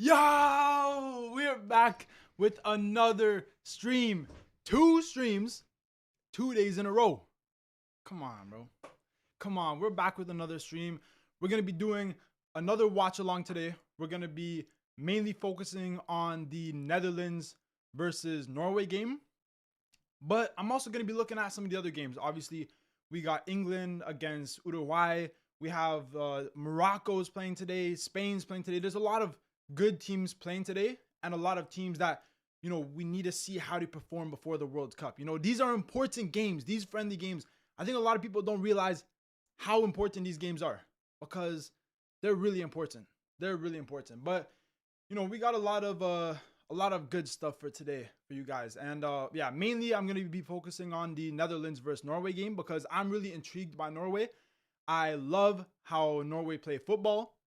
Yo, we're back with another stream. 2 streams, 2 days in a row. Come on, bro. Come on, we're back with another stream. We're going to be doing another watch along today. We're going to be mainly focusing on the Netherlands versus Norway game. But I'm also going to be looking at some of the other games. Obviously, we got England against Uruguay. We have Morocco's playing today. Spain's playing today. There's a lot of good teams playing today and a lot of teams that, we need to see how they perform before the World Cup. These are important games. These friendly games. I think a lot of people don't realize how important these games are because they're really important. They're really important. But, we got a lot of good stuff for today for you guys. And mainly I'm going to be focusing on the Netherlands versus Norway game because I'm really intrigued by Norway. I love how Norway play football.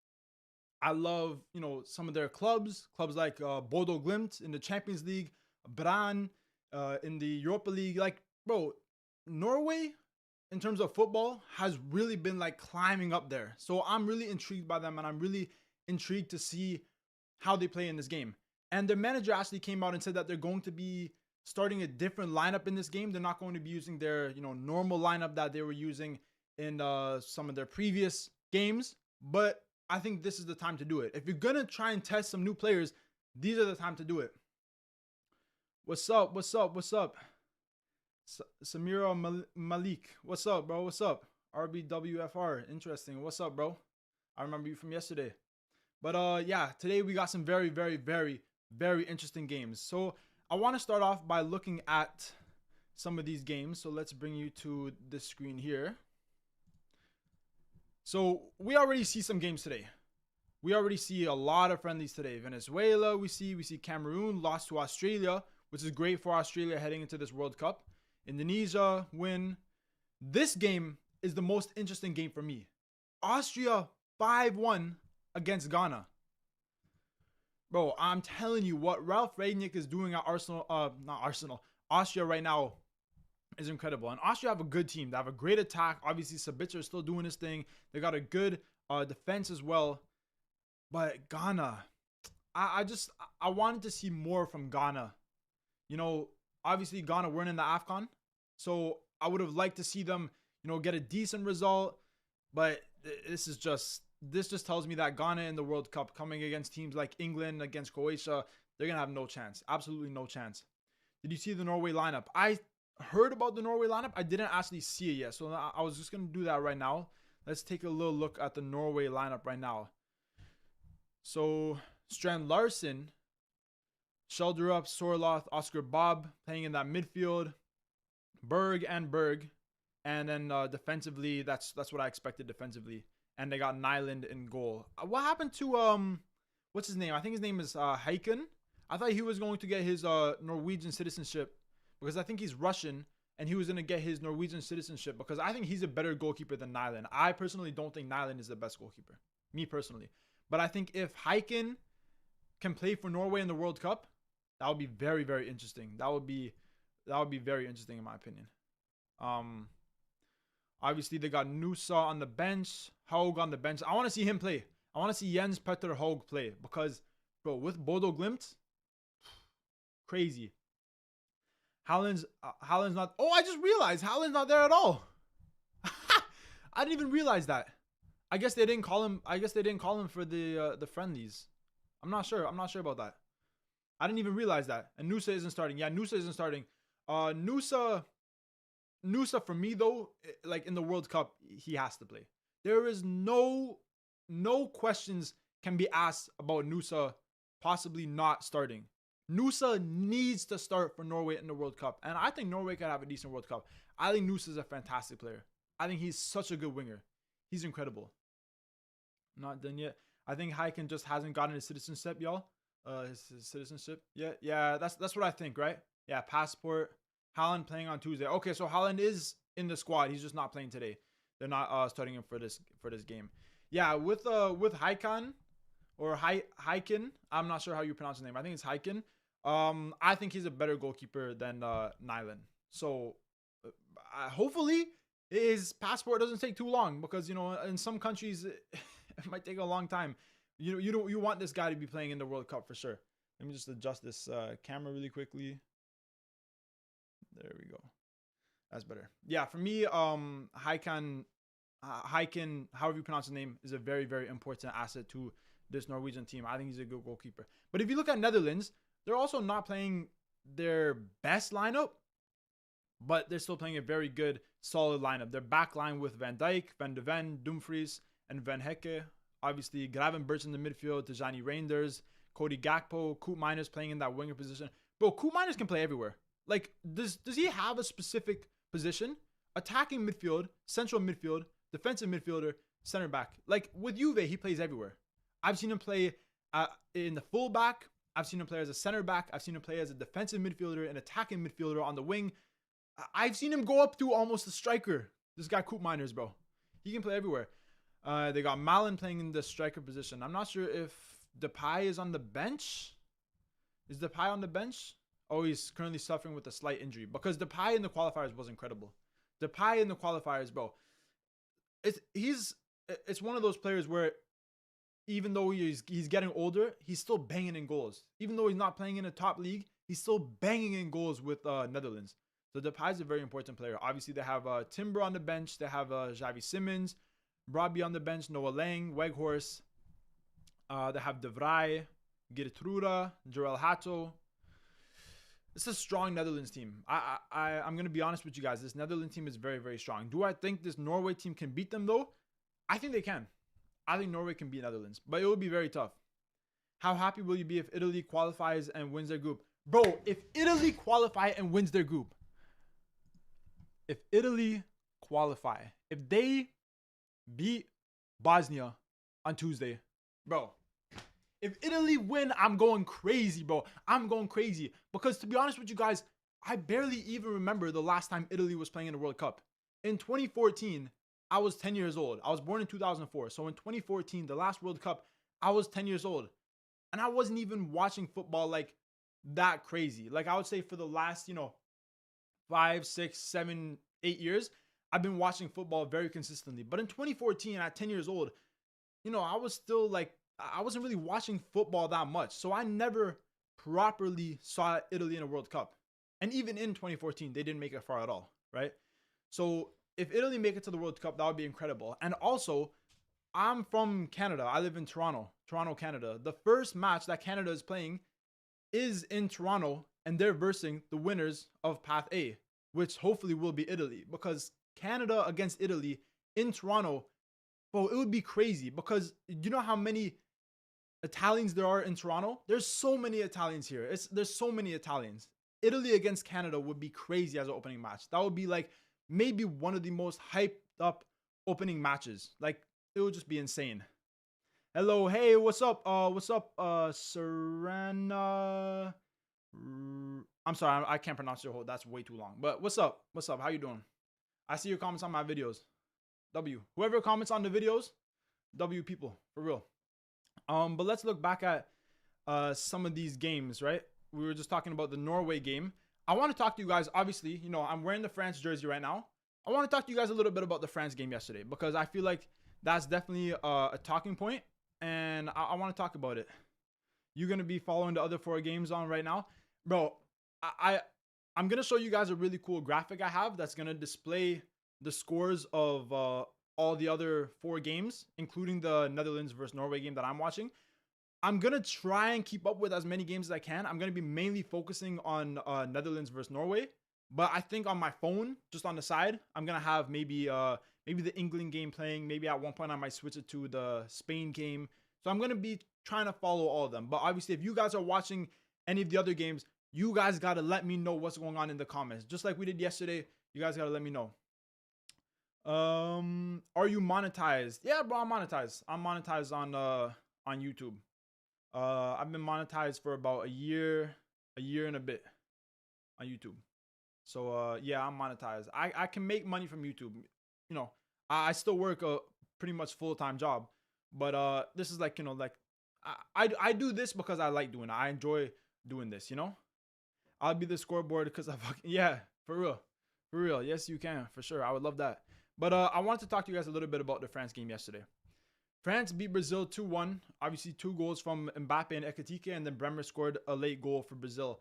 I love, some of their clubs like Bodo Glimt in the Champions League, Brann in the Europa League. Like, bro, Norway in terms of football has really been like climbing up there. So I'm really intrigued by them and I'm really intrigued to see how they play in this game. And their manager actually came out and said that they're going to be starting a different lineup in this game. They're not going to be using their, normal lineup that they were using in some of their previous games. But I think this is the time to do it. If you're going to try and test some new players, these are the time to do it. What's up? Samira Malik. What's up, bro? What's up? RBWFR. Interesting. What's up, bro? I remember you from yesterday. But today we got some very, very, very, very interesting games. So I want to start off by looking at some of these games. So let's bring you to this screen here. So we already see some games today. We already see a lot of friendlies today. Venezuela, we see Cameroon lost to Australia, which is great for Australia heading into this World Cup. Indonesia win. This game is the most interesting game for me. Austria 5-1 against Ghana. Bro, I'm telling you what Ralph Rangnick is doing at Austria right now is incredible. And Austria have a good team. They have a great attack. Obviously, Sabitzer is still doing his thing. They got a good defense as well. But Ghana, I wanted to see more from Ghana. Obviously Ghana weren't in the AFCON. So I would have liked to see them, get a decent result. But this just tells me that Ghana in the World Cup coming against teams like England, against Croatia, they're going to have no chance. Absolutely no chance. Did you see the Norway lineup? I heard about the Norway lineup. I didn't actually see it yet. So I was just going to do that right now. Let's take a little look at the Norway lineup right now. So Strand Larsen, Shelderup, Sorloth, Oscar Bob playing in that midfield. Berg. And then defensively, that's what I expected defensively. And they got Nyland in goal. What happened to, what's his name? I think his name is Heiken. I thought he was going to get his Norwegian citizenship because I think he's Russian and he was going to get his Norwegian citizenship because I think he's a better goalkeeper than Nyland. I personally don't think Nyland is the best goalkeeper. Me personally. But I think if Heiken can play for Norway in the World Cup, that would be very, very interesting. That would be very interesting in my opinion. Obviously, they got Nusa on the bench, Haug on the bench. I want to see him play. I want to see Jens Petter Haug play because, bro, with Bodo Glimt, crazy. Haaland's not. Oh, I just realized Haaland's not there at all. I didn't even realize that. I guess they didn't call him. For the friendlies. I'm not sure about that. I didn't even realize that. And Nusa isn't starting. Yeah, Nusa isn't starting. Nusa for me though, like in the World Cup, he has to play. There is no questions can be asked about Nusa possibly not starting. Nusa needs to start for Norway in the World Cup. And I think Norway can have a decent World Cup. I think Nusa is a fantastic player. I think he's such a good winger. He's incredible. Not done yet. I think Heiken just hasn't gotten his citizenship, y'all. His citizenship. Yeah, that's what I think, right? Yeah, passport. Haaland playing on Tuesday. Okay, so Haaland is in the squad. He's just not playing today. They're not starting him for this game. Yeah, with Heiken or Heiken, I'm not sure how you pronounce his name. I think it's Heiken. I think he's a better goalkeeper than Nyland. So hopefully his passport doesn't take too long because in some countries it might take a long time. You want this guy to be playing in the World Cup for sure. Let me just adjust this camera really quickly. There we go. That's better. Yeah, for me, Heikan, however you pronounce his name, is a very, very important asset to this Norwegian team. I think he's a good goalkeeper. But if you look at Netherlands, they're also not playing their best lineup, but they're still playing a very good, solid lineup. Their back line with Van Dijk, Van de Ven, Dumfries, and Van Hecke. Obviously, Gravenberch in the midfield, Tijani Reinders, Cody Gakpo, Koop Miners playing in that winger position. Bro, Koop Miners can play everywhere. Like, does he have a specific position? Attacking midfield, central midfield, defensive midfielder, center back. Like, with Juve, he plays everywhere. I've seen him play in the fullback. I've seen him play as a center back. I've seen him play as a defensive midfielder, an attacking midfielder on the wing. I've seen him go up to almost a striker. This guy, Koop Miners, bro. He can play everywhere. They got Malen playing in the striker position. I'm not sure if Depay is on the bench. Is Depay on the bench? Oh, he's currently suffering with a slight injury. Because Depay in the qualifiers was incredible. Depay in the qualifiers, bro. It's one of those players where even though he's getting older, he's still banging in goals. Even though he's not playing in a top league, he's still banging in goals with Netherlands. So Depay is a very important player. Obviously, they have Timber on the bench. They have Xavi Simons, Robbie on the bench, Noah Lang, Weghorst. They have De Vrij, Geertruida, Jarell Hato. It's a strong Netherlands team. I'm going to be honest with you guys. This Netherlands team is very, very strong. Do I think this Norway team can beat them, though? I think they can. I think Norway can beat Netherlands, but it will be very tough. How happy will you be if Italy qualifies and wins their group? Bro, if Italy qualify and wins their group, if Italy qualify, if they beat Bosnia on Tuesday, bro, if Italy win, I'm going crazy, bro. I'm going crazy. Because to be honest with you guys, I barely even remember the last time Italy was playing in the World Cup. In 2014, I was 10 years old. I was born in 2004. So in 2014, the last World Cup, I was 10 years old. And I wasn't even watching football like that crazy. Like I would say for the last, 5, 6, 7, 8 years, I've been watching football very consistently. But in 2014, at 10 years old, I was still like, I wasn't really watching football that much. So I never properly saw Italy in a World Cup. And even in 2014, they didn't make it far at all, right? So if Italy make it to the World Cup, that would be incredible. And also, I'm from Canada. I live in Toronto, Canada. The first match that Canada is playing is in Toronto, and they're versing the winners of Path A, which hopefully will be Italy. Because Canada against Italy in Toronto, bro, it would be crazy. Because you know how many Italians there are in Toronto? There's so many Italians here. There's so many Italians. Italy against Canada would be crazy as an opening match. That would be like maybe one of the most hyped up opening matches. Like, it would just be insane. Hello, hey, what's up? Serena. I'm sorry, I can't pronounce your whole. That's way too long. But what's up? How you doing? I see your comments on my videos. W. Whoever comments on the videos, W people, for real. But let's look back at some of these games, right? We were just talking about the Norway game. I want to talk to you guys. Obviously, I'm wearing the France jersey right now. I want to talk to you guys a little bit about the France game yesterday because I feel like that's definitely a talking point, and I want to talk about it. You're going to be following the other 4 games on right now. Bro, I'm going to show you guys a really cool graphic I have that's going to display the scores of all the other 4 games, including the Netherlands versus Norway game that I'm watching. I'm going to try and keep up with as many games as I can. I'm going to be mainly focusing on Netherlands versus Norway. But I think on my phone, just on the side, I'm going to have maybe the England game playing. Maybe at one point I might switch it to the Spain game. So I'm going to be trying to follow all of them. But obviously, if you guys are watching any of the other games, you guys got to let me know what's going on in the comments. Just like we did yesterday, you guys got to let me know. Are you monetized? Yeah, bro, I'm monetized. I'm monetized on YouTube. I've been monetized for about a year and a bit on YouTube. So yeah, I'm monetized. I can make money from YouTube. I still work a pretty much full-time job, but this is like, I do this because I like doing it. I enjoy doing this, I'll be the scoreboard because yeah, for real. Yes, you can, for sure. I would love that. But I wanted to talk to you guys a little bit about the France game yesterday. France beat Brazil 2-1. Obviously, 2 goals from Mbappe and Ekitike, and then Bremer scored a late goal for Brazil.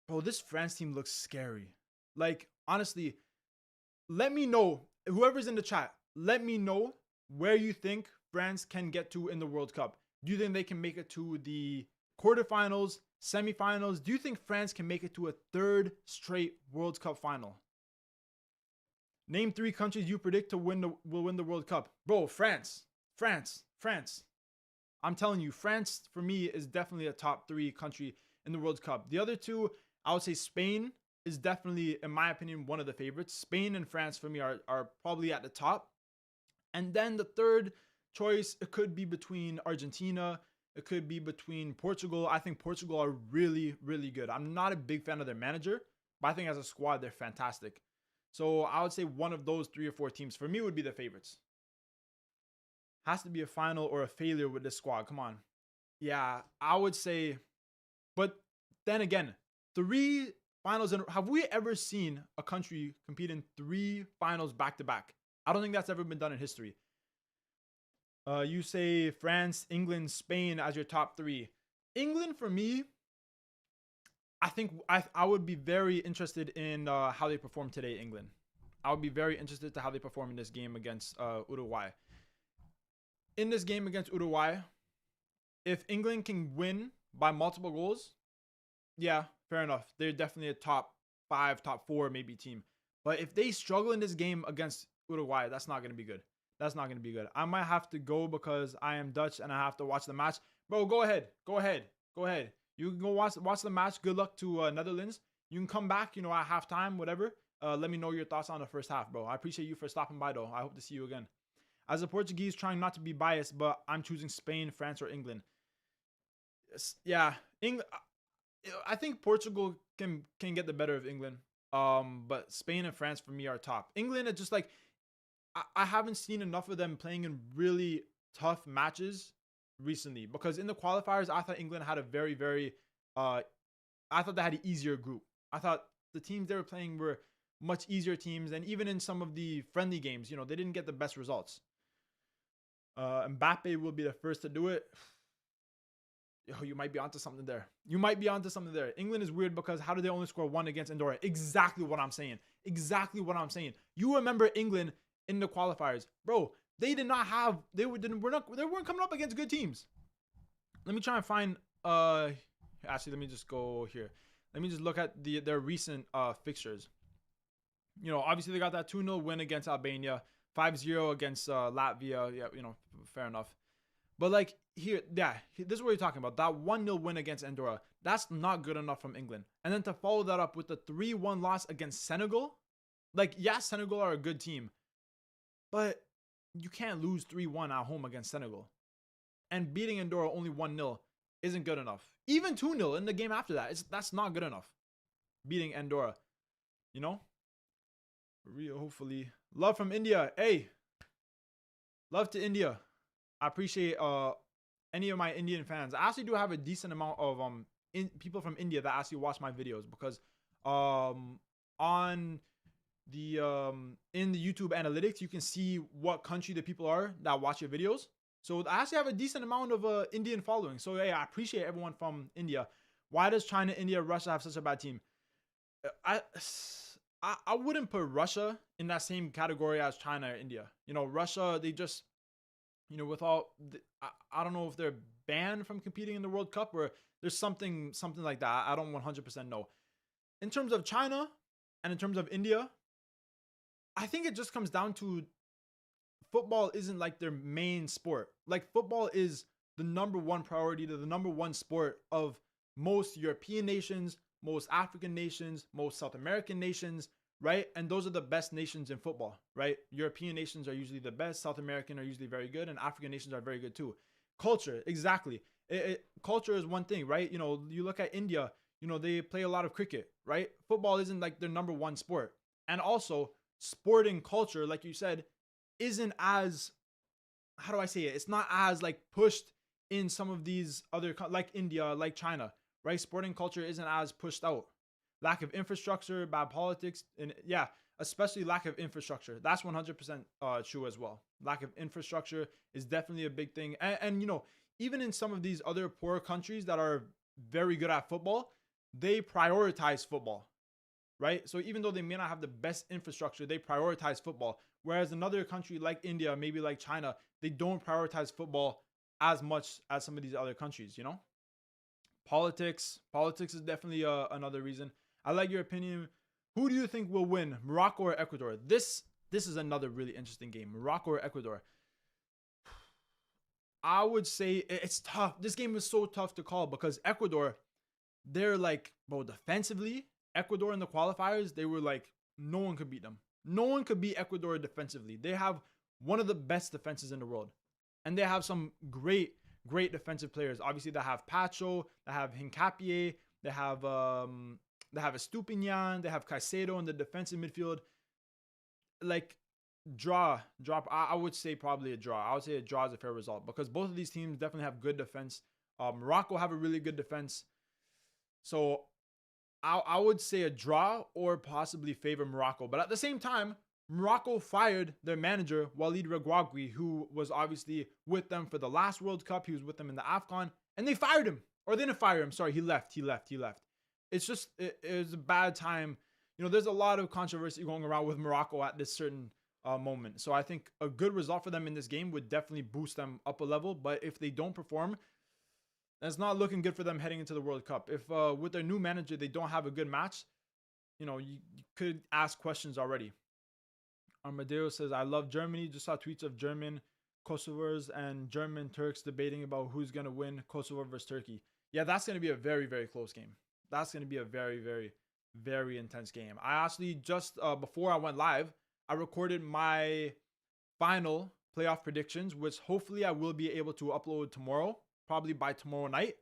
Bro, this France team looks scary. Like, honestly, let me know, whoever's in the chat, let me know where you think France can get to in the World Cup. Do you think they can make it to the quarterfinals, semifinals? Do you think France can make it to a 3rd straight World Cup final? Name 3 countries you predict will win the World Cup. Bro, France. I'm telling you, France for me is definitely a top 3 country in the World Cup. The other 2, I would say Spain is definitely, in my opinion, one of the favorites. Spain and France for me are probably at the top. And then the 3rd choice, it could be between Argentina. It could be between Portugal. I think Portugal are really, really good. I'm not a big fan of their manager, but I think as a squad, they're fantastic. So I would say one of those 3 or 4 teams for me would be the favorites. Has to be a final or a failure with this squad. Come on. Yeah, I would say. But then again, 3 finals. Have we ever seen a country compete in 3 finals back to back? I don't think that's ever been done in history. You say France, England, Spain as your top 3. England for me, I think I would be very interested in how they perform today, England. I would be very interested to how they perform in this game against Uruguay. In this game against Uruguay, if England can win by multiple goals, yeah, fair enough. They're definitely a top 5, top 4 maybe team. But if they struggle in this game against Uruguay, that's not going to be good. That's not going to be good. I might have to go because I am Dutch and I have to watch the match. Bro, go ahead. You can go watch the match. Good luck to Netherlands. You can come back, at halftime, whatever. Let me know your thoughts on the first half, bro. I appreciate you for stopping by, though. I hope to see you again. As a Portuguese, trying not to be biased, but I'm choosing Spain, France, or England. Yeah, England. I think Portugal can get the better of England. But Spain and France for me are top. England are just like, I haven't seen enough of them playing in really tough matches recently, because in the qualifiers, I thought England had a very, very, I thought they had an easier group. I thought the teams they were playing were much easier teams, and even in some of the friendly games, they didn't get the best results. Mbappe will be the first to do it. Yo, you might be onto something there. England is weird because how did they only score 1 against Andorra? Exactly what I'm saying. You remember England in the qualifiers, bro? They did not have. They weren't coming up against good teams. Let me try and find. Actually, let me just go here. Let me just look at their recent fixtures. Obviously they got that 2-0 win against Albania, 5-0 against Latvia. Yeah, fair enough. But like here, this is what you're talking about. That 1-0 win against Andorra, that's not good enough from England. And then to follow that up with the 3-1 loss against Senegal, like, yeah, Senegal are a good team, but you can't lose 3-1 at home against Senegal. And beating Andorra only 1-0 isn't good enough. Even 2-0 in the game after that, that's not good enough. Beating Andorra, real, hopefully. Love from India. Hey, love to India. I appreciate any of my Indian fans. I actually do have a decent amount of people from India that actually watch my videos, because on the in the YouTube analytics, you can see what country the people are that watch your videos. So I actually have a decent amount of Indian following. So yeah, I appreciate everyone from India. Why does China, India, Russia have such a bad team? I wouldn't put Russia in that same category as China or India. Russia, they just, I don't know if they're banned from competing in the World Cup, or there's something like that. I don't 100% know. In terms of China and in terms of India, I think it just comes down to football isn't like their main sport. Like, football is the number 1 priority, to the number 1 sport of most European nations, most African nations, most South American nations, right? And those are the best nations in football, right? European nations are usually the best. South American are usually very good. And African nations are very good too. Culture, exactly. Culture is one thing, right? You look at India, they play a lot of cricket, right? Football isn't like their number 1 sport. And also, sporting culture, like you said, isn't as, how do I say it? It's not as like pushed in some of these other, like India, like China, right? Sporting culture isn't as pushed out. Lack of infrastructure, bad politics. And yeah, especially lack of infrastructure. That's 100% true as well. Lack of infrastructure is definitely a big thing. And you know, even in some of these other poor countries that are very good at football, they prioritize football, right? So even though they may not have the best infrastructure, they prioritize football. Whereas another country like India, maybe like China, they don't prioritize football as much as some of these other countries, you know? Politics is definitely another reason. I like your opinion. Who do you think will win, Morocco or Ecuador? This is another really interesting game. Morocco or Ecuador? I would say it's tough. This game is so tough to call because Ecuador, they're like, bro, defensively, Ecuador in the qualifiers, they were like, no one could beat them. No one could beat Ecuador defensively. They have one of the best defenses in the world. And they have some great defensive players. Obviously, they have Pacho, they have Hincapié, they have Estupinian, they have Caicedo in the defensive midfield. Like, drop. I would say probably a draw. I would say a draw is a fair result because both of these teams definitely have good defense. Morocco have a really good defense. So I would say a draw or possibly favor Morocco. But at the same time, Morocco fired their manager, Walid Regragui, who was obviously with them for the last World Cup. He was with them in the AFCON, and they fired him. Or they didn't fire him. Sorry, he left. It's just, it was a bad time. You know, there's a lot of controversy going around with Morocco at this certain moment. So I think a good result for them in this game would definitely boost them up a level. But if they don't perform, it's not looking good for them heading into the World Cup. If with their new manager, they don't have a good match, you know, you could ask questions already. Armadillo says, I love Germany. Just saw tweets of German Kosovars and German Turks debating about who's going to win Kosovo versus Turkey. Yeah, that's going to be a very, very close game. That's going to be a very, very, very intense game. I actually just, before I went live, I recorded my final playoff predictions, which hopefully I will be able to upload tomorrow, probably by tomorrow night.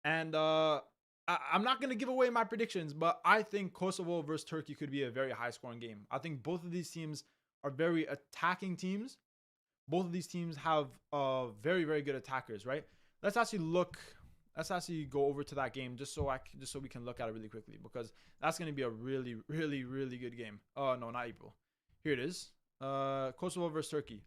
And I'm not going to give away my predictions, but I think Kosovo versus Turkey could be a very high scoring game. I think both of these teams are very attacking teams. Both of these teams have very, very good attackers, right? Let's actually go over to that game just so we can look at it really quickly because that's going to be a really, really, really good game. Oh, no, not April. Here it is. Kosovo versus Turkey.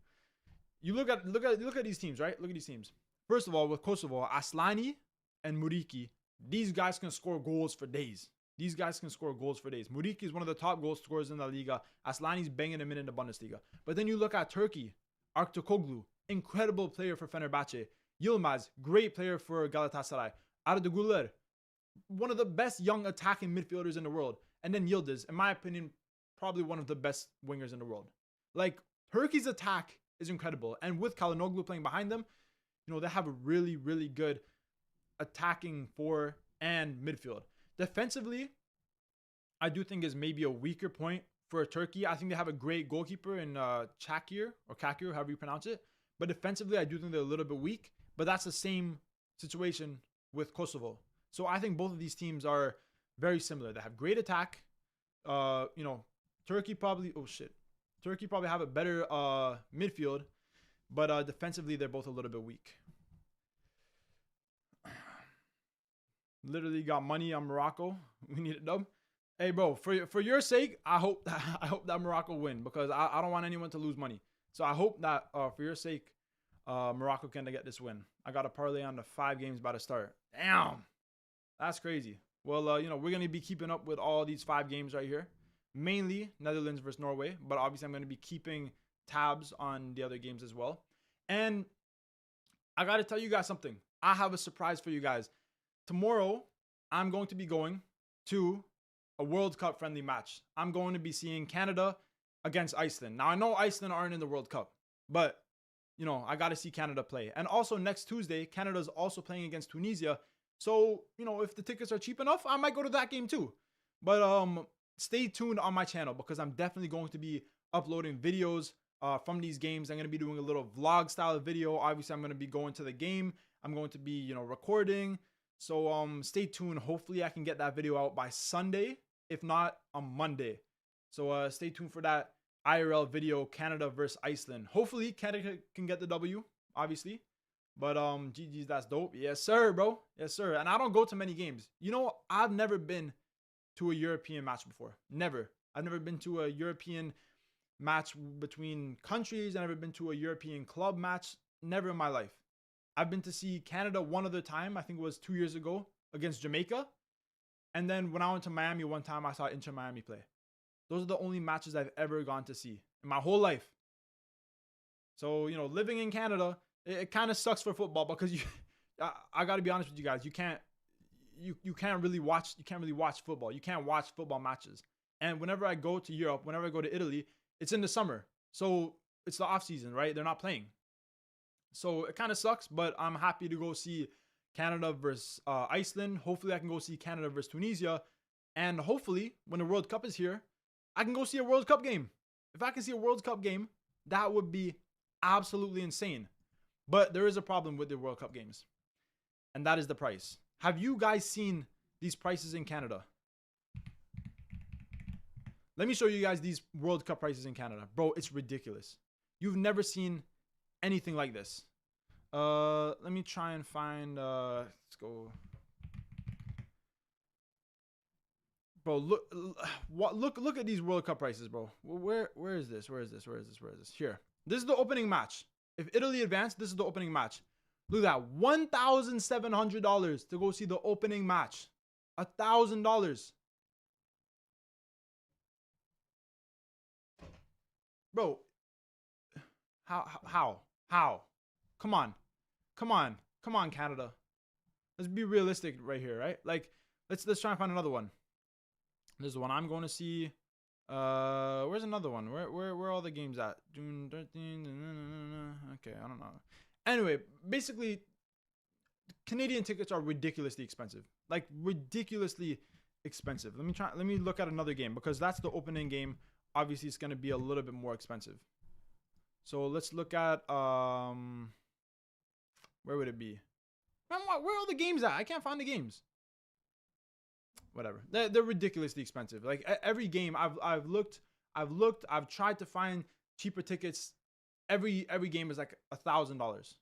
You look at these teams, right? Look at these teams. First of all, with Kosovo, Aslani and Muriki, these guys can score goals for days. Muriki is one of the top goal scorers in the Liga. Aslani's banging him in the Bundesliga. But then you look at Turkey, Arktokoglu, incredible player for Fenerbahce. Yilmaz, great player for Galatasaray. Arda Güler, one of the best young attacking midfielders in the world. And then Yildiz, in my opinion, probably one of the best wingers in the world. Like, Turkey's attack is incredible. And with Kalinoglu playing behind them, you know, they have a really, really good attacking fore and midfield. Defensively, I do think is maybe a weaker point for Turkey. I think they have a great goalkeeper in Çakır, however you pronounce it. But defensively, I do think they're a little bit weak. But that's the same situation with Kosovo. So I think both of these teams are very similar. They have great attack. You know, Turkey probably have a better midfield. But defensively, they're both a little bit weak. Literally got money on Morocco. We need a dub. Hey, bro, for your sake, I hope that Morocco win because I don't want anyone to lose money. So I hope that for your sake, Morocco can get this win. I got a parlay on the 5 games by the start. Damn, that's crazy. Well, you know, we're gonna be keeping up with all these 5 games right here. Mainly Netherlands versus Norway, but obviously I'm gonna be keeping tabs on the other games as well. And I gotta tell you guys something. I have a surprise for you guys. Tomorrow, I'm going to be going to a World Cup friendly match. I'm going to be seeing Canada against Iceland. Now, I know Iceland aren't in the World Cup, but, you know, I got to see Canada play. And also next Tuesday, Canada's also playing against Tunisia. So, you know, if the tickets are cheap enough, I might go to that game too. But stay tuned on my channel because I'm definitely going to be uploading videos from these games. I'm going to be doing a little vlog style video. Obviously, I'm going to be going to the game. I'm going to be, you know, recording. So stay tuned. Hopefully I can get that video out by Sunday, if not on Monday. So stay tuned for that IRL video, Canada versus Iceland. Hopefully Canada can get the W, obviously. But GG's, that's dope. Yes, sir, bro. Yes, sir. And I don't go to many games. You know, I've never been to a European match before. Never. I've never been to a European match between countries. I've never been to a European club match. Never in my life. I've been to see Canada one other time. I think it was 2 years ago against Jamaica. And then when I went to Miami one time, I saw Inter Miami play. Those are the only matches I've ever gone to see in my whole life. So, you know, living in Canada, it kind of sucks for football because I got to be honest with you guys. You can't really watch football. You can't watch football matches. And whenever I go to Europe, whenever I go to Italy, it's in the summer. So it's the off season, right? They're not playing. So it kind of sucks, but I'm happy to go see Canada versus Iceland. Hopefully I can go see Canada versus Tunisia. And hopefully when the World Cup is here, I can go see a World Cup game. If I can see a World Cup game, that would be absolutely insane. But there is a problem with the World Cup games. And that is the price. Have you guys seen these prices in Canada? Let me show you guys these World Cup prices in Canada. Bro, it's ridiculous. You've never seen anything like this. Let me try and find let's go. Bro, look at these World Cup prices, bro. Where is this? Where is this? Here. This is the opening match. If Italy advanced, this is the opening match. Look at that. $1,700 to go see the opening match. $1,000. Bro, how? Come on, Canada. Let's be realistic right here, right? Like, let's try and find another one. This is the one I'm going to see. Where's another one? Where are all the games at? June 13. Okay, I don't know. Anyway, basically, Canadian tickets are ridiculously expensive. Like, ridiculously expensive. Let me look at another game because that's the opening game. Obviously, it's going to be a little bit more expensive. So let's look at where would it be? Where are all the games at? I can't find the games. Whatever. They're ridiculously expensive. Like every game I've looked, I've tried to find cheaper tickets. Every game is like $1,000.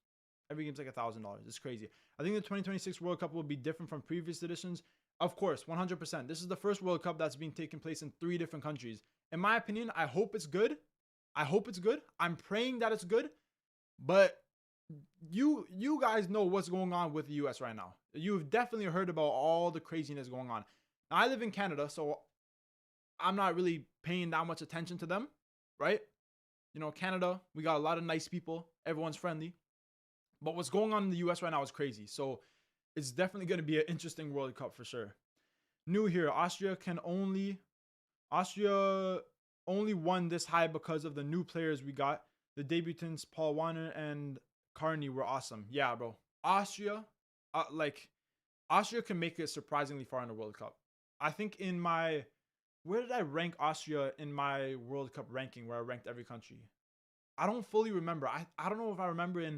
Every game's like $1,000. It's crazy. I think the 2026 World Cup will be different from previous editions. Of course, 100%. This is the first World Cup that's being taken place in 3 different countries. In my opinion, I hope it's good. I'm praying that it's good. But you guys know what's going on with the US right now. You've definitely heard about all the craziness going on. Now, I live in Canada, so I'm not really paying that much attention to them, right? You know, Canada, we got a lot of nice people. Everyone's friendly. But what's going on in the US right now is crazy. So it's definitely going to be an interesting World Cup for sure. New here, Austria only won this high because of the new players we got. The debutants, Paul Warner and Carney, were awesome. Yeah, bro. Austria can make it surprisingly far in the World Cup. I think where did I rank Austria in my World Cup ranking where I ranked every country? I don't fully remember. I don't know if I remember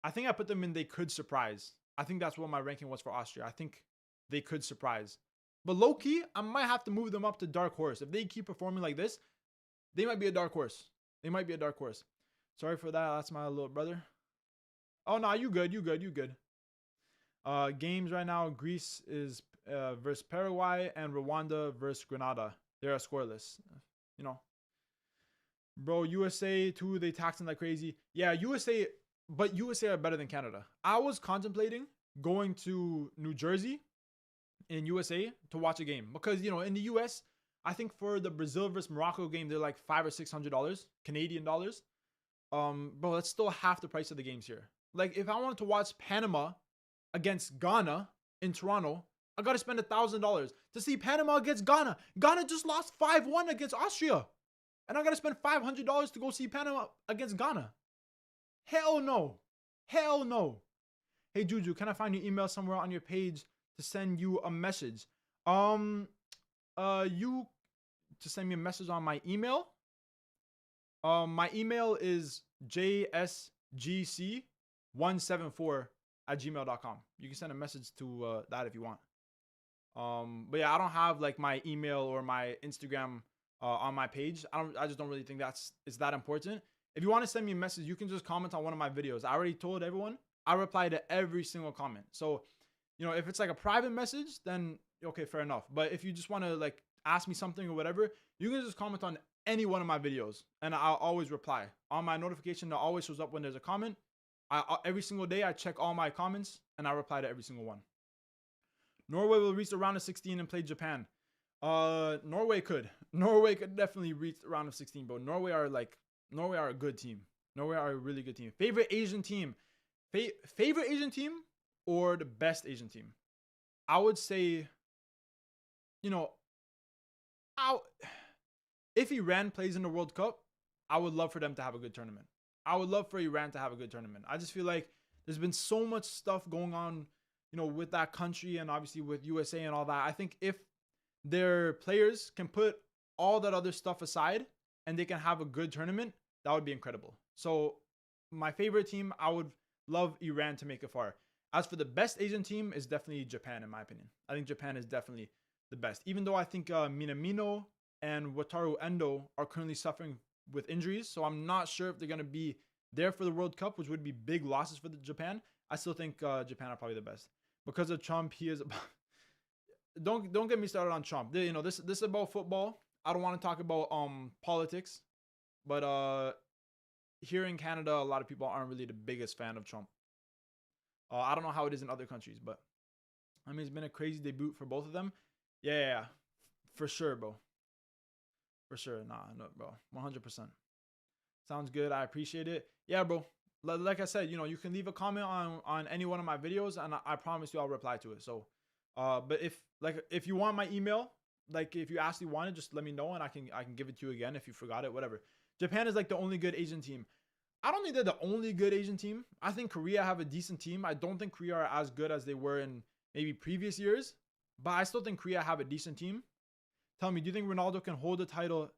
I think I put them in they could surprise. I think that's what my ranking was for Austria. I think they could surprise. But low-key, I might have to move them up to dark horse. If they keep performing like this, they might be a dark horse. Sorry for that. That's my little brother. Oh, no, you good. Games right now, Greece is versus Paraguay and Rwanda versus Grenada. They're scoreless. You know. Bro, USA too, they taxing like crazy. Yeah, USA are better than Canada. I was contemplating going to New Jersey in USA to watch a game because, you know, in the US, I think for the Brazil versus Morocco game, they're like $500 or $600 Canadian dollars. Bro, that's still half the price of the games here. Like, if I wanted to watch Panama against Ghana in Toronto, I got to spend $1,000 to see Panama against Ghana. Ghana just lost 5-1 against Austria. And I got to spend $500 to go see Panama against Ghana. Hell no. Hey, Juju, can I find your email somewhere on your page to send you a message? You to send me a message on my email? My email is jsgc174@gmail.com. You can send a message to that if you want. But yeah, I don't have like my email or my Instagram on my page. I just don't really think it's that important. If you want to send me a message, you can just comment on one of my videos. I already told everyone I reply to every single comment. So, you know, if it's like a private message, then okay, fair enough. But if you just want to like ask me something or whatever, you can just comment on any one of my videos and I'll always reply. On my notification, that always shows up when there's a comment. Every single day, I check all my comments and I reply to every single one. Norway will reach the round of 16 and play Japan. Norway could definitely reach the round of 16, bro. Norway are a good team. Norway are a really good team. Favorite Asian team? Favorite Asian team or the best Asian team? I would say, if Iran plays in the World Cup, I would love for them to have a good tournament. I would love for Iran to have a good tournament. I just feel like there's been so much stuff going on, with that country and obviously with USA and all that. I think if their players can put all that other stuff aside and they can have a good tournament, that would be incredible. So my favorite team, I would love Iran to make it far. As for the best Asian team, is definitely Japan, in my opinion. I think Japan is definitely the best. Even though I think Minamino and Wataru Endo are currently suffering with injuries, so I'm not sure if they're going to be there for the World Cup, which would be big losses for Japan. I still think Japan are probably the best. Because of Trump, he is... don't get me started on Trump. This is about football. I don't want to talk about politics, but here in Canada, a lot of people aren't really the biggest fan of Trump. I don't know how it is in other countries, but I mean, it's been a crazy debut for both of them. Yeah, for sure, bro. For sure. No, bro. 100%. Sounds good. I appreciate it. Yeah, bro. Like I said, you can leave a comment on any one of my videos, and I promise you I'll reply to it. So, but if you want my email, if you actually want it, just let me know and I can give it to you again if you forgot it, whatever. Japan is the only good Asian team. I don't think they're the only good Asian team. I think Korea have a decent team. I don't think Korea are as good as they were in maybe previous years, but I still think Korea have a decent team. Tell me, do you think Ronaldo can hold the title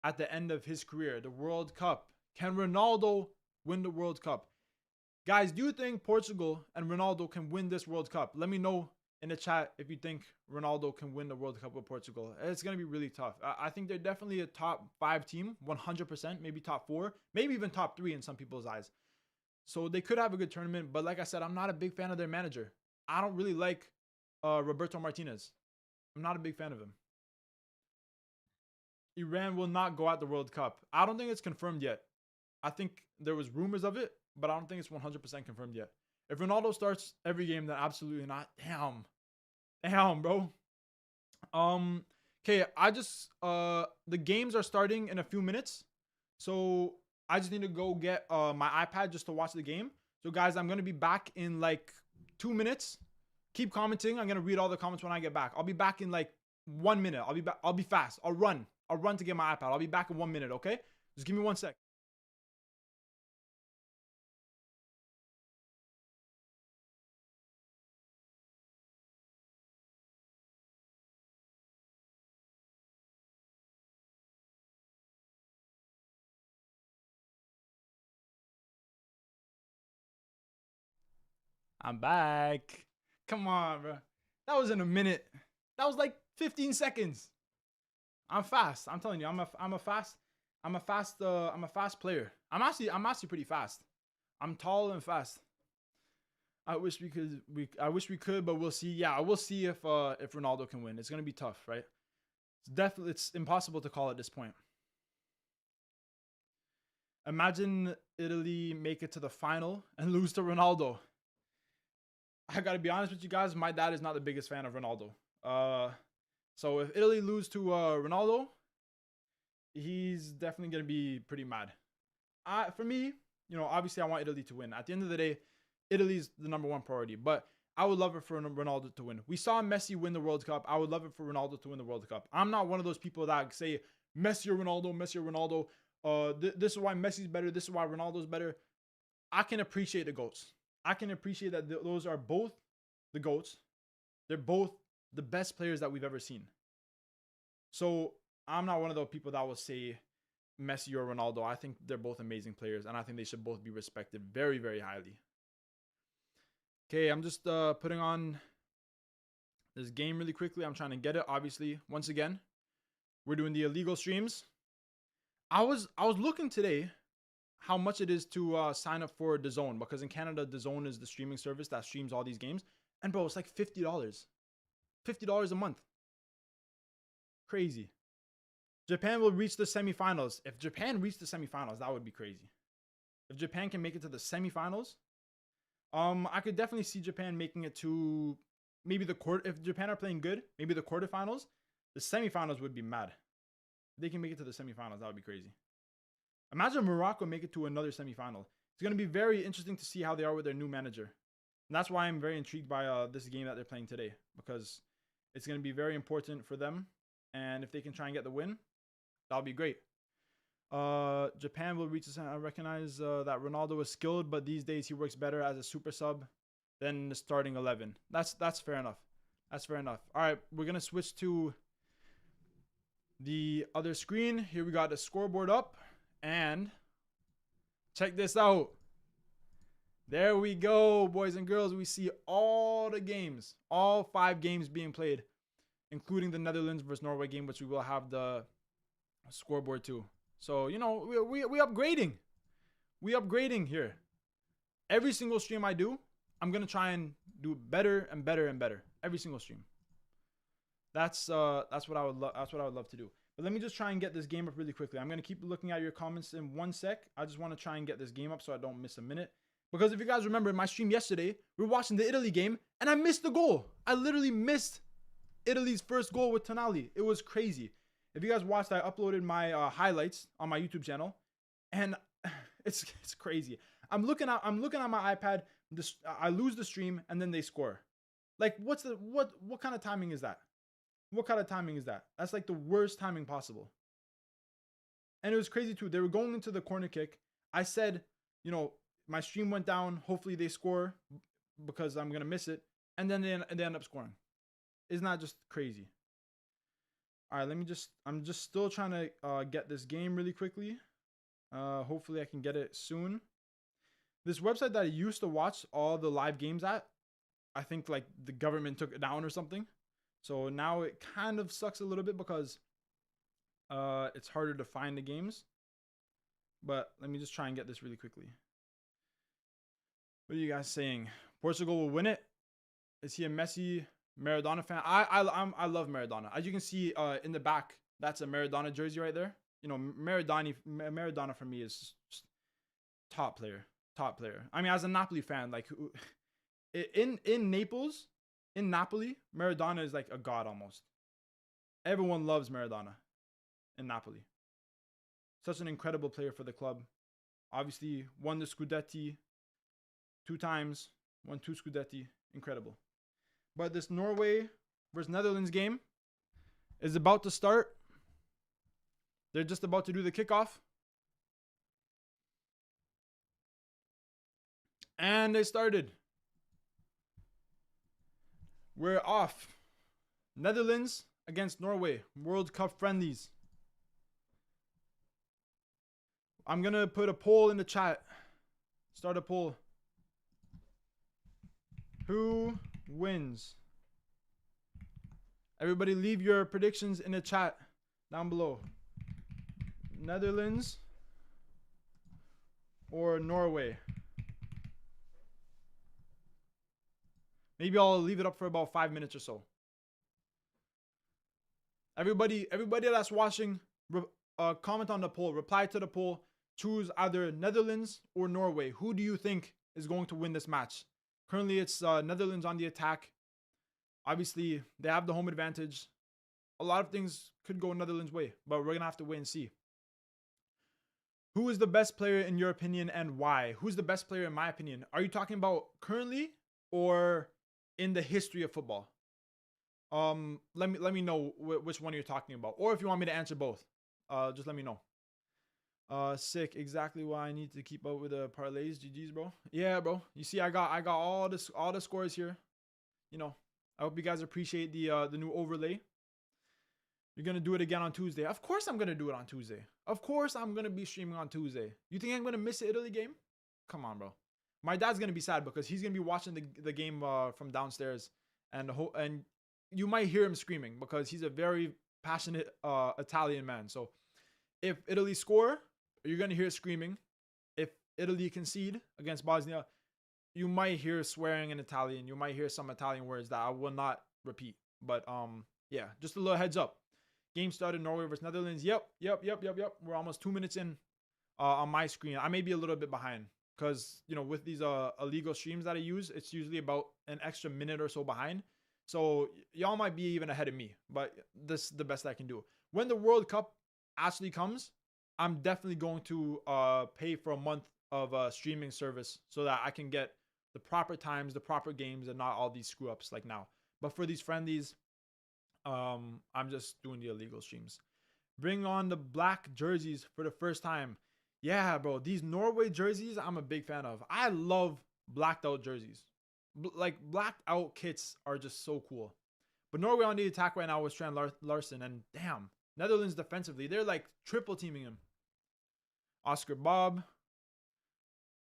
at the end of his career, the World Cup? Can Ronaldo win the World Cup? Guys, do you think Portugal and Ronaldo can win this World Cup? Let me know in the chat if you think Ronaldo can win the World Cup with Portugal. It's going to be really tough. I think they're definitely a top 5 team, 100%, maybe top 4, maybe even top 3 in some people's eyes. So they could have a good tournament, but like I said, I'm not a big fan of their manager. I don't really like Roberto Martinez. I'm not a big fan of him. Iran will not go at the World Cup. I don't think it's confirmed yet. I think there was rumors of it, but I don't think it's 100% confirmed yet. If Ronaldo starts every game, then absolutely not. Damn, bro. Okay, the games are starting in a few minutes. So I just need to go get my iPad just to watch the game. So guys, I'm going to be back in 2 minutes. Keep commenting. I'm going to read all the comments when I get back. I'll be back in 1 minute. I'll be fast. I'll run to get my iPad. I'll be back in 1 minute, okay? Just give me 1 sec. I'm back. Come on, bro. That was in a minute. That was 15 seconds. I'm fast. I'm telling you, I'm a fast player. I'm actually pretty fast. I'm tall and fast. I wish we could, but we'll see. Yeah, we'll see if Ronaldo can win. It's gonna be tough, right? It's impossible to call at this point. Imagine Italy make it to the final and lose to Ronaldo. I gotta be honest with you guys, my dad is not the biggest fan of Ronaldo. So if Italy lose to Ronaldo, he's definitely gonna be pretty mad. For me, obviously I want Italy to win. At the end of the day, Italy's the #1 priority, but I would love it for Ronaldo to win. We saw Messi win the World Cup. I would love it for Ronaldo to win the World Cup. I'm not one of those people that say Messi or Ronaldo, Messi or Ronaldo. This is why Messi's better. This is why Ronaldo's better. I can appreciate the GOATs. I can appreciate that those are both the GOATs. They're both the best players that we've ever seen. So I'm not one of those people that will say Messi or Ronaldo. I think they're both amazing players, and I think they should both be respected very, very highly. Okay, I'm just putting on this game really quickly. I'm trying to get it. Obviously, once again, we're doing the illegal streams. I was looking today how much it is to sign up for DAZN, because in Canada, DAZN is the streaming service that streams all these games. And bro, it's $50. $50 a month. Crazy. Japan will reach the semifinals. If Japan reached the semifinals, that would be crazy. If Japan can make it to the semifinals, I could definitely see Japan making it to maybe the quarter. If Japan are playing good, maybe the quarterfinals. The semifinals would be mad. If they can make it to the semifinals, that would be crazy. Imagine Morocco make it to another semifinal. It's going to be very interesting to see how they are with their new manager. And that's why I'm very intrigued by this game that they're playing today, because it's going to be very important for them. And if they can try and get the win, that'll be great. Japan will reach the. I recognize that Ronaldo is skilled, but these days he works better as a super sub than the starting 11. That's fair enough. That's fair enough. All right, we're going to switch to the other screen. Here we got the scoreboard up. And check this out. There we go, boys and girls. We see all the games, all 5 games being played, including the Netherlands versus Norway game, which we will have the scoreboard too. So, you know, we upgrading. We upgrading here. Every single stream I do, I'm going to try and do better and better and better. Every single stream. That's what I would love. That's what I would love to do. But let me just try and get this game up really quickly. I'm going to keep looking at your comments in 1 sec. I just want to try and get this game up so I don't miss a minute. Because if you guys remember in my stream yesterday, we were watching the Italy game and I missed the goal. I literally missed Italy's first goal with Tonali. It was crazy. If you guys watched, I uploaded my highlights on my YouTube channel, and it's crazy. I'm looking at my iPad. I lose the stream and then they score. Like, what kind of timing is that? What kind of timing is that? That's like the worst timing possible. And it was crazy too. They were going into the corner kick. I said, you know, my stream went down. Hopefully they score because I'm going to miss it. And then they end up scoring. Isn't that just crazy? All right, I'm just still trying to get this game really quickly. Hopefully I can get it soon. This website that I used to watch all the live games at, I think like the government took it down or something. So now it kind of sucks a little bit because it's harder to find the games. But let me just try and get this really quickly. What are you guys saying? Portugal will win it? Is he a Messi, Maradona fan? I love Maradona. As you can see in the back, that's a Maradona jersey right there. You know, Maradona for me is just top player. Top player. I mean, as a Napoli fan, like in Naples, in Napoli, Maradona is like a god almost. Everyone loves Maradona in Napoli. Such an incredible player for the club. Obviously, won the Scudetti 2 times. Won 2 Scudetti. Incredible. But this Norway versus Netherlands game is about to start. They're just about to do the kickoff. And they started. We're off. Netherlands against Norway. World Cup friendlies. I'm going to put a poll in the chat. Start a poll. Who wins? Everybody leave your predictions in the chat down below. Netherlands or Norway? Maybe I'll leave it up for about 5 minutes or so. Everybody that's watching, comment on the poll. Reply to the poll. Choose either Netherlands or Norway. Who do you think is going to win this match? Currently, it's Netherlands on the attack. Obviously, they have the home advantage. A lot of things could go Netherlands' way, but we're going to have to wait and see. Who is the best player in your opinion and why? Who's the best player in my opinion? Are you talking about currently or in the history of football? Let me know which one you're talking about, or if you want me to answer both, just let me know. Sick. Exactly why I need to keep up with the parlays. GG's, bro. Yeah, bro. You see, I got all the scores here. You know, I hope you guys appreciate the new overlay. You're gonna do it again on Tuesday. Of course I'm gonna do it on Tuesday. Of course I'm gonna be streaming on Tuesday. You think I'm gonna miss the Italy game? Come on, bro. My dad's gonna be sad because he's gonna be watching the game from downstairs, and you might hear him screaming because he's a very passionate Italian man. So if Italy score, you're gonna hear screaming. If Italy concede against Bosnia, you might hear swearing in Italian. You might hear some Italian words that I will not repeat. But yeah, just a little heads up. Game started. Norway versus Netherlands. Yep. We're almost 2 minutes in on my screen. I may be a little bit behind because, you know, with these illegal streams that I use, it's usually about an extra minute or so behind. So y'all might be even ahead of me, but this is the best I can do. When the World Cup actually comes, I'm definitely going to pay for a month of streaming service so that I can get the proper times, the proper games, and not all these screw ups like now. But for these friendlies, I'm just doing the illegal streams. Bring on the black jerseys for the first time. Yeah, bro, these Norway jerseys I'm a big fan of. I love blacked out jerseys. Like blacked out kits are just so cool. But Norway on the attack right now with Strand Larsen, and damn, Netherlands defensively, they're like triple teaming him. Oscar Bob.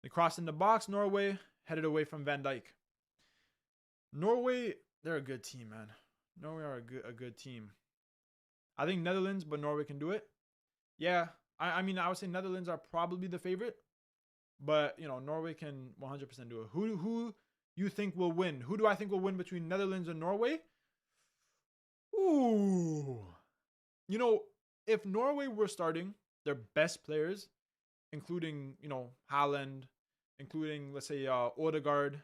They crossed in the box. Norway headed away from Van Dijk. Norway, they're a good team, man. Norway are a good team. I think Netherlands, but Norway can do it. Yeah, I mean, I would say Netherlands are probably the favorite, but you know, Norway can 100% do it. Who you think will win? Who do I think will win between Netherlands and Norway? Ooh, you know, if Norway were starting their best players, including, you know, Haaland, including, let's say, Odegaard,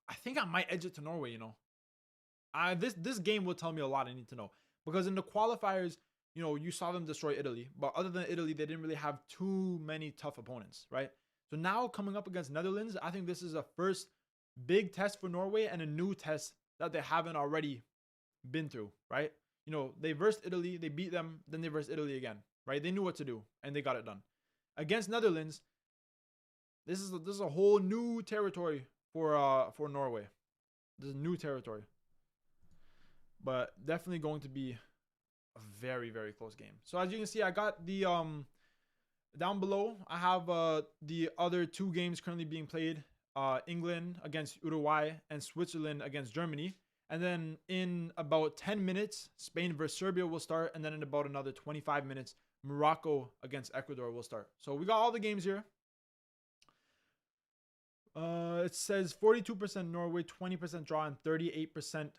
I think I might edge it to Norway, you know. This game will tell me a lot I need to know. Because in the qualifiers, you know, you saw them destroy Italy. But other than Italy, they didn't really have too many tough opponents, right? So now coming up against Netherlands, I think this is a first big test for Norway and a new test that they haven't already been through, right? You know, they versed Italy, they beat them, then they versed Italy again, right? They knew what to do, and they got it done. Against Netherlands, this is a whole new territory for Norway. This is new territory. But definitely going to be a very, very close game. So as you can see, I got the down below, I have the other two games currently being played. England against Uruguay and Switzerland against Germany. And then in about 10 minutes, Spain versus Serbia will start. And then in about another 25 minutes, Morocco against Ecuador will start. So we got all the games here. It says 42% Norway, 20% draw, and 38%.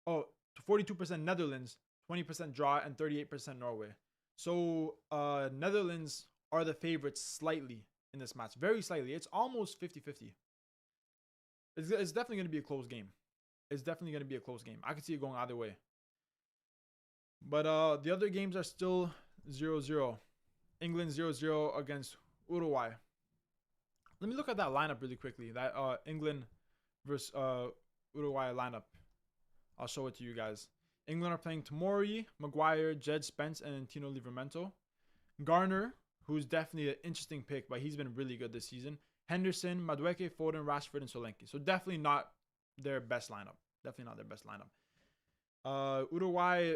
Oh, 42% Netherlands, 20% draw, and 38% Norway. So Netherlands are the favorites slightly in this match. Very slightly. It's almost 50-50. It's definitely going to be a close game. It's definitely going to be a close game. I can see it going either way. But the other games are still 0-0. England 0-0 against Uruguay. Let me look at that lineup really quickly. That England versus Uruguay lineup. I'll show it to you guys. England are playing Tomori, Maguire, Jed Spence, and Tino Livramento. Garner, who's definitely an interesting pick, but he's been really good this season. Henderson, Madueke, Foden, Rashford, and Solanke. So definitely not their best lineup. Definitely not their best lineup. Uruguay,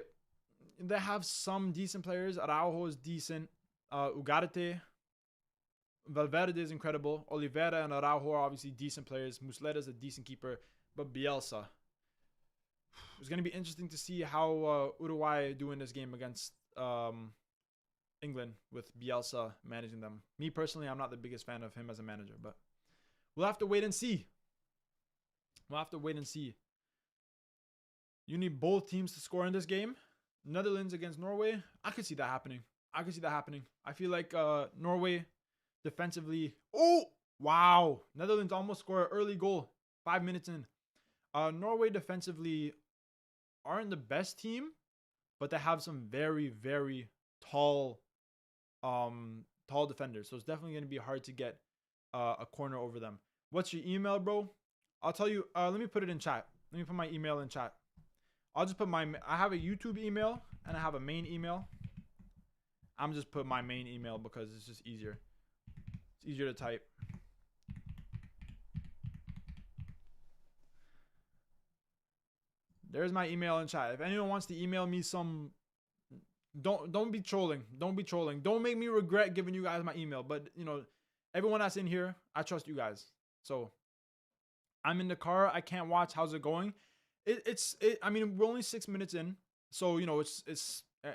they have some decent players. Araujo is decent. Ugarte, Valverde is incredible. Oliveira and Araujo are obviously decent players. Muslera is a decent keeper. But Bielsa, it's going to be interesting to see how Uruguay do in this game against England with Bielsa managing them. Me personally, I'm not the biggest fan of him as a manager, but we'll have to wait and see. We'll have to wait and see. You need both teams to score in this game. Netherlands against Norway. I could see that happening. I feel like Norway defensively. Oh, wow. Netherlands almost scored an early goal 5 minutes in. Norway defensively aren't the best team, but they have some very, very tall defenders. So it's definitely going to be hard to get a corner over them. What's your email, bro? I'll tell you. Let me put it in chat. Let me put my email in chat. I'll just put I have a YouTube email and I have a main email. I'm just put my main email because it's just easier. It's easier to type. There's my email in chat. If anyone wants to email me some, don't be trolling. Don't be trolling. Don't make me regret giving you guys my email. But you know, everyone that's in here, I trust you guys. So I'm in the car. I can't watch. How's it going? I mean, we're only 6 minutes in, so you know, there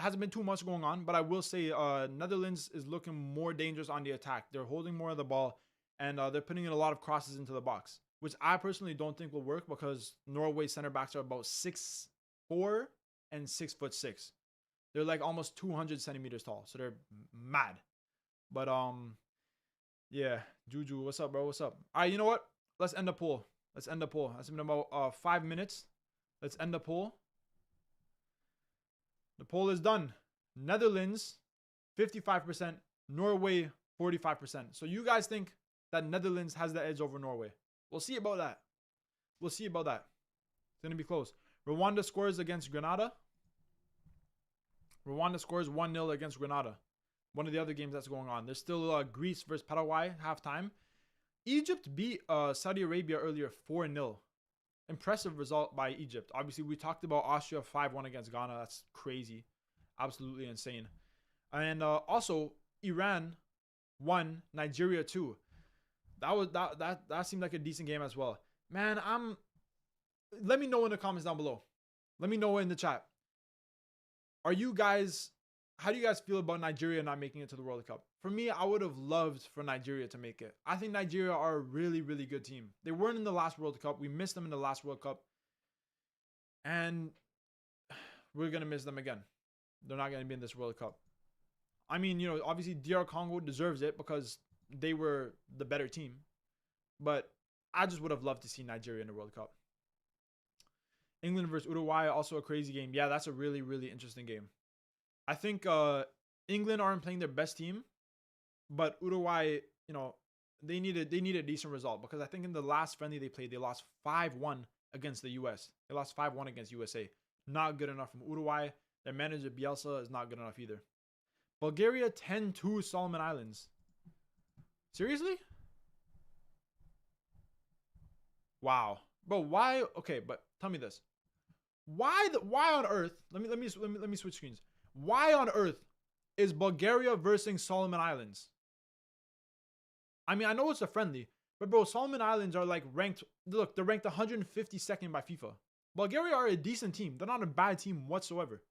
hasn't been too much going on. But I will say, Netherlands is looking more dangerous on the attack. They're holding more of the ball, and they're putting in a lot of crosses into the box, which I personally don't think will work because Norway center backs are about 6'4" and 6'6". They're like almost 200 centimeters tall, so they're mad. But yeah, Juju, what's up, bro? What's up? All right, you know what? Let's end the poll. Let's end the poll. It's been about 5 minutes. Let's end the poll. The poll is done. Netherlands, 55%. Norway, 45%. So you guys think that Netherlands has the edge over Norway? We'll see about that. We'll see about that. It's going to be close. Rwanda scores against Grenada. Rwanda scores 1-0 against Grenada. One of the other games that's going on. There's still Greece versus Paraguay, halftime. Egypt beat Saudi Arabia earlier 4-0. Impressive result by Egypt. Obviously, we talked about Austria 5-1 against Ghana. That's crazy. Absolutely insane. And also, Iran won Nigeria 2. That seemed like a decent game as well. Man, let me know in the comments down below. Let me know in the chat. How do you guys feel about Nigeria not making it to the World Cup? For me, I would have loved for Nigeria to make it. I think Nigeria are a really, really good team. They weren't in the last World Cup. We missed them in the last World Cup. And we're going to miss them again. They're not going to be in this World Cup. I mean, you know, obviously DR Congo deserves it because they were the better team. But I just would have loved to see Nigeria in the World Cup. England versus Uruguay, also a crazy game. Yeah, that's a really, really interesting game. I think England aren't playing their best team, but Uruguay, you know, they need a decent result because I think in the last friendly they played, they lost 5-1 against the US. They lost 5-1 against USA. Not good enough from Uruguay. Their manager Bielsa is not good enough either. Bulgaria 10-2 Solomon Islands. Seriously? Wow. Bro, why? Okay, but tell me this. Why on earth? Let me switch screens. Why on earth is Bulgaria versus Solomon Islands? I mean, I know it's a friendly, but bro, Solomon Islands are like ranked. Look, they're ranked 152nd by FIFA. Bulgaria are a decent team. They're not a bad team whatsoever.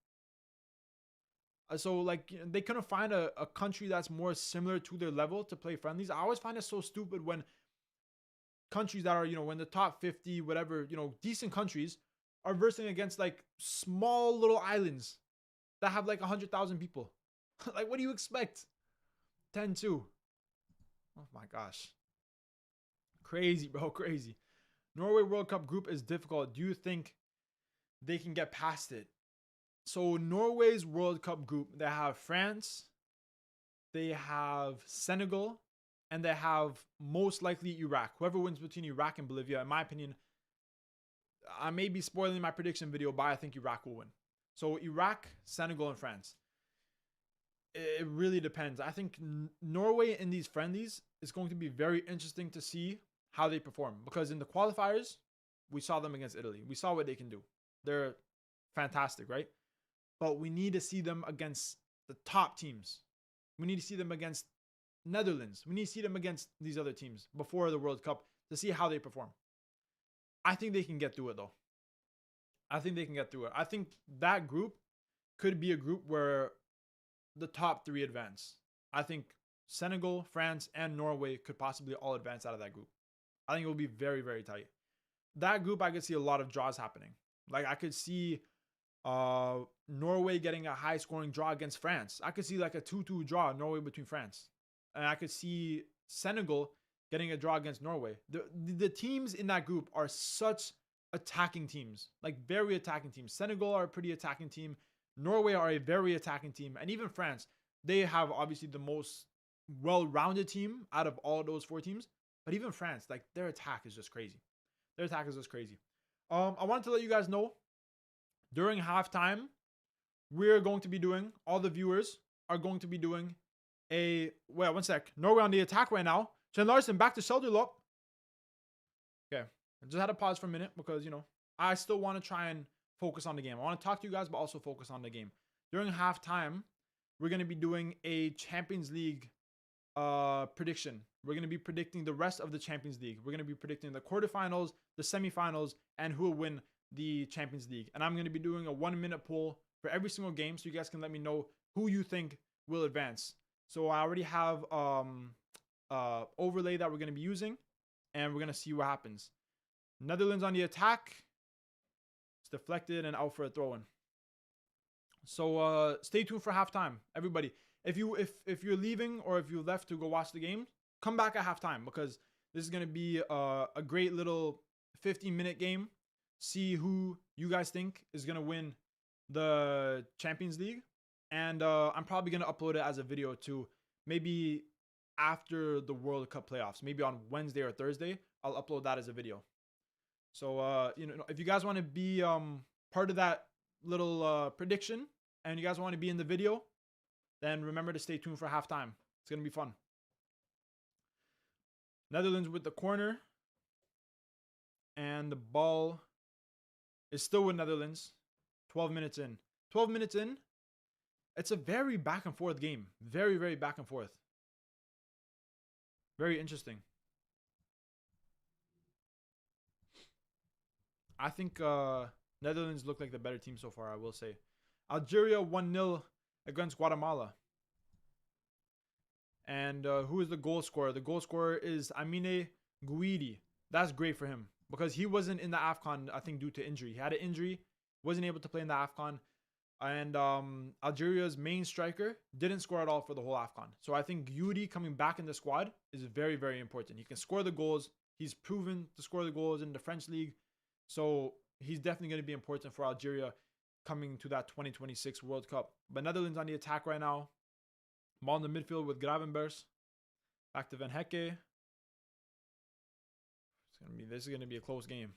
So like they couldn't find a country that's more similar to their level to play friendlies. I always find it so stupid when countries that are, you know, in the top 50, whatever, you know, decent countries are versing against like small little islands that have like 100,000 people. Like, what do you expect? 10-2. Oh my gosh. Crazy, bro. Crazy. Norway World Cup group is difficult. Do you think they can get past it? So Norway's World Cup group, they have France, they have Senegal, and they have most likely Iraq. Whoever wins between Iraq and Bolivia, in my opinion, I may be spoiling my prediction video, but I think Iraq will win. So Iraq, Senegal, and France. It really depends. I think Norway in these friendlies is going to be very interesting to see how they perform. Because in the qualifiers, we saw them against Italy. We saw what they can do. They're fantastic, right? But we need to see them against the top teams. We need to see them against Netherlands. We need to see them against these other teams before the World Cup to see how they perform. I think they can get through it, though. I think they can get through it. I think that group could be a group where the top three advance. I think Senegal, France, and Norway could possibly all advance out of that group. I think it will be very, very tight. That group, I could see a lot of draws happening. Like, I could see Norway getting a high-scoring draw against France. I could see like a 2-2 draw, Norway between France. And I could see Senegal getting a draw against Norway. The teams in that group are such attacking teams, like very attacking teams. Senegal are a pretty attacking team. Norway are a very attacking team. And even France, they have obviously the most well-rounded team out of all of those four teams. But even France, like their attack is just crazy. Their attack is just crazy. I wanted to let you guys know, during halftime, we're going to be doing, all the viewers are going to be doing a, wait, one sec. Norway on the attack right now. Chen Larson back to shoulder lock. Okay. I just had to pause for a minute because, you know, I still want to try and focus on the game. I want to talk to you guys, but also focus on the game. During halftime, we're going to be doing a Champions League prediction. We're going to be predicting the rest of the Champions League. We're going to be predicting the quarterfinals, the semifinals, and who will win the Champions League. And I'm going to be doing a 1-minute poll for every single game so you guys can let me know who you think will advance. So I already have overlay that we're going to be using, and we're going to see what happens. Netherlands on the attack. It's deflected and out for a throw-in. So stay tuned for halftime, everybody. If you're leaving or if you left to go watch the game, come back at halftime because this is gonna be a great little 15-minute game. See who you guys think is gonna win the Champions League, and I'm probably gonna upload it as a video too. Maybe after the World Cup playoffs, maybe on Wednesday or Thursday, I'll upload that as a video. So if you guys want to be part of that little prediction and you guys want to be in the video, then remember to stay tuned for halftime. It's gonna be fun. Netherlands with the corner, and the ball is still with Netherlands. 12 minutes in. 12 minutes in. It's a very back and forth game. Very, very back and forth. Very interesting. I think Netherlands look like the better team so far, I will say. Algeria 1-0 against Guatemala. And who is the goal scorer? The goal scorer is Amine Gouiri. That's great for him because he wasn't in the AFCON, I think, due to injury. He had an injury, wasn't able to play in the AFCON. And Algeria's main striker didn't score at all for the whole AFCON. So I think Gouiri coming back in the squad is very, very important. He can score the goals. He's proven to score the goals in the French league. So he's definitely going to be important for Algeria coming to that 2026 World Cup. But Netherlands on the attack right now. Ball in the midfield with Gravenberch. Back to Van Hecke. This is gonna be a close game.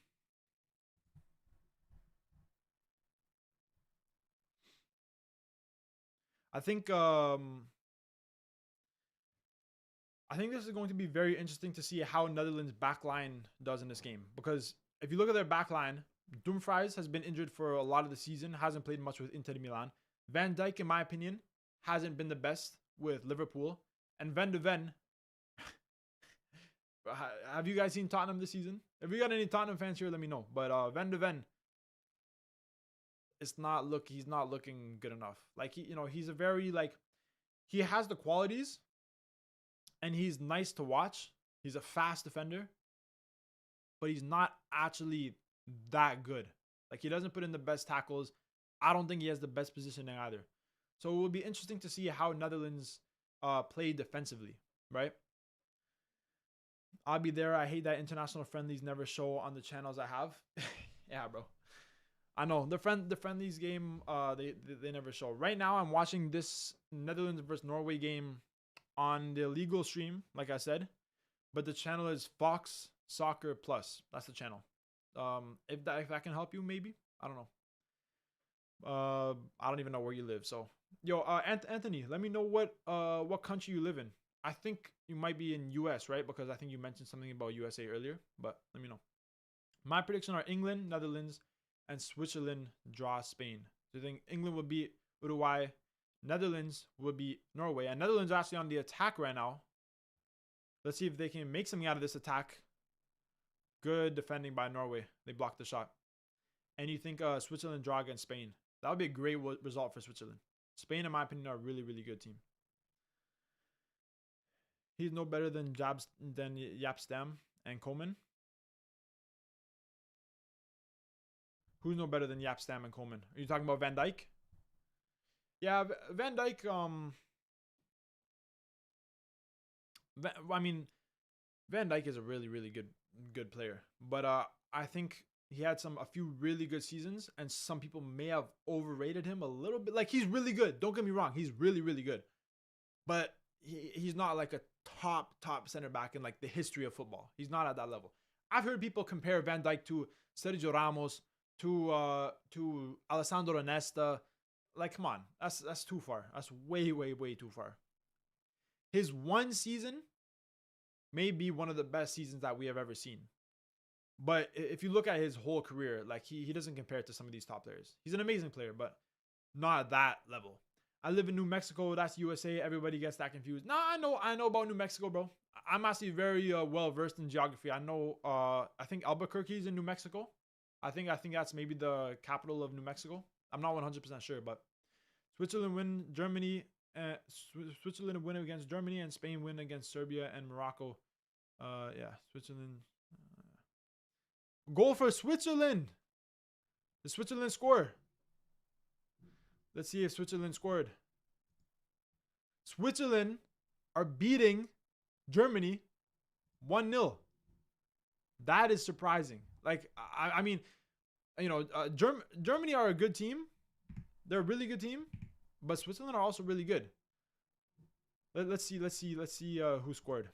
I think this is going to be very interesting to see how Netherlands backline does in this game. Because if you look at their backline, Dumfries has been injured for a lot of the season, hasn't played much with Inter Milan. Van Dijk, in my opinion, hasn't been the best with Liverpool. And Van de Ven, have you guys seen Tottenham this season? If you got any Tottenham fans here, let me know. But Van de Ven, he's not looking good enough. Like he's a very he has the qualities and he's nice to watch. He's a fast defender, but he's not actually that good. Like he doesn't put in the best tackles. I don't think he has the best positioning either. So it will be interesting to see how Netherlands play defensively, right? I'll be there. I hate that international friendlies never show on the channels I have. Yeah, bro. I know the friendlies game. They never show. Right now, I'm watching this Netherlands versus Norway game on the legal stream, like I said, but the channel is Fox Soccer Plus. That's the channel. If that can help you, maybe. I don't know. I don't even know where you live. So, yo, Anthony, let me know what country you live in. I think you might be in US, right? Because I think you mentioned something about USA earlier, but let me know. My prediction are England, Netherlands, and Switzerland draw Spain. So I think England would beat Uruguay, Netherlands would beat Norway, and Netherlands are actually on the attack right now. Let's see if they can make something out of this attack. Good defending by Norway. They blocked the shot. And you think Switzerland draw against Spain. That would be a great result for Switzerland. Spain, in my opinion, are a really, really good team. He's no better than Jaap Stam and Coleman. Who's no better than Jaap Stam and Coleman? Are you talking about Van Dijk? Yeah, Van Dijk. Van Dijk is a really, really good player. But I think he had a few really good seasons, and some people may have overrated him a little bit. Like, he's really good. Don't get me wrong. He's really, really good. But he's not like a top center back in like the history of football. He's not at that level. I've heard people compare Van Dijk to Sergio Ramos, to Alessandro Nesta. Like, come on, that's too far. That's way too far. His one season may be one of the best seasons that we have ever seen. But if you look at his whole career, like he doesn't compare to some of these top players. He's an amazing player, but not at that level. I live in New Mexico. That's USA. Everybody gets that confused. Nah, I know about New Mexico, bro. I'm actually very well versed in geography. I know. I think Albuquerque is in New Mexico. I think that's maybe the capital of New Mexico. I'm not 100% sure, but Switzerland win Germany. Switzerland win against Germany, and Spain win against Serbia and Morocco. Yeah, Switzerland. Goal for Switzerland. The Switzerland score. Let's see if Switzerland scored. Switzerland are beating Germany 1-0. That is surprising. Like, I mean, you know, Germany are a good team. They're a really good team. But Switzerland are also really good. Let's see who scored.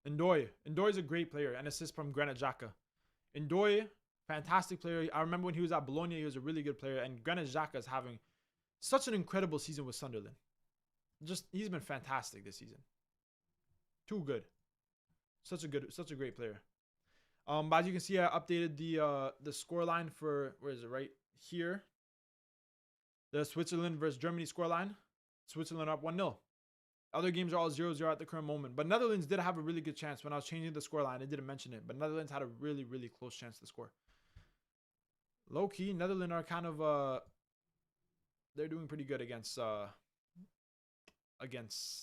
Ndoye. Ndoye is a great player. An assist from Granit Xhaka. Ndoye, fantastic player. I remember when he was at Bologna, he was a really good player. And Granit Xhaka is having such an incredible season with Sunderland. He's been fantastic this season. Too good. Such a great player. But as you can see, I updated the scoreline for, where is it, right here? The Switzerland versus Germany scoreline. Switzerland up 1-0. Other games are all 0-0 at the current moment. But Netherlands did have a really good chance when I was changing the scoreline. I didn't mention it. But Netherlands had a really, really close chance to score. Low-key, Netherlands are kind of... they're doing pretty good against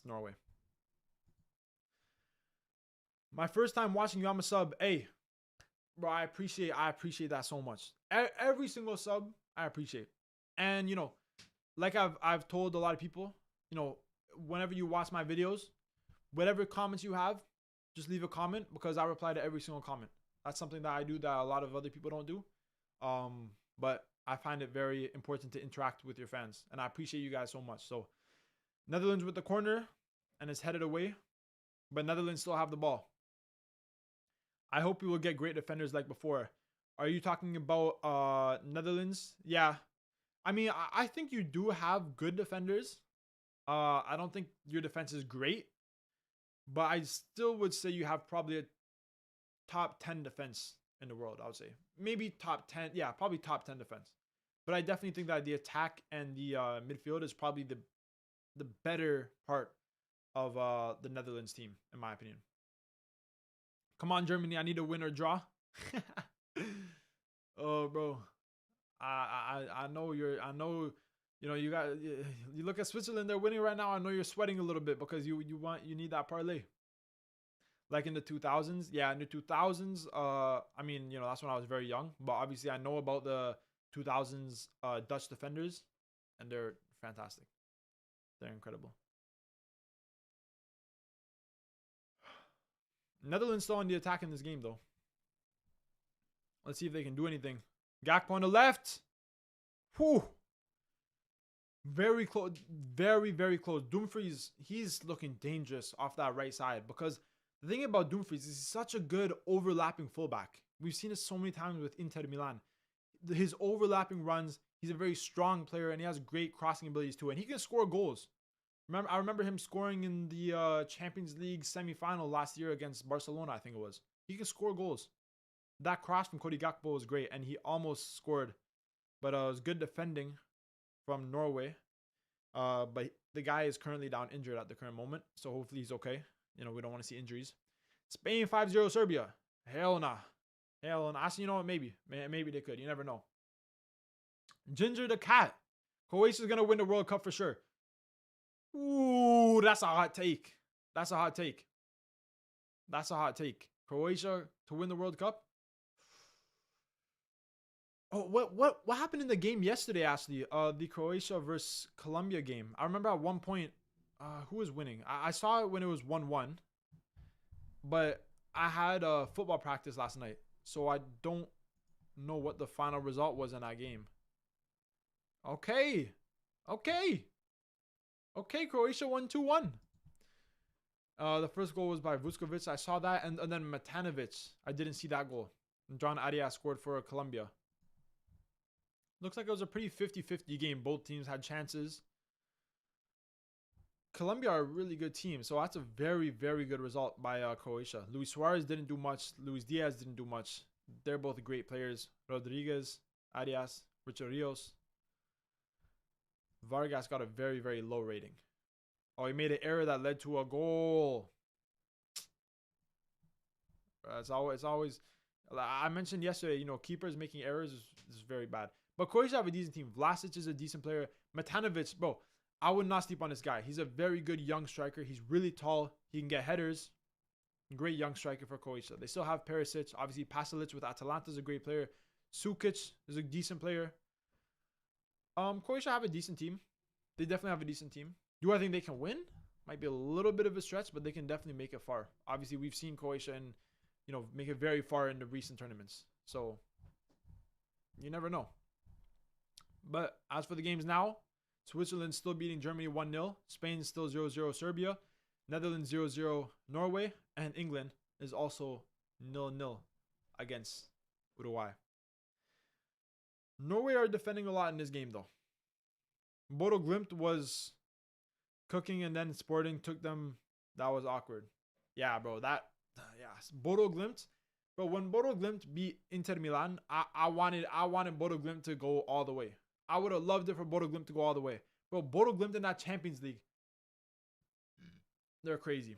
Norway. My first time watching you, I'm a sub. Hey, bro, I appreciate that so much. Every single sub, I appreciate. And, you know, like I've told a lot of people, you know, whenever you watch my videos, whatever comments you have, just leave a comment because I reply to every single comment. That's something that I do that a lot of other people don't do. But I find it very important to interact with your fans. And I appreciate you guys so much. So, Netherlands with the corner and it's headed away. But Netherlands still have the ball. I hope we will get great defenders like before. Are you talking about Netherlands? Yeah. I mean, I think you do have good defenders. I don't think your defense is great. But I still would say you have probably a top 10 defense in the world, I would say. Maybe top 10. Yeah, probably top 10 defense. But I definitely think that the attack and the midfield is probably the better part of the Netherlands team, in my opinion. Come on, Germany. I need a win or draw. Oh, bro. I know you know, you look at Switzerland, they're winning right now. I know you're sweating a little bit because you need that parlay. Like in the 2000s. Yeah, in the 2000s, I mean, you know, that's when I was very young, but obviously I know about the 2000s Dutch defenders and they're fantastic. They're incredible. Netherlands still on the attack in this game, though. Let's see if they can do anything. Gakpo on the left. Whew. Very close. Very, very close. Dumfries, he's looking dangerous off that right side. Because the thing about Dumfries is he's such a good overlapping fullback. We've seen it so many times with Inter Milan. His overlapping runs, he's a very strong player. And he has great crossing abilities too. And he can score goals. I remember him scoring in the Champions League semifinal last year against Barcelona, I think it was. He can score goals. That cross from Cody Gakpo was great, and he almost scored. But it was good defending from Norway. But the guy is currently down injured at the current moment, so hopefully he's okay. You know, we don't want to see injuries. Spain 5-0 Serbia. Hell nah. Hell nah. Actually, you know what? Maybe they could. You never know. Ginger the Cat. Croatia's going to win the World Cup for sure. Ooh, that's a hot take. That's a hot take. That's a hot take. Croatia to win the World Cup? Oh, what happened in the game yesterday, Ashley? The Croatia versus Colombia game. I remember at one point, who was winning? I saw it when it was 1-1. But I had football practice last night. So I don't know what the final result was in that game. Okay. Okay, Croatia won 2-1. The first goal was by Vuskovic. I saw that. And then Matanovic. I didn't see that goal. And John Arias scored for Colombia. Looks like it was a pretty 50-50 game. Both teams had chances. Colombia are a really good team. So that's a very, very good result by Croatia. Luis Suarez didn't do much. Luis Diaz didn't do much. They're both great players. Rodriguez, Arias, Richard Rios. Vargas got a very, very low rating. Oh, he made an error that led to a goal. It's always. I mentioned yesterday, you know, keepers making errors is very bad. But Croatia have a decent team. Vlasic is a decent player. Matanovic, bro, I would not sleep on this guy. He's a very good young striker. He's really tall. He can get headers. Great young striker for Croatia. They still have Perisic. Obviously, Pasalic with Atalanta is a great player. Sukic is a decent player. Croatia have a decent team. They definitely have a decent team. Do I think they can win? Might be a little bit of a stretch, but they can definitely make it far. Obviously, we've seen Croatia and make it very far in the recent tournaments. So you never know. But as for the games now, Switzerland still beating Germany 1-0. Spain still 0-0 Serbia. Netherlands 0-0 Norway. And England is also 0-0 against Uruguay. Norway are defending a lot in this game, though. Bodo Glimt was cooking, and then Sporting took them. That was awkward. Yeah, bro. Bodo Glimt. But when Bodo Glimt beat Inter Milan, I wanted Bodo Glimt to go all the way. I would have loved it for Bodo Glimt to go all the way. Bro, Bodo Glimt in that Champions League, they're crazy.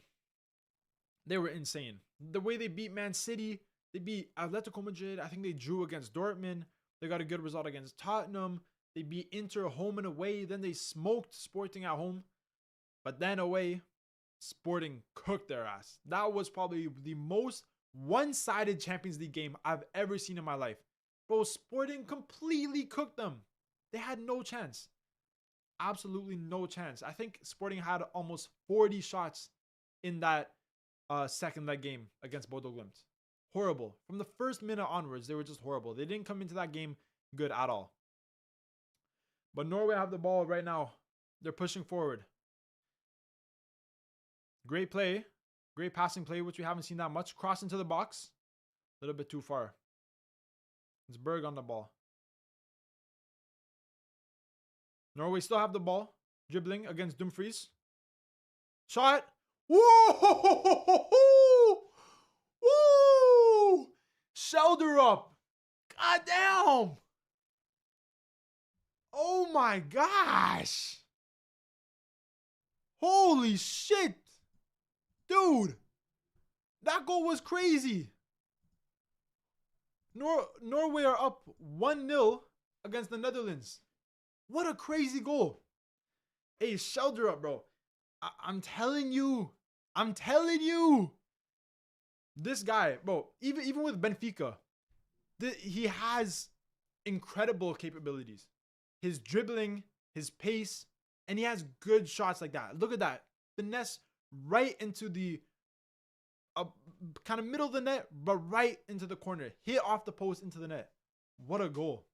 They were insane. The way they beat Man City, they beat Atletico Madrid. I think they drew against Dortmund. They got a good result against Tottenham. They beat Inter home and away. Then they smoked Sporting at home. But then away, Sporting cooked their ass. That was probably the most one-sided Champions League game I've ever seen in my life. Bro, Sporting completely cooked them. They had no chance. Absolutely no chance. I think Sporting had almost 40 shots in that second leg game against Bodo Glimt. Horrible. From the first minute onwards, they were just horrible. They didn't come into that game good at all. But Norway have the ball right now. They're pushing forward. Great play. Great passing play, which we haven't seen that much. Cross into the box. A little bit too far. It's Berg on the ball. Norway still have the ball. Dribbling against Dumfries. Shot. Whoa! Woo! Shoulder up. God damn. Oh my gosh. Holy shit. Dude. That goal was crazy. Norway are up 1-0 against the Netherlands. What a crazy goal. Hey, shoulder up, bro. I'm telling you. I'm telling you. This guy, bro, even with Benfica, he has incredible capabilities. His dribbling, his pace, and he has good shots like that. Look at that. Finesse right into the kind of middle of the net, but right into the corner. Hit off the post into the net. What a goal.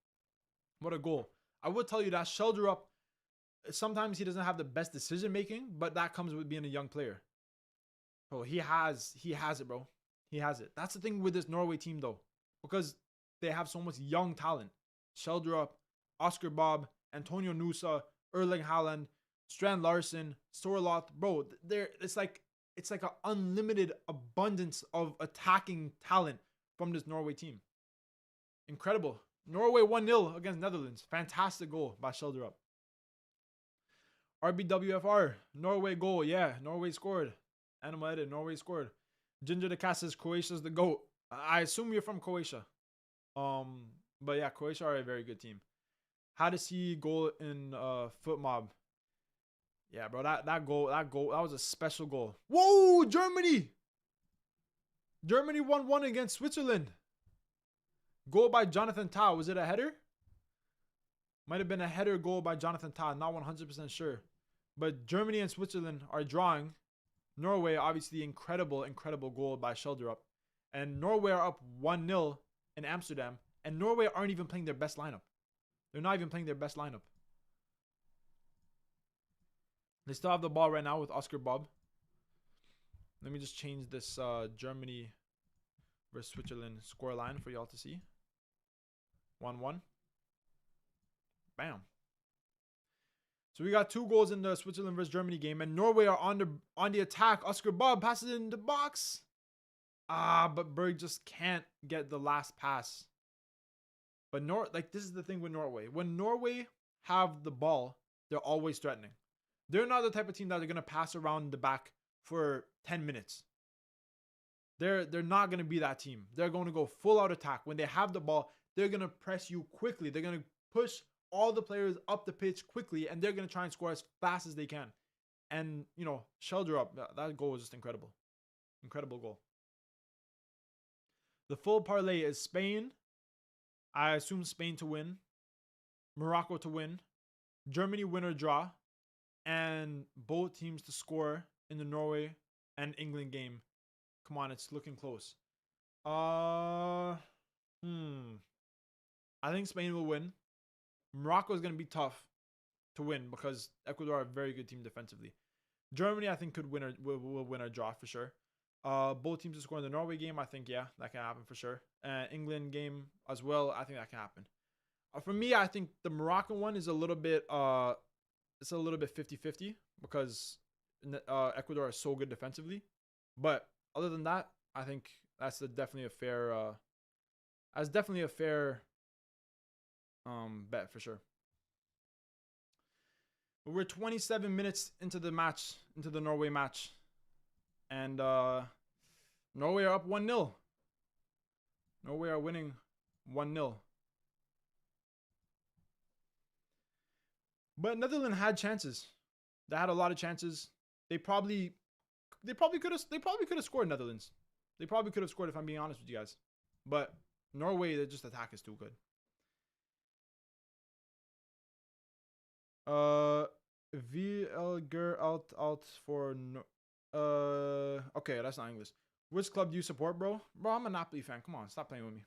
What a goal. I would tell you that shoulder up, sometimes he doesn't have the best decision making, but that comes with being a young player. Bro, he has it, bro. He has it. That's the thing with this Norway team, though, because they have so much young talent. Shoulder up, Oscar Bob, Antonio Nusa, Erling Haaland, Strand Larsen, Sorloth. Bro, it's like an unlimited abundance of attacking talent from this Norway team. Incredible. Norway 1-0 against Netherlands. Fantastic goal by Shoulder Up. RBWFR. Norway goal. Yeah, Norway scored. Animal edit. Norway scored. Ginger the Cat says Croatia's the GOAT. I assume you're from Croatia. But yeah, Croatia are a very good team. How to see goal in Foot Mob. Yeah, bro, that goal, that was a special goal. Whoa, Germany! Germany 1-1 against Switzerland. Goal by Jonathan Tah. Was it a header? Might have been a header goal by Jonathan Tah. Not 100% sure. But Germany and Switzerland are drawing. Norway, obviously, incredible goal by Shoulder Up. And Norway are up 1-0 in Amsterdam. And Norway aren't even playing their best lineup. They're not even playing their best lineup. They still have the ball right now with Oscar Bob. Let me just change this Germany versus Switzerland scoreline for y'all to see. 1-1. Bam. So we got 2 goals in the Switzerland versus Germany game, and Norway are on the attack. Oscar Bob passes it in the box. But Berg just can't get the last pass. But this is the thing with Norway. When Norway have the ball, they're always threatening. They're not the type of team that are going to pass around the back for 10 minutes. They're not going to be that team. They're going to go full out attack. When they have the ball, they're going to press you quickly. They're going to push all the players up the pitch quickly, and they're going to try and score as fast as they can. And, Shoulder Up, that goal was just incredible. Incredible goal. The full parlay is Spain. I assume Spain to win. Morocco to win. Germany win or draw, and both teams to score in the Norway and England game. Come on, it's looking close. I think Spain will win. Morocco is going to be tough to win because Ecuador are a very good team defensively. Germany, I think, could win or will win or draw for sure. Both teams to score in the Norway game, I think, yeah, that can happen for sure. England game as well, I think that can happen. For me, I think the Moroccan one is a little bit it's a little bit 50-50 because Ecuador is so good defensively. But other than that, I think that's definitely a fair bet for sure. But we're 27 minutes into the match, into the Norway match. And Norway are up 1-0. Norway are winning 1-0. But Netherlands had chances. They had a lot of chances. They probably could have scored Netherlands. They probably could have scored if I'm being honest with you guys. But Norway, their just attack is too good. VLGer out for okay, that's not English. Which club do you support, bro? Bro, I'm a Napoli fan. Come on, stop playing with me.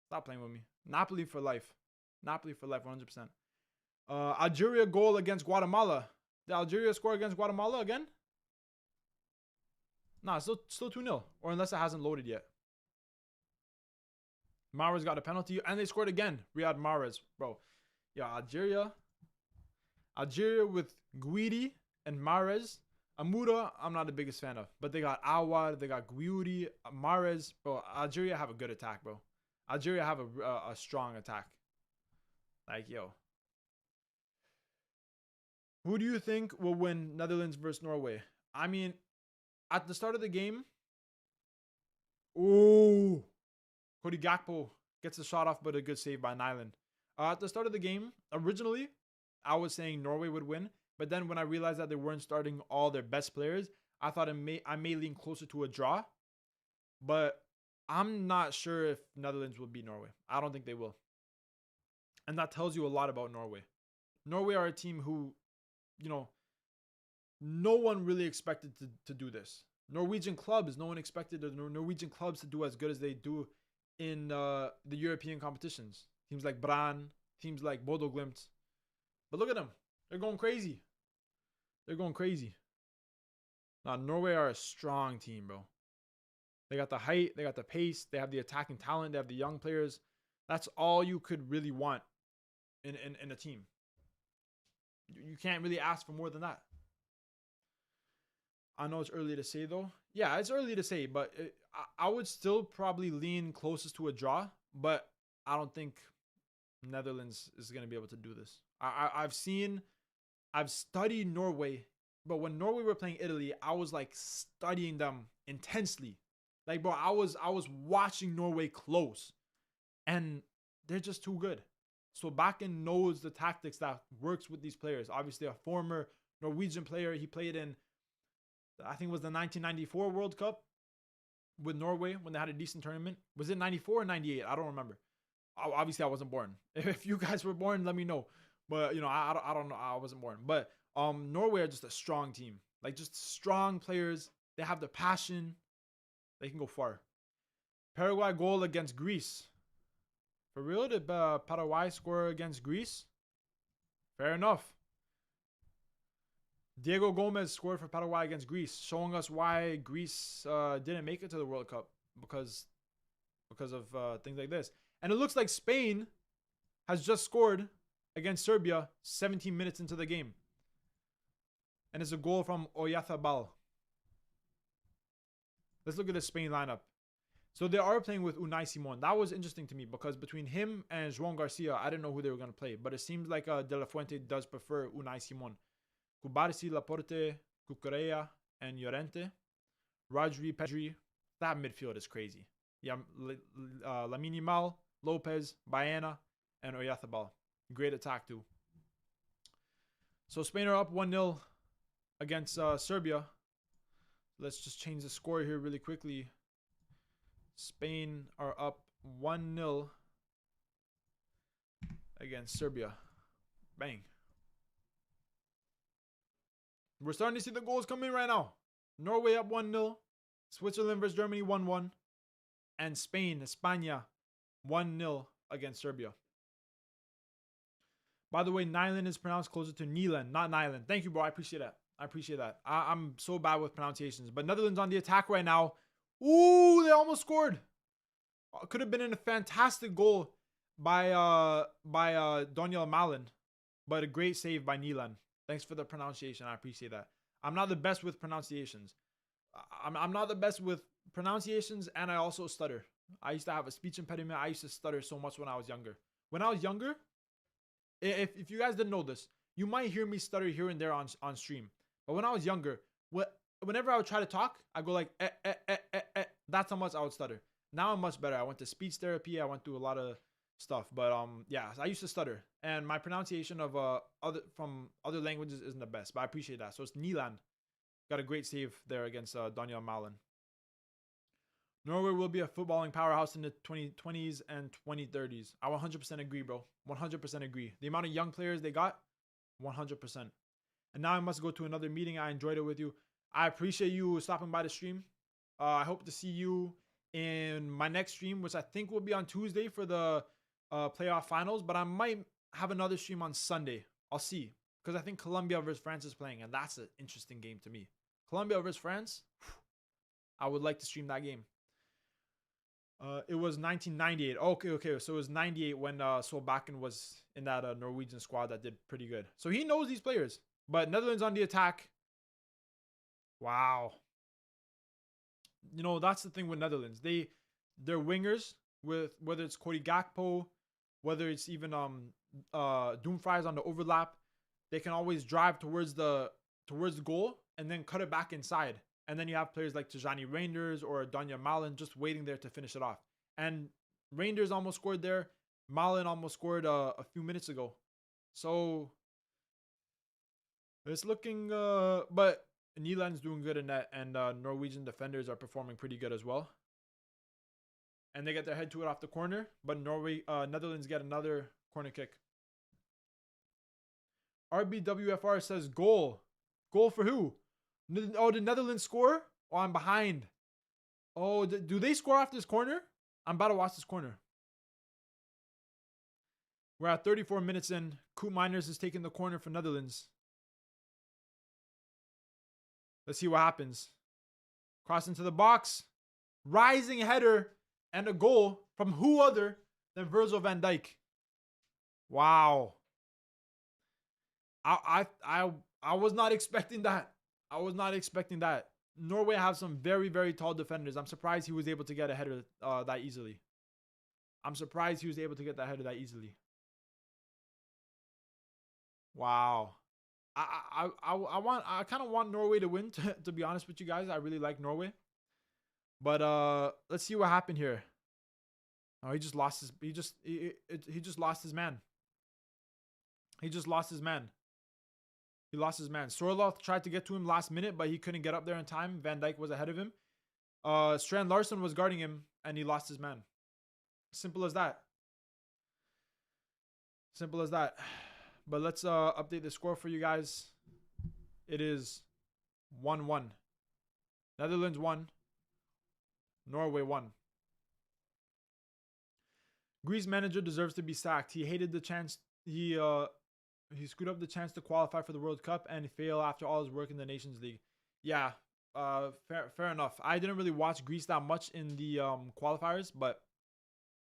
Stop playing with me. Napoli for life. Napoli for life, 100%. Algeria goal against Guatemala. Did Algeria score against Guatemala again? Nah, still 2-0. Or unless it hasn't loaded yet. Mahrez got a penalty. And they scored again. Riyad Mahrez. Bro. Yeah, Algeria with Guidi and Mahrez. Amura, I'm not the biggest fan of. But they got Awad. They got Guidi. Mahrez. Bro, Algeria have a good attack, bro. Algeria have a strong attack. Like, yo. Who do you think will win Netherlands versus Norway? I mean, at the start of the game, Cody Gakpo gets the shot off, but a good save by Nyland. At the start of the game, originally, I was saying Norway would win, but then when I realized that they weren't starting all their best players, I thought I may lean closer to a draw, but I'm not sure if Netherlands will beat Norway. I don't think they will. And that tells you a lot about Norway. Norway are a team who, you know, no one really expected to do this. Norwegian clubs, no one expected the Norwegian clubs to do as good as they do in the European competitions. Teams like Brann, teams like Bodo Glimt. But look at them. They're going crazy. They're going crazy. Now, Norway are a strong team, bro. They got the height. They got the pace. They have the attacking talent. They have the young players. That's all you could really want in a team. You can't really ask for more than that. I know it's early to say, though. Yeah, it's early to say, but I would still probably lean closest to a draw, but I don't think Netherlands is going to be able to do this. I've studied Norway, but when Norway were playing Italy, I was like studying them intensely. Like, bro, I was watching Norway close, and they're just too good. So Bakken knows the tactics that works with these players. Obviously, a former Norwegian player. He played in, I think it was the 1994 World Cup with Norway when they had a decent tournament. Was it 94 or 98? I don't remember. Obviously, I wasn't born. If you guys were born, let me know. But, you know, I don't know. I wasn't born. But Norway are just a strong team. Like, just strong players. They have the passion. They can go far. Paraguay goal against Greece. For real? Did Paraguay score against Greece? Fair enough. Diego Gomez scored for Paraguay against Greece, showing us why Greece didn't make it to the World Cup because of things like this. And it looks like Spain has just scored against Serbia 17 minutes into the game. And it's a goal from Oyarzabal. Let's look at the Spain lineup. So they are playing with Unai Simon. That was interesting to me because between him and João Garcia, I didn't know who they were going to play. But it seems like De La Fuente does prefer Unai Simon. Kubarsi, Laporte, Cucurella, and Llorente. Rodri, Pedri. That midfield is crazy. Yeah, Lamine Yamal, Lopez, Baena, and Oyarzabal. Great attack too. So Spain are up 1-0 against Serbia. Let's just change the score here really quickly. Spain are up 1-0 against Serbia. Bang. We're starting to see the goals come in right now. Norway up 1-0. Switzerland versus Germany 1-1. And Spain, España 1-0 against Serbia. By the way, Nyland is pronounced closer to Nyland, not Nyland. Thank you, bro. I appreciate that. I'm so bad with pronunciations. But Netherlands on the attack right now. Ooh, they almost scored. Could have been in a fantastic goal by Daniel Malen, but a great save by Nyland. Thanks for the pronunciation. I appreciate that. I'm not the best with pronunciations. I'm not the best with pronunciations, and I also stutter. I used to have a speech impediment. I used to stutter so much when I was younger. If you guys didn't know this, you might hear me stutter here and there on stream. But when I was younger, whenever I would try to talk, I go like, that's how much I would stutter. Now I'm much better. I went to speech therapy. I went through a lot of stuff. But yeah, I used to stutter. And my pronunciation of from other languages isn't the best. But I appreciate that. So it's Nyland. Got a great save there against Daniel Malen. Norway will be a footballing powerhouse in the 2020s and 2030s. I 100% agree, bro. 100% agree. The amount of young players they got, 100%. And now I must go to another meeting. I enjoyed it with you. I appreciate you stopping by the stream. I hope to see you in my next stream, which I think will be on Tuesday for the playoff finals. But I might have another stream on Sunday. I'll see. Because I think Colombia versus France is playing. And that's an interesting game to me. Colombia versus France. I would like to stream that game. It was 1998. Okay. So it was 98 when Solbakken was in that Norwegian squad that did pretty good. So he knows these players. But Netherlands on the attack. Wow. You know, that's the thing with Netherlands. They're wingers, with whether it's Cody Gakpo, whether it's even Dumfries on the overlap. They can always drive towards the goal and then cut it back inside. And then you have players like Tijani Reinders or Danya Malen just waiting there to finish it off. And Reinders almost scored there. Malen almost scored a few minutes ago. So it's looking, but Nyland's doing good in that, and Norwegian defenders are performing pretty good as well. And they get their head to it off the corner, but Netherlands get another corner kick. RBWFR says goal. Goal for who? Oh, did Netherlands score? Oh, I'm behind. Oh, do they score off this corner? I'm about to watch this corner. We're at 34 minutes in. Koop Miners is taking the corner for Netherlands. Let's see what happens. Cross into the box. Rising header and a goal from who other than Virgil van Dijk. Wow. I was not expecting that. Norway have some very, very tall defenders. I'm surprised he was able to get a header that easily. Wow. I kind of want Norway to win, to be honest with you guys. I really like Norway. But let's see what happened here. Oh, he just lost his man. Sorloth tried to get to him last minute, but he couldn't get up there in time. Van Dijk was ahead of him. Strand Larsen was guarding him, and he lost his man. Simple as that. But let's update the score for you guys. It is 1-1. Netherlands 1. Norway 1. Greece manager deserves to be sacked. He hated the chance. He screwed up the chance to qualify for the World Cup and fail after all his work in the Nations League. Yeah, fair enough. I didn't really watch Greece that much in the qualifiers, but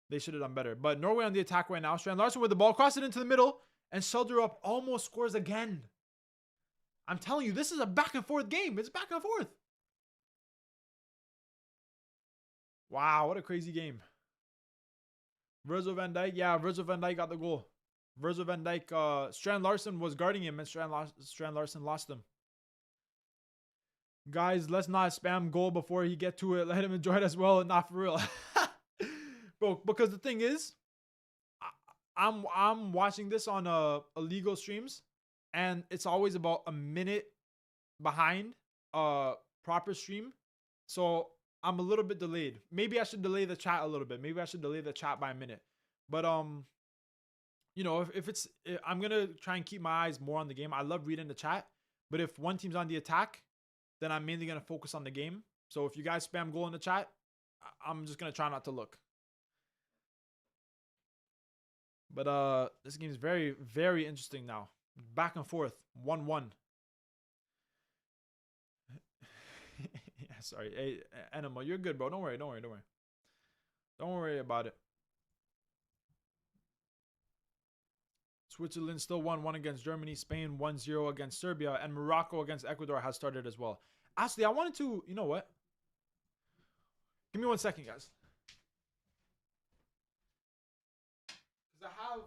they should have done better. But Norway on the attack right now. Strand Larsen with the ball, cross it into the middle, and Schjelderup almost scores again. I'm telling you, this is a back and forth game. It's back and forth. Wow, what a crazy game. Virgil van Dijk. Yeah, Virgil van Dijk got the goal. Virgil van Dijk, Strand Larsen was guarding him, and Strand Larsen lost him. Guys, let's not spam goal before he get to it. Let him enjoy it as well, and not for real. Bro, because the thing is, I'm watching this on illegal streams, and it's always about a minute behind proper stream. So I'm a little bit delayed. Maybe I should delay the chat a little bit. Maybe I should delay the chat by a minute. But you know, if I'm gonna try and keep my eyes more on the game. I love reading the chat, But if one team's on the attack, then I'm mainly going to focus on the game. So if you guys spam goal in the chat, I'm just going to try not to look. But this game is very, very interesting now. Back and forth, 1-1. Yeah, sorry. Hey, Animal, you're good, bro. Don't worry. Don't worry about it. Switzerland still 1-1 against Germany. Spain 1-0 against Serbia. And Morocco against Ecuador has started as well. Actually, I wanted to... You know what? Give me 1 second, guys. Because I have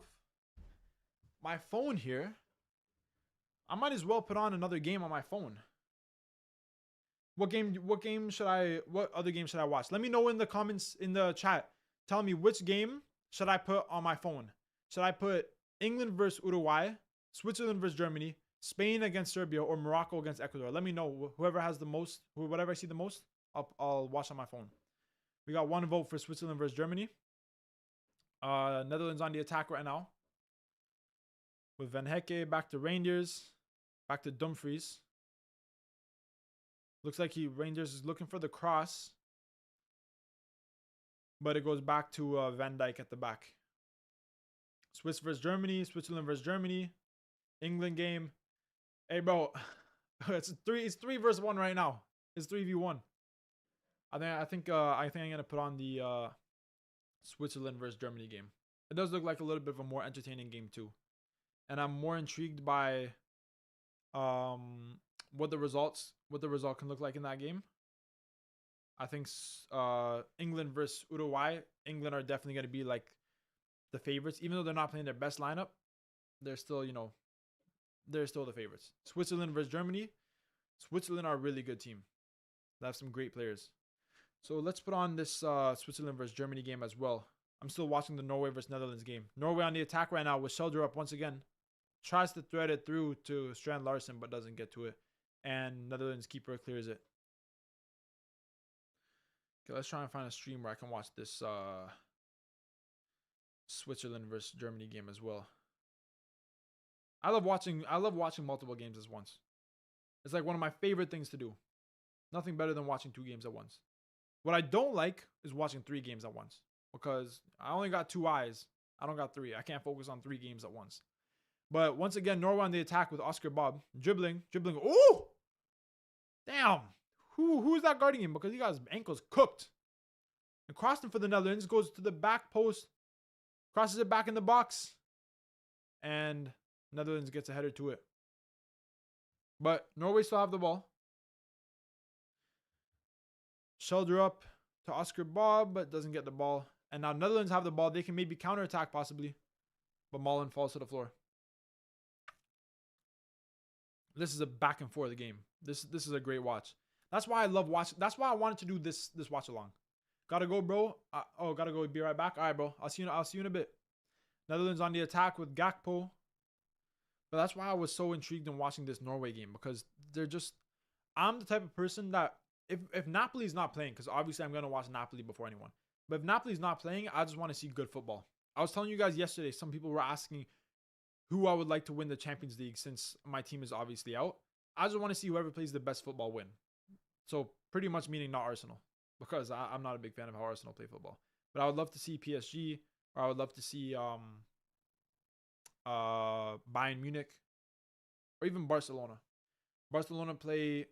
my phone here. I might as well put on another game on my phone. What other game should I watch? Let me know in the comments, in the chat. Tell me which game should I put on my phone. Should I put England versus Uruguay, Switzerland versus Germany, Spain against Serbia, or Morocco against Ecuador? Let me know. Whoever has the most, whatever I see the most, I'll watch on my phone. We got 1 vote for Switzerland versus Germany. Netherlands on the attack right now. With Van Hecke back to Rangers, back to Dumfries. Looks like Rangers is looking for the cross. But it goes back to Van Dijk at the back. Swiss versus Germany. Switzerland versus Germany. England game. Hey, bro. It's 3 versus 1 right now. It's 3v1. I think I'm going to put on the Switzerland versus Germany game. It does look like a little bit of a more entertaining game too. And I'm more intrigued by what the result can look like in that game. I think England versus Uruguay. England are definitely going to be like the favorites, even though they're not playing their best lineup. They're still, they're still the favorites. Switzerland versus Germany. Switzerland are a really good team. They have some great players. So let's put on this Switzerland versus Germany game as well. I'm still watching the Norway versus Netherlands game. Norway on the attack right now with Schjelderup once again. Tries to thread it through to Strand Larsen, but doesn't get to it. And Netherlands keeper clears it. Okay, let's try and find a stream where I can watch this Switzerland versus Germany game as well. I love watching multiple games at once. It's like one of my favorite things to do. Nothing better than watching 2 games at once. What I don't like is watching 3 games at once. Because I only got 2 eyes. I don't got 3. I can't focus on 3 games at once. But once again, Norway on the attack with Oscar Bob. Dribbling. Ooh! Damn. Who's that guarding him? Because he got his ankles cooked. And crossed him for the Netherlands. Goes to the back post. Crosses it back in the box. And Netherlands gets a header to it. But Norway still have the ball. Schjelderup to Oscar Bob, but doesn't get the ball. And now Netherlands have the ball. They can maybe counterattack possibly. But Mullen falls to the floor. This is a back and forth game. This is a great watch. That's why I love watching. That's why I wanted to do this watch along. Gotta go, bro. Gotta go. Be right back. All right, bro. I'll see you in a bit. Netherlands on the attack with Gakpo. But that's why I was so intrigued in watching this Norway game, because they're just... I'm the type of person that if Napoli's not playing, because obviously I'm going to watch Napoli before anyone. But if Napoli's not playing, I just want to see good football. I was telling you guys yesterday, some people were asking who I would like to win the Champions League since my team is obviously out. I just want to see whoever plays the best football win. So pretty much meaning not Arsenal, because I'm not a big fan of how Arsenal play football. But I would love to see PSG, or I would love to see Bayern Munich, or even Barcelona. Barcelona play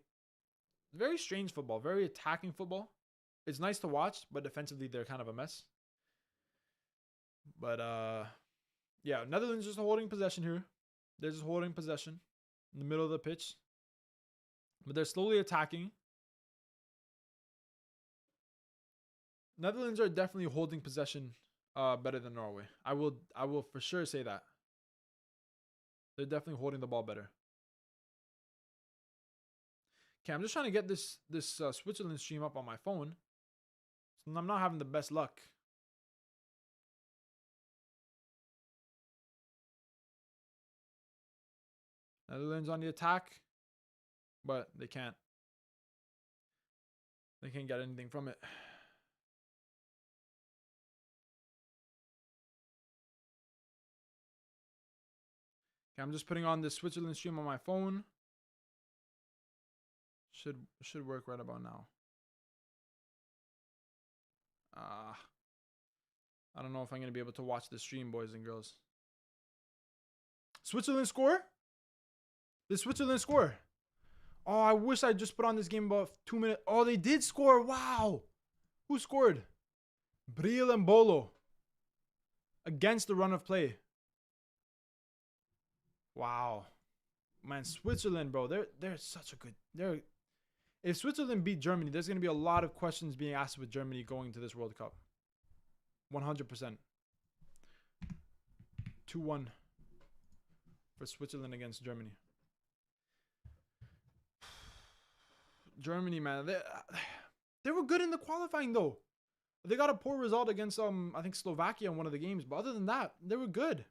very strange football, very attacking football. It's nice to watch, but defensively they're kind of a mess. But yeah, Netherlands just holding possession here. They're just holding possession in the middle of the pitch, but they're slowly attacking. Netherlands are definitely holding possession better than Norway. I will for sure say that. They're definitely holding the ball better. Okay, I'm just trying to get this Switzerland stream up on my phone. So I'm not having the best luck. Netherlands on the attack, but they can't. They can't get anything from it. Okay, I'm just putting on the Switzerland stream on my phone. Should work right about now. I don't know if I'm gonna be able to watch the stream, boys and girls. Switzerland score? Did Switzerland score? Oh, I wish I just put on this game about 2 minutes. Oh, they did score. Wow. Who scored? Briel and Bolo. Against the run of play. Wow. Man, Switzerland, bro. They're such a good. If Switzerland beat Germany, there's going to be a lot of questions being asked with Germany going to this World Cup. 100%. 2-1 for Switzerland against Germany. Germany, man, they were good in the qualifying though. They got a poor result against I think Slovakia in one of the games, but other than that, they were good.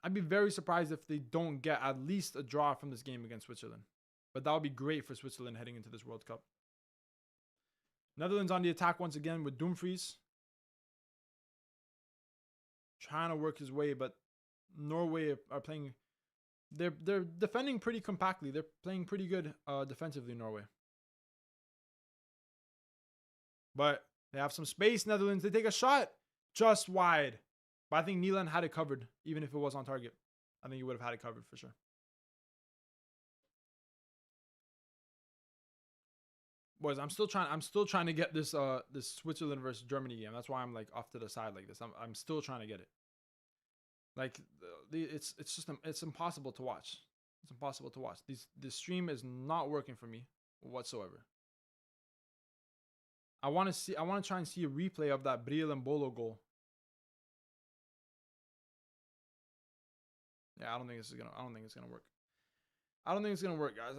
I'd be very surprised if they don't get at least a draw from this game against Switzerland. But that would be great for Switzerland heading into this World Cup. Netherlands on the attack once again with Dumfries. Trying to work his way, but Norway are playing. They're defending pretty compactly. They're playing pretty good defensively, Norway. But they have some space, Netherlands. They take a shot just wide. But I think Nyland had it covered, even if it was on target. I think he would have had it covered for sure. Boys, I'm still trying to get this this Switzerland versus Germany game. That's why I'm like off to the side like this. I'm still trying to get it. Like it's impossible to watch. It's impossible to watch. This stream is not working for me whatsoever. I want to try and see a replay of that Briel and Bolo goal. Yeah, I don't think it's gonna work. I don't think it's gonna work, guys.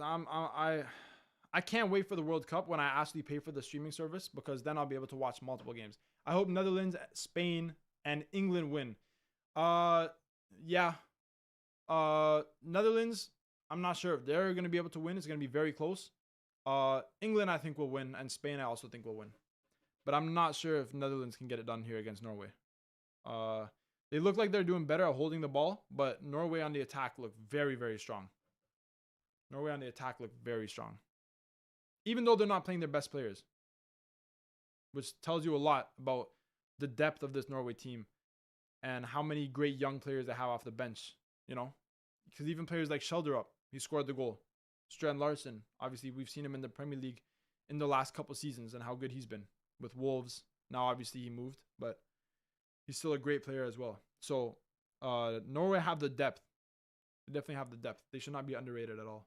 I can't wait for the World Cup when I actually pay for the streaming service, because then I'll be able to watch multiple games. I hope Netherlands, Spain, and England win. Yeah. Netherlands, I'm not sure if they're gonna be able to win. It's gonna be very close. England, I think, will win, and Spain, I also think, will win. But I'm not sure if Netherlands can get it done here against Norway. They look like they're doing better at holding the ball, but Norway on the attack look very, very strong. Norway on the attack look very strong. Even though they're not playing their best players. Which tells you a lot about the depth of this Norway team and how many great young players they have off the bench, you know? Because even players like Schelderup, he scored the goal. Strand Larsen, obviously we've seen him in the Premier League in the last couple seasons and how good he's been with Wolves. Now obviously he moved, but he's still a great player as well. So Norway have the depth. They definitely have the depth. They should not be underrated at all.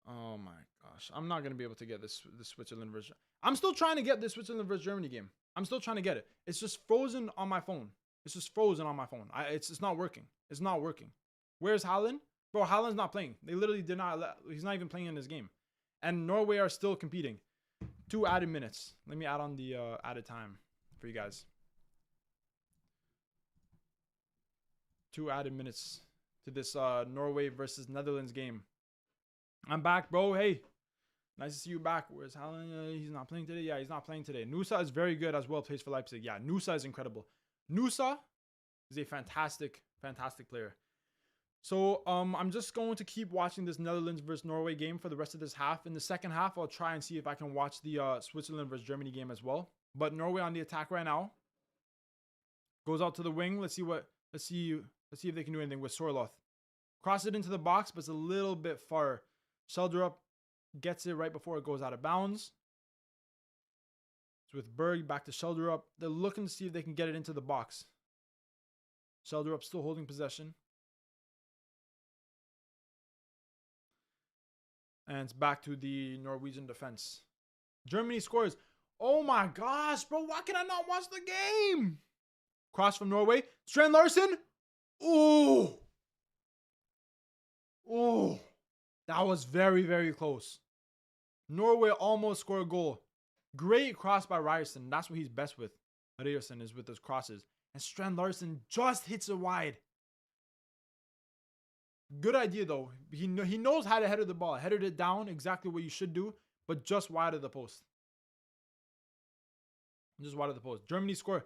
Oh my gosh. I'm not going to be able to get this Switzerland versus... I'm still trying to get this Switzerland versus Germany game. I'm still trying to get it. It's just frozen on my phone. It's just frozen on my phone. It's not working. It's not working. Where's Haaland? Bro, Haaland's not playing. They literally did not... He's not even playing in this game. And Norway are still competing. 2 added minutes. Let me add on the added time for you guys. 2 added minutes to this Norway versus Netherlands game. I'm back, bro. Hey, nice to see you back. Where's Haaland? He's not playing today. Yeah, he's not playing today. Nusa is very good as well. Plays for Leipzig. Yeah, Nusa is incredible. Nusa is a fantastic, fantastic player. So I'm just going to keep watching this Netherlands versus Norway game for the rest of this half. In the second half, I'll try and see if I can watch the Switzerland versus Germany game as well. But Norway on the attack right now. Goes out to the wing. Let's see if they can do anything with Sorloth. Cross it into the box, but it's a little bit far. Schelderup gets it right before it goes out of bounds. It's with Berg back to Schelderup. They're looking to see if they can get it into the box. Schelderup still holding possession. And it's back to the Norwegian defense. Germany scores. Oh my gosh, bro. Why can I not watch the game? Cross from Norway. Strand Larsen. Oh. Oh. That was very, very close. Norway almost scored a goal. Great cross by Ryerson. That's what he's best with. Ryerson is with those crosses. And Strand Larsen just hits it wide. Good idea, though. He knows how to header the ball. Headed it down exactly what you should do, but just wide of the post. Just wide of the post. Germany score.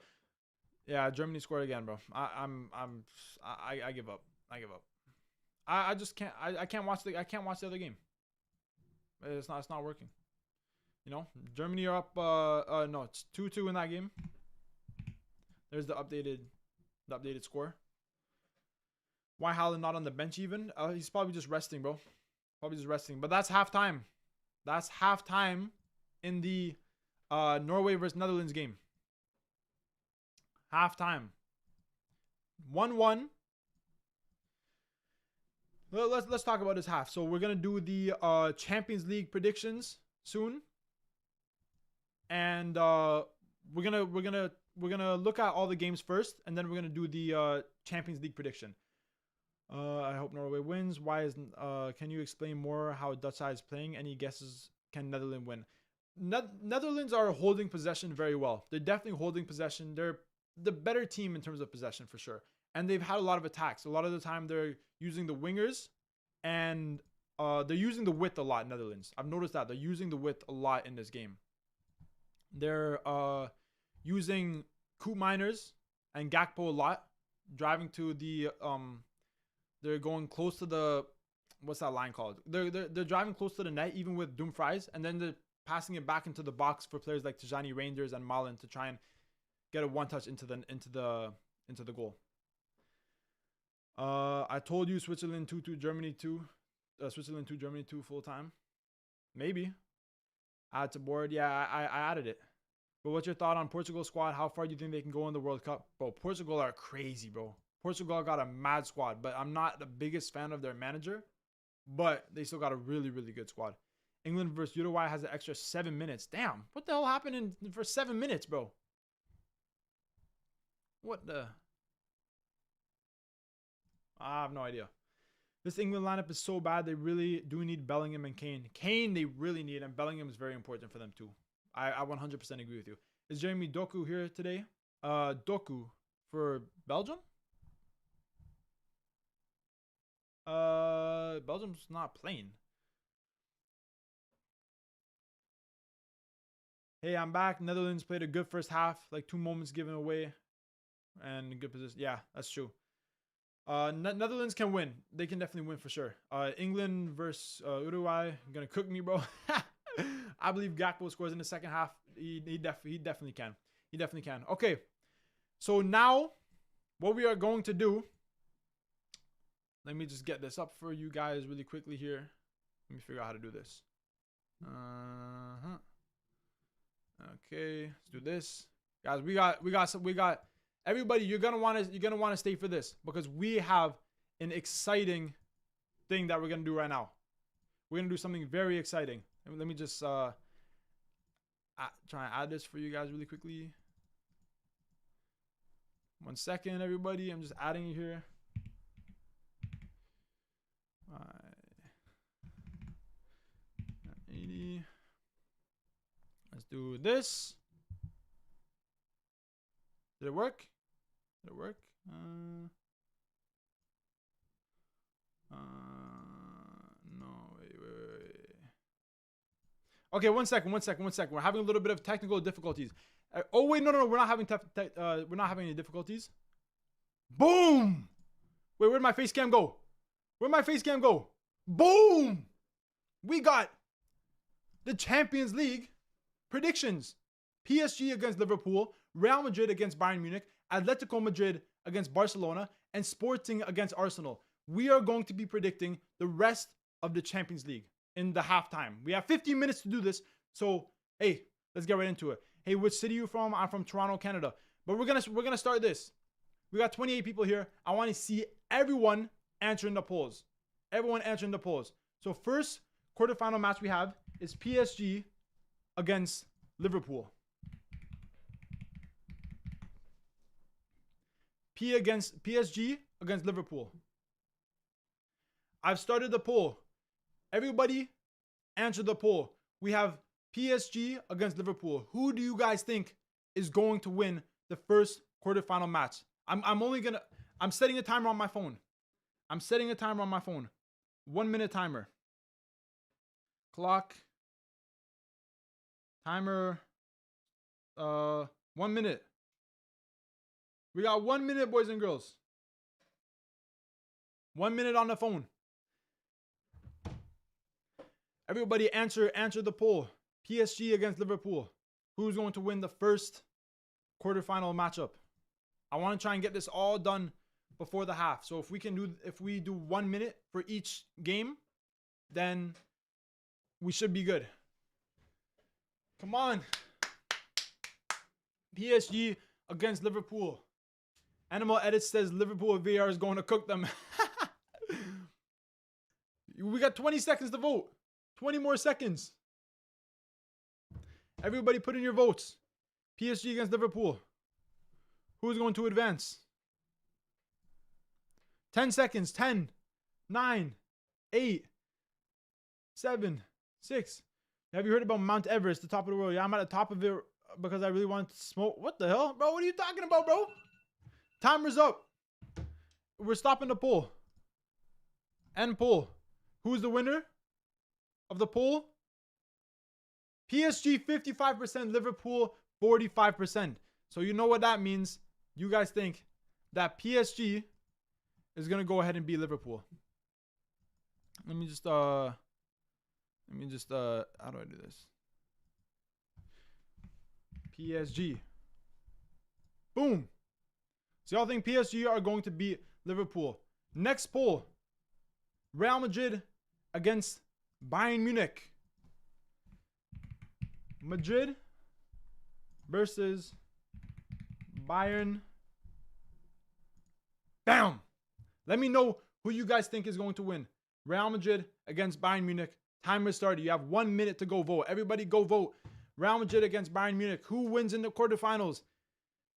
Yeah, Germany scored again, bro. I give up. I give up. I just can't. I can't watch the other game. It's not working. You know, Germany are up. No, it's 2-2 in that game. There's the updated score. Why Haaland not on the bench even? He's probably just resting, bro. Probably just resting. But that's halftime. That's halftime in the Norway versus Netherlands game. Halftime. 1-1. Let's talk about this half. So we're gonna do the Champions League predictions soon, and we're gonna look at all the games first, and then we're gonna do the Champions League prediction. I hope Norway wins. Why isn't? Can you explain more how Dutch side is playing? Any guesses? Can Netherlands win? Netherlands are holding possession very well. They're definitely holding possession. They're the better team in terms of possession for sure. And they've had a lot of attacks. A lot of the time they're using the wingers, and they're using the width a lot in Netherlands. I've noticed that. They're using the width a lot in this game. They're using Koop Miners and Gakpo a lot. Driving to the they're going close to the, what's that line called? They're driving close to the net even with Dumfries, and then they're passing it back into the box for players like Tijani Reinders and Malen to try and get a one touch into the goal. I told you Switzerland 2-2 Germany 2. Switzerland 2 Germany 2 full time. Maybe. Add to board. Yeah, I added it. But what's your thought on Portugal squad? How far do you think they can go in the World Cup? Bro, Portugal are crazy, bro. Portugal got a mad squad, but I'm not the biggest fan of their manager. But they still got a really, really good squad. England versus Uruguay has an extra 7 minutes. Damn, what the hell happened for 7 minutes, bro? What the? I have no idea. This England lineup is so bad. They really do need Bellingham and Kane. Kane, they really need, and Bellingham is very important for them too. I 100% agree with you. Is Jeremy Doku here today? Doku for Belgium? Belgium's not playing. Hey, I'm back. Netherlands played a good first half, like 2 moments given away, and good position. Yeah, that's true. Netherlands can win. They can definitely win for sure. England versus Uruguay. Gonna cook me, bro. I believe Gakpo scores in the second half. He definitely can. He definitely can. Okay. So now, what we are going to do. Let me just get this up for you guys really quickly here. Let me figure out how to do this. Okay, let's do this, guys. We got everybody. You're gonna want to stay for this because we have an exciting thing that we're gonna do right now. We're gonna do something very exciting. Let me just try and add this for you guys really quickly. 1 second, everybody. I'm just adding it here. 80. Let's do this. Did it work? Did it work? No, wait. Okay, 1 second. We're having a little bit of technical difficulties. Oh wait, no, we're not having any difficulties. Boom! Wait, where'd my face cam go? Boom! We got the Champions League predictions. PSG against Liverpool, Real Madrid against Bayern Munich, Atletico Madrid against Barcelona, and Sporting against Arsenal. We are going to be predicting the rest of the Champions League in the halftime. We have 15 minutes to do this. So, hey, let's get right into it. Hey, which city are you from? I'm from Toronto, Canada. But we're gonna start this. We got 28 people here. I want to see everyone answering the polls. So first quarterfinal match we have is PSG against Liverpool. PSG against Liverpool. I've started the poll. Everybody answer the poll. We have PSG against Liverpool. Who do you guys think is going to win the first quarterfinal match? I'm setting a timer on my phone. 1 minute timer. Clock. Timer. 1 minute. We got 1 minute, boys and girls. 1 minute on the phone. Everybody answer the poll. PSG against Liverpool. Who's going to win the first quarterfinal matchup? I want to try and get this all done before the half. So if we do 1 minute for each game, then we should be good. Come on. PSG against Liverpool. Animal Edit says Liverpool VR is going to cook them. We got 20 seconds to vote. 20 more seconds. Everybody put in your votes. PSG against Liverpool. Who's going to advance? 10 seconds. 10, 9, 8, 7, 6. Have you heard about Mount Everest, the top of the world? Yeah, I'm at the top of it because I really want to smoke. What the hell? Bro, what are you talking about, bro? Timer's up. We're stopping the poll. End poll. Who's the winner of the poll? PSG 55%, Liverpool 45%. So you know what that means. You guys think that PSG is going to go ahead and beat Liverpool. Let me just how do I do this? PSG. Boom. So y'all think PSG are going to beat Liverpool. Next poll. Real Madrid against Bayern Munich. Madrid versus Bayern. Bam. Let me know who you guys think is going to win. Real Madrid against Bayern Munich. Timer started. You have 1 minute to go vote. Everybody go vote. Real Madrid against Bayern Munich. Who wins in the quarterfinals?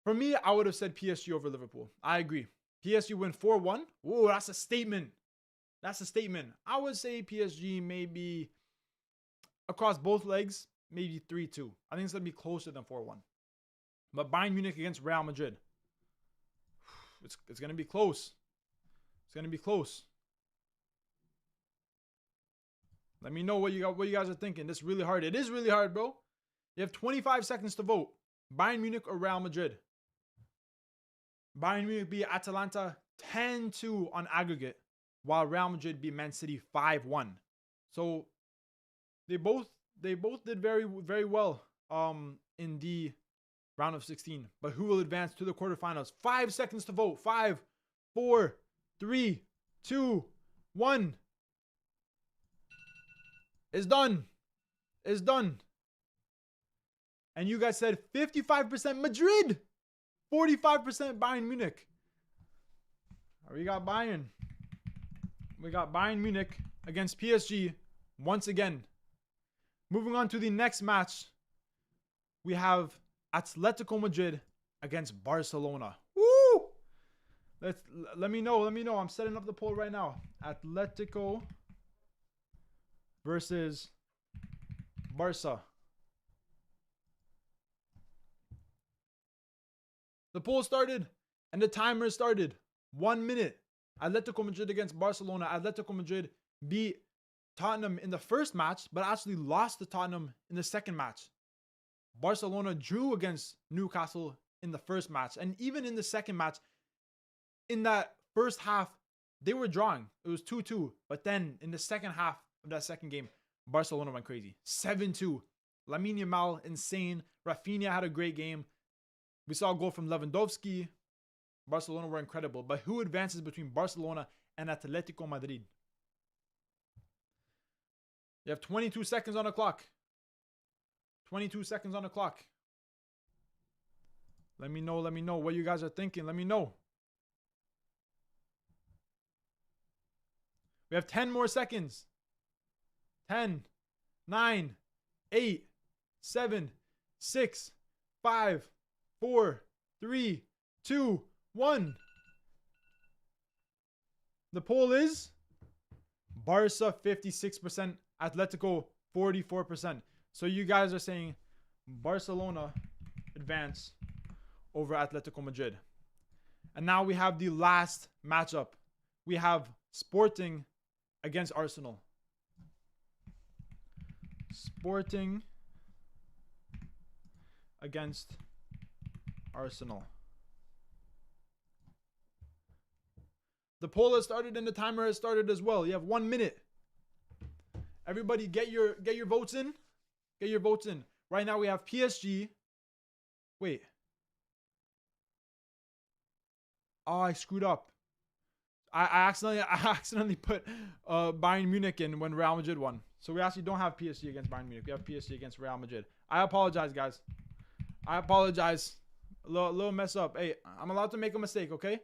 For me, I would have said PSG over Liverpool. I agree. PSG win 4-1. Whoa, that's a statement. That's a statement. I would say PSG maybe across both legs, maybe 3-2. I think it's going to be closer than 4-1. But Bayern Munich against Real Madrid. It's going to be close. It's going to be close. Let me know what you guys are thinking. This is really hard. It is really hard, bro. You have 25 seconds to vote. Bayern Munich or Real Madrid? Bayern Munich beat Atalanta 10-2 on aggregate, while Real Madrid beat Man City 5-1. So they both did very, very well in the round of 16. But who will advance to the quarterfinals? 5 seconds to vote. 5, 4, 3, 2, 1. It's done. It's done. And you guys said 55% Madrid, 45% Bayern Munich. We got Bayern. We got Bayern Munich against PSG once again. Moving on to the next match, we have Atletico Madrid against Barcelona. Woo! Let me know. I'm setting up the poll right now. Atletico versus Barca. The poll started and the timer started. 1 minute. Atletico Madrid against Barcelona. Atletico Madrid beat Tottenham in the first match, but actually lost to Tottenham in the second match. Barcelona drew against Newcastle in the first match. And even in the second match, in that first half, they were drawing. It was 2-2. But then in the second half of that second game, Barcelona went crazy. 7-2. Lamine Yamal, insane. Rafinha had a great game. We saw a goal from Lewandowski. Barcelona were incredible. But who advances between Barcelona and Atletico Madrid? You have 22 seconds on the clock. 22 seconds on the clock. Let me know what you guys are thinking. Let me know. We have 10 more seconds. 10, 9, 8, 7, 6, 5, 4, 3, 2, 1. The poll is Barca 56%, Atletico 44%. So you guys are saying Barcelona advance over Atletico Madrid. And now we have the last matchup. We have Sporting against Arsenal. Sporting against Arsenal. The poll has started and the timer has started as well. You have 1 minute. Everybody get your votes in. Get your votes in. Right now we have PSG. Wait. Oh, I screwed up. I accidentally put Bayern Munich in when Real Madrid won. So we actually don't have PSG against Bayern Munich. We have PSG against Real Madrid. I apologize, guys. I apologize. A little mess up. Hey, I'm allowed to make a mistake, okay?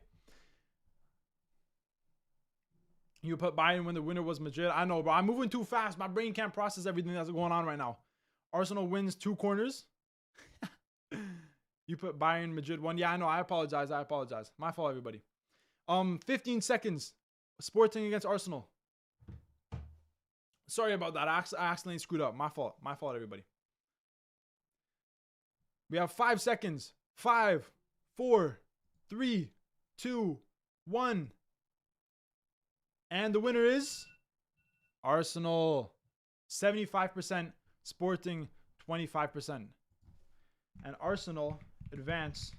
You put Bayern when the winner was Madrid. I know, bro. I'm moving too fast. My brain can't process everything that's going on right now. Arsenal wins 2 corners. You put Bayern, Madrid 1. Yeah, I know. I apologize. My fault, everybody. 15 seconds. Sporting against Arsenal. Sorry about that. I accidentally screwed up. My fault. My fault, everybody. We have 5 seconds. 5, 4, 3, 2, 1. And the winner is Arsenal. 75%. Sporting 25%. And Arsenal advance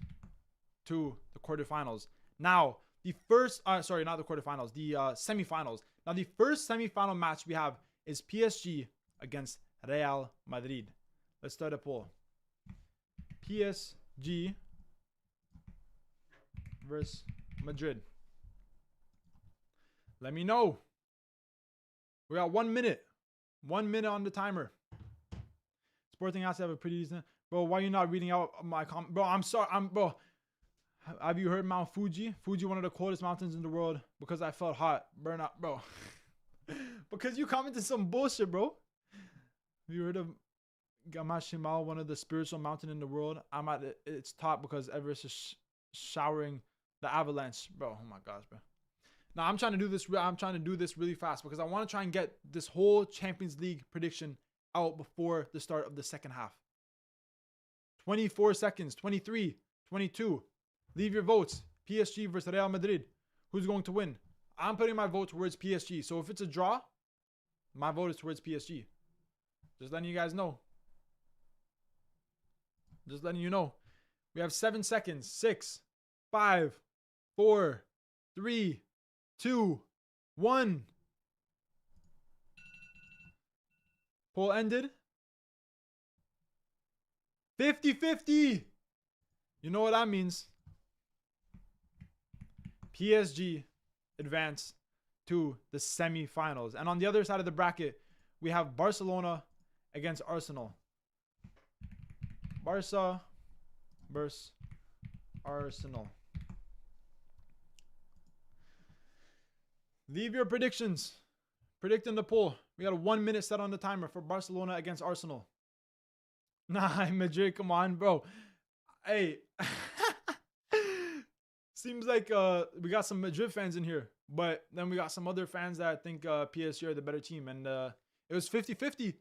to the quarterfinals. Now, the first, sorry, not the quarterfinals, the semifinals. Now, the first semifinal match we have is PSG against Real Madrid. Let's start a poll. PSG versus Madrid. Let me know. We got 1 minute. 1 minute on the timer. Sporting has to have a pretty decent. Bro, why are you not reading out my comment? Bro, I'm sorry. Bro, have you heard Mount Fuji? Fuji, one of the coldest mountains in the world. Because I felt hot. Burn out, bro. Because you commented some bullshit, bro. Have you heard of Gamashimal, one of the spiritual mountain in the world? I'm at its top because Everest is showering the avalanche. Bro, oh my gosh, bro. Now, I'm trying to do this really fast because I want to try and get this whole Champions League prediction out before the start of the second half. 24 seconds, 23, 22. Leave your votes. PSG versus Real Madrid. Who's going to win? I'm putting my vote towards PSG. So if it's a draw, my vote is towards PSG. Just letting you guys know. Just letting you know. We have 7 seconds. 6, 5, 4, 3, 2, 1. Poll ended. 50-50. You know what that means. PSG advance to the semi-finals. And on the other side of the bracket, we have Barcelona against Arsenal. Barca versus Arsenal. Leave your predictions. Predict in the poll. We got a 1 minute set on the timer for Barcelona against Arsenal. Nah, Madrid, come on, bro. Hey. Seems like we got some Madrid fans in here. But then we got some other fans that think PSG are the better team. And it was 50-50.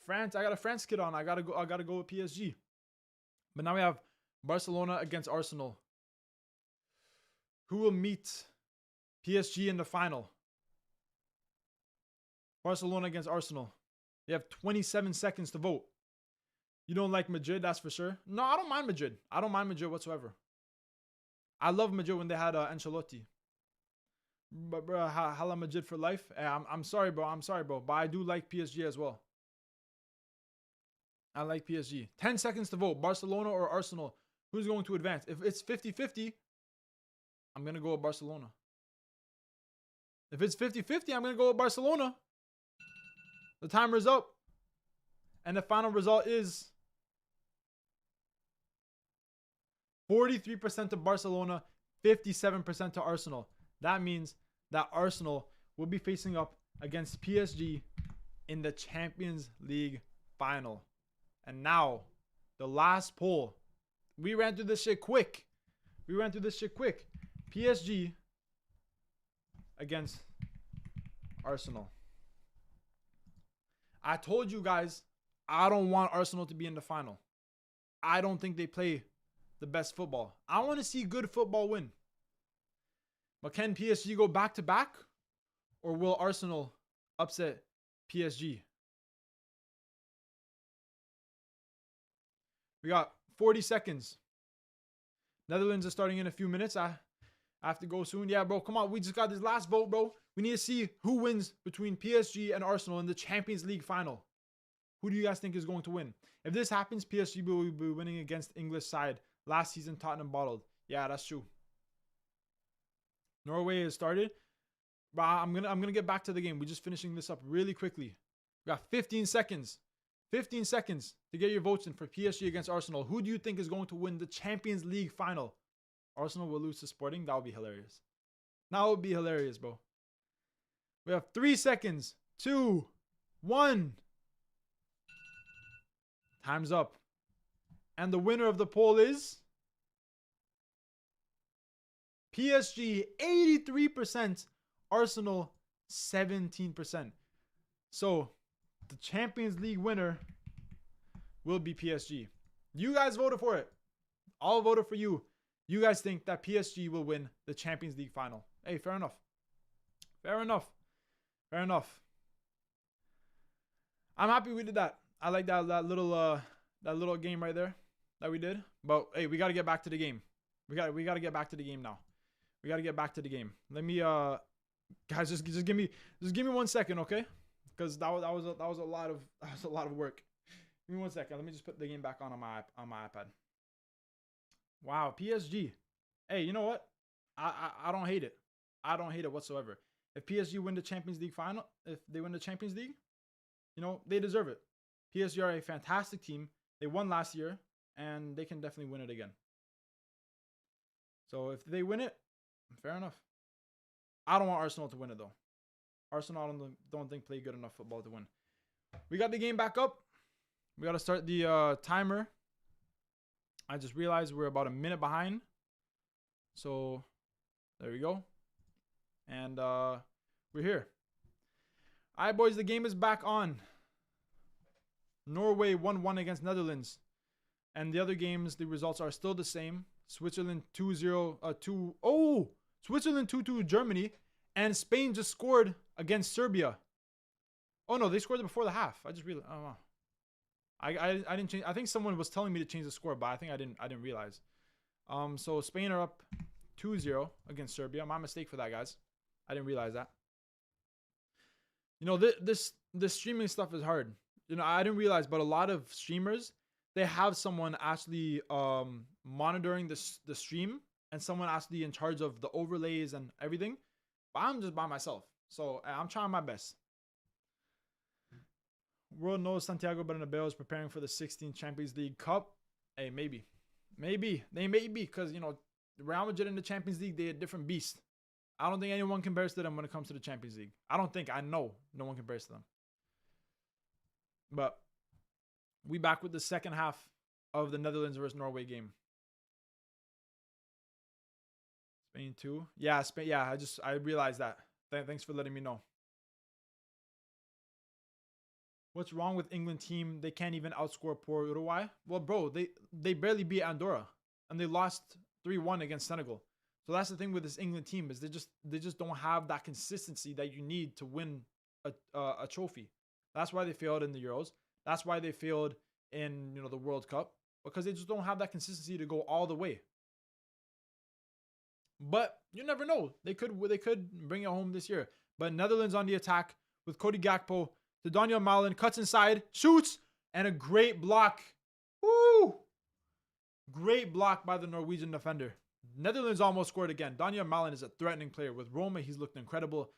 France, I got a France kid on. I gotta go with PSG. But now we have Barcelona against Arsenal. Who will meet PSG in the final? Barcelona against Arsenal. You have 27 seconds to vote. You don't like Madrid, that's for sure. No, I don't mind Madrid. I don't mind Madrid whatsoever. I love Madrid when they had Ancelotti. But bro, Hala Madrid for life. I'm sorry, bro. I'm sorry, bro. But I do like PSG as well. I like PSG. 10 seconds to vote. Barcelona or Arsenal. Who's going to advance? If it's 50-50, I'm going to go with Barcelona. If it's 50-50, I'm going to go with Barcelona. The timer's up. And the final result is 43% to Barcelona, 57% to Arsenal. That means that Arsenal will be facing up against PSG in the Champions League final. And now, the last poll. We ran through this shit quick. PSG against Arsenal. I told you guys, I don't want Arsenal to be in the final. I don't think they play the best football. I want to see good football win. But can PSG go back to back? Or will Arsenal upset PSG? We got 40 seconds. Netherlands is starting in a few minutes. I have to go soon. Yeah, bro. Come on. We just got this last vote, bro. We need to see who wins between PSG and Arsenal in the Champions League final. Who do you guys think is going to win? If this happens, PSG will be winning against English side. Last season, Tottenham bottled. Yeah, that's true. Norway has started. But I'm gonna get back to the game. We're just finishing this up really quickly. We got 15 seconds. 15 seconds to get your votes in for PSG against Arsenal. Who do you think is going to win the Champions League final? Arsenal will lose to Sporting. That would be hilarious. That would be hilarious, bro. We have 3 seconds. 2, 1. Time's up. And the winner of the poll is PSG 83%, Arsenal 17%. So the Champions League winner will be PSG. You guys voted for it. I'll vote for you. You guys think that PSG will win the Champions League final. Hey, fair enough. Fair enough. Fair enough. I'm happy we did that. I like that little game right there that we did. But hey, we got to get back to the game. We got to get back to the game now. We got to get back to the game. Let me guys just give me 1 second, okay? Because that was a lot of work. Give me 1 second. Let me just put the game back on my iPad. Wow, PSG. Hey, you know what? I don't hate it. I don't hate it whatsoever. If PSG win the Champions League final, if they win the Champions League, you know, they deserve it. PSG are a fantastic team. They won last year, and they can definitely win it again. So if they win it, fair enough. I don't want Arsenal to win it, though. Arsenal, I don't think play good enough football to win. We got the game back up. We got to start the timer. I just realized we're about a minute behind. So there we go. And we're here. All right, boys, the game is back on. Norway 1-1 against Netherlands. And the other games, the results are still the same. Switzerland 2-0. Switzerland 2-2 Germany. And Spain just scored against Serbia. Oh, no, they scored it before the half. I just realized. Oh, wow. I didn't change. I think someone was telling me to change the score, but I think I didn't realize. So Spain are up 2-0 against Serbia. My mistake for that, guys. I didn't realize that. You know, this streaming stuff is hard. You know, I didn't realize, but a lot of streamers, they have someone actually monitoring the stream and someone actually in charge of the overlays and everything. But I'm just by myself. So I'm trying my best. World knows Santiago Bernabeu is preparing for the 16th Champions League Cup. Hey, maybe. Maybe. They may be because, you know, Real Madrid in the Champions League, they're a different beast. I don't think anyone compares to them when it comes to the Champions League. I know no one compares to them. But we back with the second half of the Netherlands versus Norway game. Spain 2. Yeah, Spain. Yeah, I realized that. Thanks for letting me know. What's wrong with England team? They can't even outscore poor Uruguay. Well, bro, they barely beat Andorra, and they lost 3-1 against Senegal. So that's the thing with this England team is they just don't have that consistency that you need to win a trophy. That's why they failed in the Euros. That's why they failed in, you know, the World Cup, because they just don't have that consistency to go all the way. But you never know. They could bring it home this year. But Netherlands on the attack with Cody Gakpo. To Daniel Malen, cuts inside, shoots, and a great block. Woo! Great block by the Norwegian defender. Netherlands almost scored again. Daniel Malen is a threatening player. With Roma, he's looked incredible.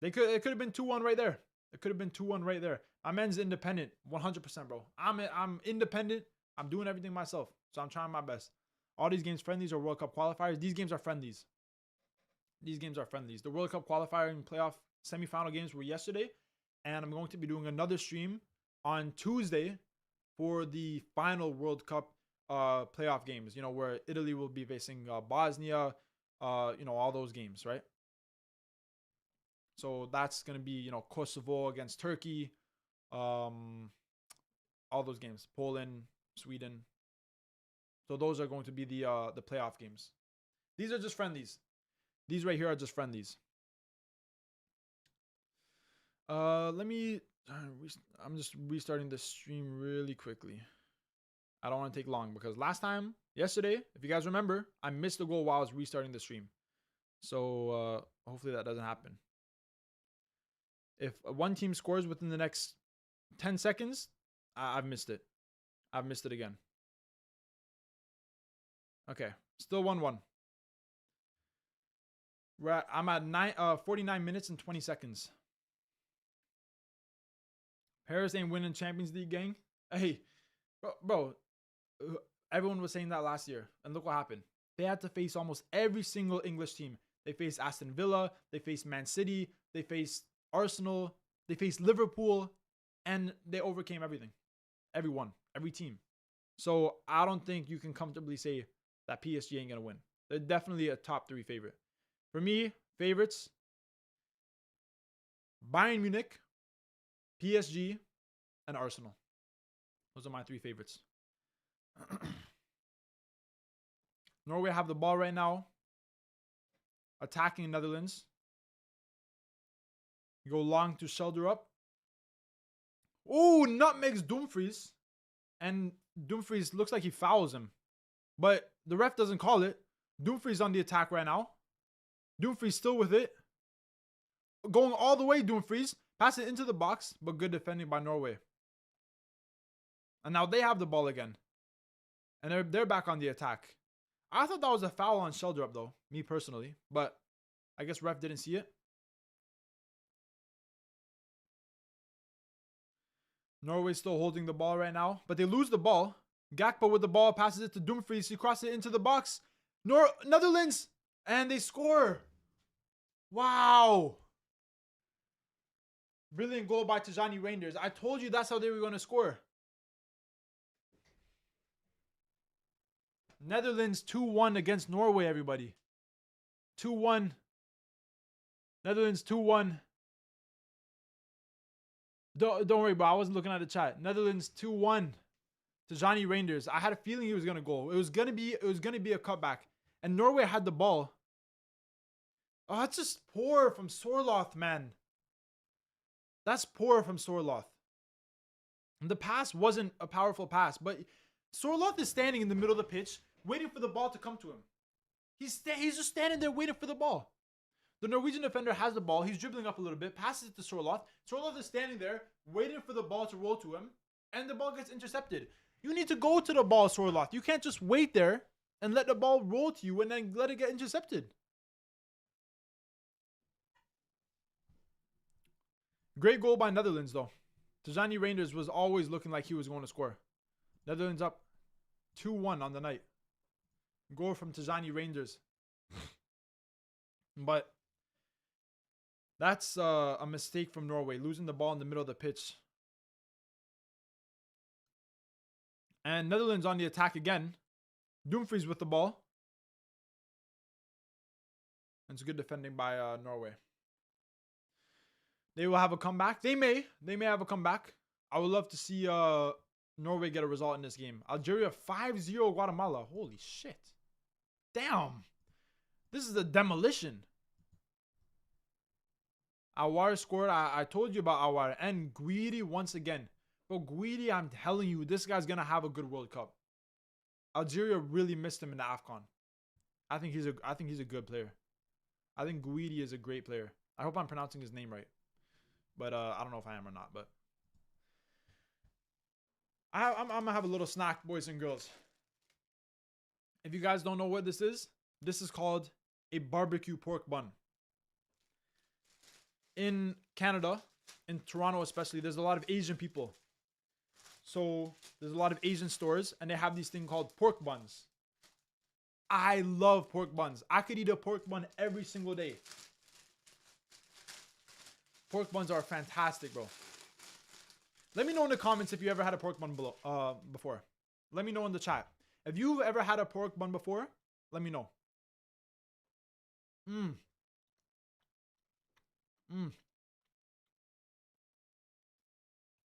It could have been 2-1 right there. It could have been 2-1 right there. My man's independent, 100%, bro. I'm independent. I'm doing everything myself, so I'm trying my best. All these games, friendlies or World Cup qualifiers. These games are friendlies. These games are friendlies. The World Cup qualifier and playoff semifinal games were yesterday. And I'm going to be doing another stream on Tuesday for the final World Cup playoff games, you know, where Italy will be facing Bosnia, you know, all those games, right? So that's going to be, you know, Kosovo against Turkey, all those games, Poland, Sweden. So those are going to be the playoff games. These are just friendlies. These right here are just friendlies. I'm just restarting the stream really quickly. I don't want to take long because yesterday, if you guys remember, I missed the goal while I was restarting the stream. So hopefully that doesn't happen. If one team scores within the next 10 seconds, I've missed it. I've missed it again. Okay, still 1-1. I'm at 49 minutes and 20 seconds. Paris ain't winning Champions League, gang. Hey, bro, everyone was saying that last year, and look what happened. They had to face almost every single English team. They faced Aston Villa, they faced Man City, they faced Arsenal, they faced Liverpool, and they overcame everything. Everyone, every team. So I don't think you can comfortably say that PSG ain't going to win. They're definitely a top 3 favorite. For me, favorites, Bayern Munich, PSG, and Arsenal. Those are my 3 favorites. Norway have the ball right now. Attacking Netherlands. You go long to shoulder up. Oh, nutmegs Dumfries. And Dumfries looks like he fouls him. But the ref doesn't call it. Dumfries on the attack right now. Dumfries still with it. Going all the way, Dumfries. Pass it into the box, but good defending by Norway. And now they have the ball again. And they're back on the attack. I thought that was a foul on shoulder up though, me personally. But I guess ref didn't see it. Norway's still holding the ball right now, but they lose the ball. Gakpo with the ball, passes it to Dumfries. He crosses it into the box. Netherlands, and they score. Wow. Brilliant goal by Tijani Rangers. I told you that's how they were going to score. Netherlands 2-1 against Norway, everybody. 2-1. Netherlands 2-1. Don't worry, bro. I wasn't looking at the chat. Netherlands 2-1 to Johnny Rangers. I had a feeling he was gonna go. It was gonna be a cutback, and Norway had the ball. Oh, that's just poor from Sorloth, man. That's poor from Sorloth. The pass wasn't a powerful pass, but Sorloth is standing in the middle of the pitch, waiting for the ball to come to him. He's just standing there waiting for the ball. The Norwegian defender has the ball. He's dribbling up a little bit, passes it to Sorloth. Sorloth is standing there, waiting for the ball to roll to him, and the ball gets intercepted. You need to go to the ball, Sorloth. You can't just wait there and let the ball roll to you and then let it get intercepted. Great goal by Netherlands, though. Tijani Rangers was always looking like he was going to score. Netherlands up 2-1 on the night. Goal from Tijani Rangers. But that's a mistake from Norway, losing the ball in the middle of the pitch. And Netherlands on the attack again. Dumfries with the ball. And it's good defending by Norway. They will have a comeback. They may have a comeback. I would love to see Norway get a result in this game. Algeria 5-0 Guatemala. Holy shit. Damn. This is a demolition. Awar scored. I told you about Awar. And Guidi once again. Bro, Guidi, I'm telling you, this guy's going to have a good World Cup. Algeria really missed him in the AFCON. I think he's a good player. I think Guidi is a great player. I hope I'm pronouncing his name right. But I don't know if I am or not. But I'm going to have a little snack, boys and girls. If you guys don't know what this is called a barbecue pork bun. In Canada, in Toronto especially, there's a lot of Asian people. So there's a lot of Asian stores, and they have these things called pork buns. I love pork buns. I could eat a pork bun every single day. Pork buns are fantastic, bro. Let me know in the comments if you ever had a pork bun before. Let me know in the chat. If you've ever had a pork bun before, let me know.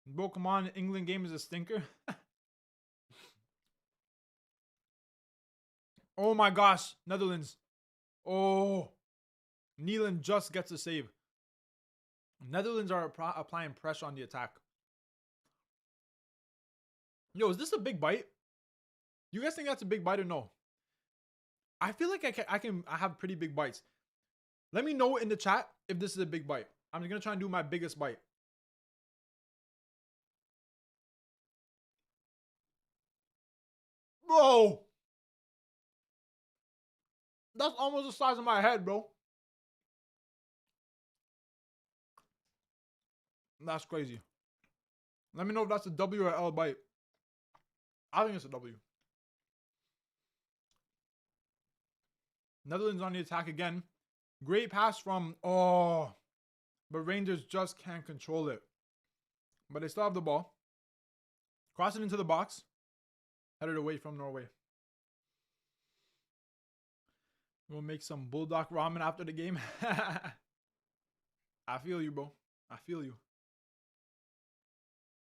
Bro, come on. England game is a stinker. Oh my gosh. Netherlands. Oh. Neelan just gets a save. Netherlands are applying pressure on the attack. Yo, is this a big bite? You guys think that's a big bite or no? I feel like I have pretty big bites. Let me know in the chat if this is a big bite. I'm just going to try and do my biggest bite. Bro. That's almost the size of my head, bro. That's crazy. Let me know if that's a W or L bite. I think it's a W. Netherlands on the attack again. Great pass from, but Rangers just can't control it. But they still have the ball. Cross it into the box. Headed away from Norway. We'll make some bulldog ramen after the game. I feel you, bro. I feel you.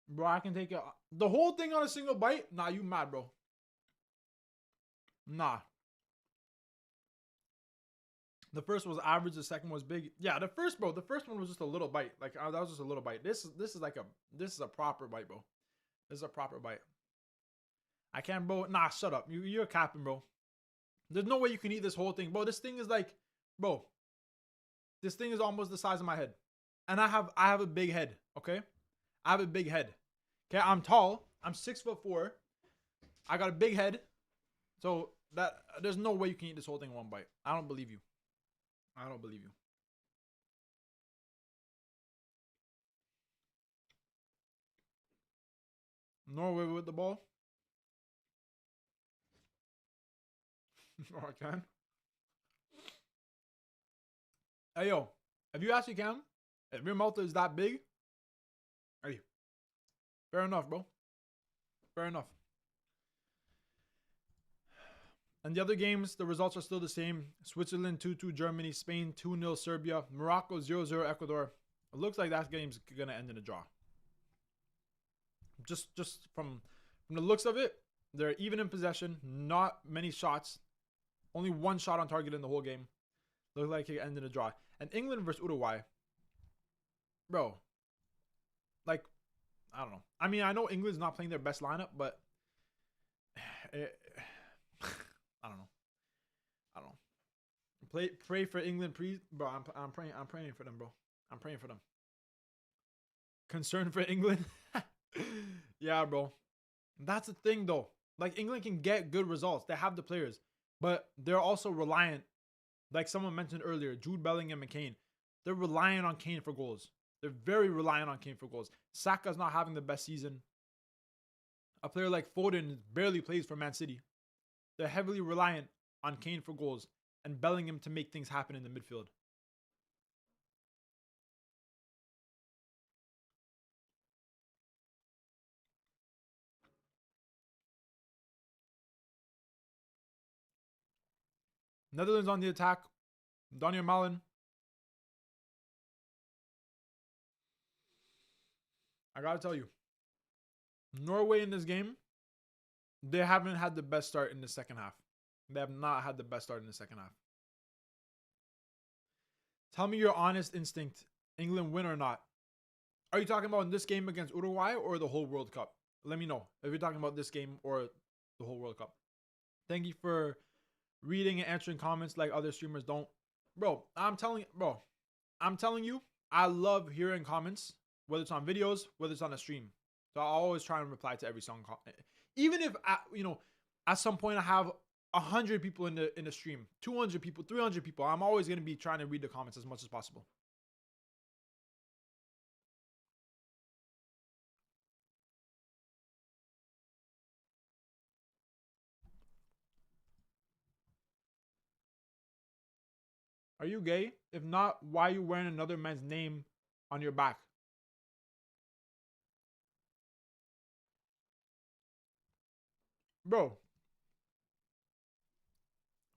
Bro, I can take it. The whole thing on a single bite? Nah, you mad, bro. Nah. The first was average. The second was big. Yeah, the first one was just a little bite. Like, that was just a little bite. This is a proper bite, bro. This is a proper bite. I can't, bro. Nah, shut up. You're capping, bro. There's no way you can eat this whole thing, bro. This thing is like, bro. This thing is almost the size of my head, and I have a big head. Okay, I have a big head. Okay, I'm tall. I'm 6'4". I got a big head, so that there's no way you can eat this whole thing in one bite. I don't believe you. I don't believe you. Norway with the ball. Or I can. Hey, yo. If you actually can, if your mouth is that big, hey, fair enough, bro. Fair enough. And the other games, the results are still the same. Switzerland 2-2 Germany, Spain 2-0 Serbia, Morocco 0-0 Ecuador. It looks like that game's gonna end in a draw. Just from the looks of it, they're even in possession, not many shots, only one shot on target in the whole game. Looks like it ended in a draw. And England versus Uruguay, bro. Like, I don't know. I mean, I know England's not playing their best lineup, but I don't know. I don't know. Pray for England, please, bro. I'm praying. I'm praying for them, bro. I'm praying for them. Concerned for England. Yeah, bro. That's the thing, though. Like, England can get good results. They have the players, but they're also reliant. Like someone mentioned earlier, Jude Bellingham and Kane. They're reliant on Kane for goals. They're very reliant on Kane for goals. Saka's not having the best season. A player like Foden barely plays for Man City. They're heavily reliant on Kane for goals and Bellingham to make things happen in the midfield. Netherlands on the attack. Daniel Malen. I gotta tell you, Norway in this game, they haven't had the best start in the second half. They have not had the best start in the second half. Tell me your honest instinct. England win or not? Are you talking about in this game against Uruguay or the whole World Cup? Let me know if you're talking about this game or the whole World Cup. Thank you for reading and answering comments like other streamers don't. Bro, I'm telling you, I love hearing comments, whether it's on videos, whether it's on a stream. So I always try and reply to every song. Even if, at some point I have 100 people in the stream, 200 people, 300 people, I'm always going to be trying to read the comments as much as possible. Are you gay? If not, why are you wearing another man's name on your back? Bro,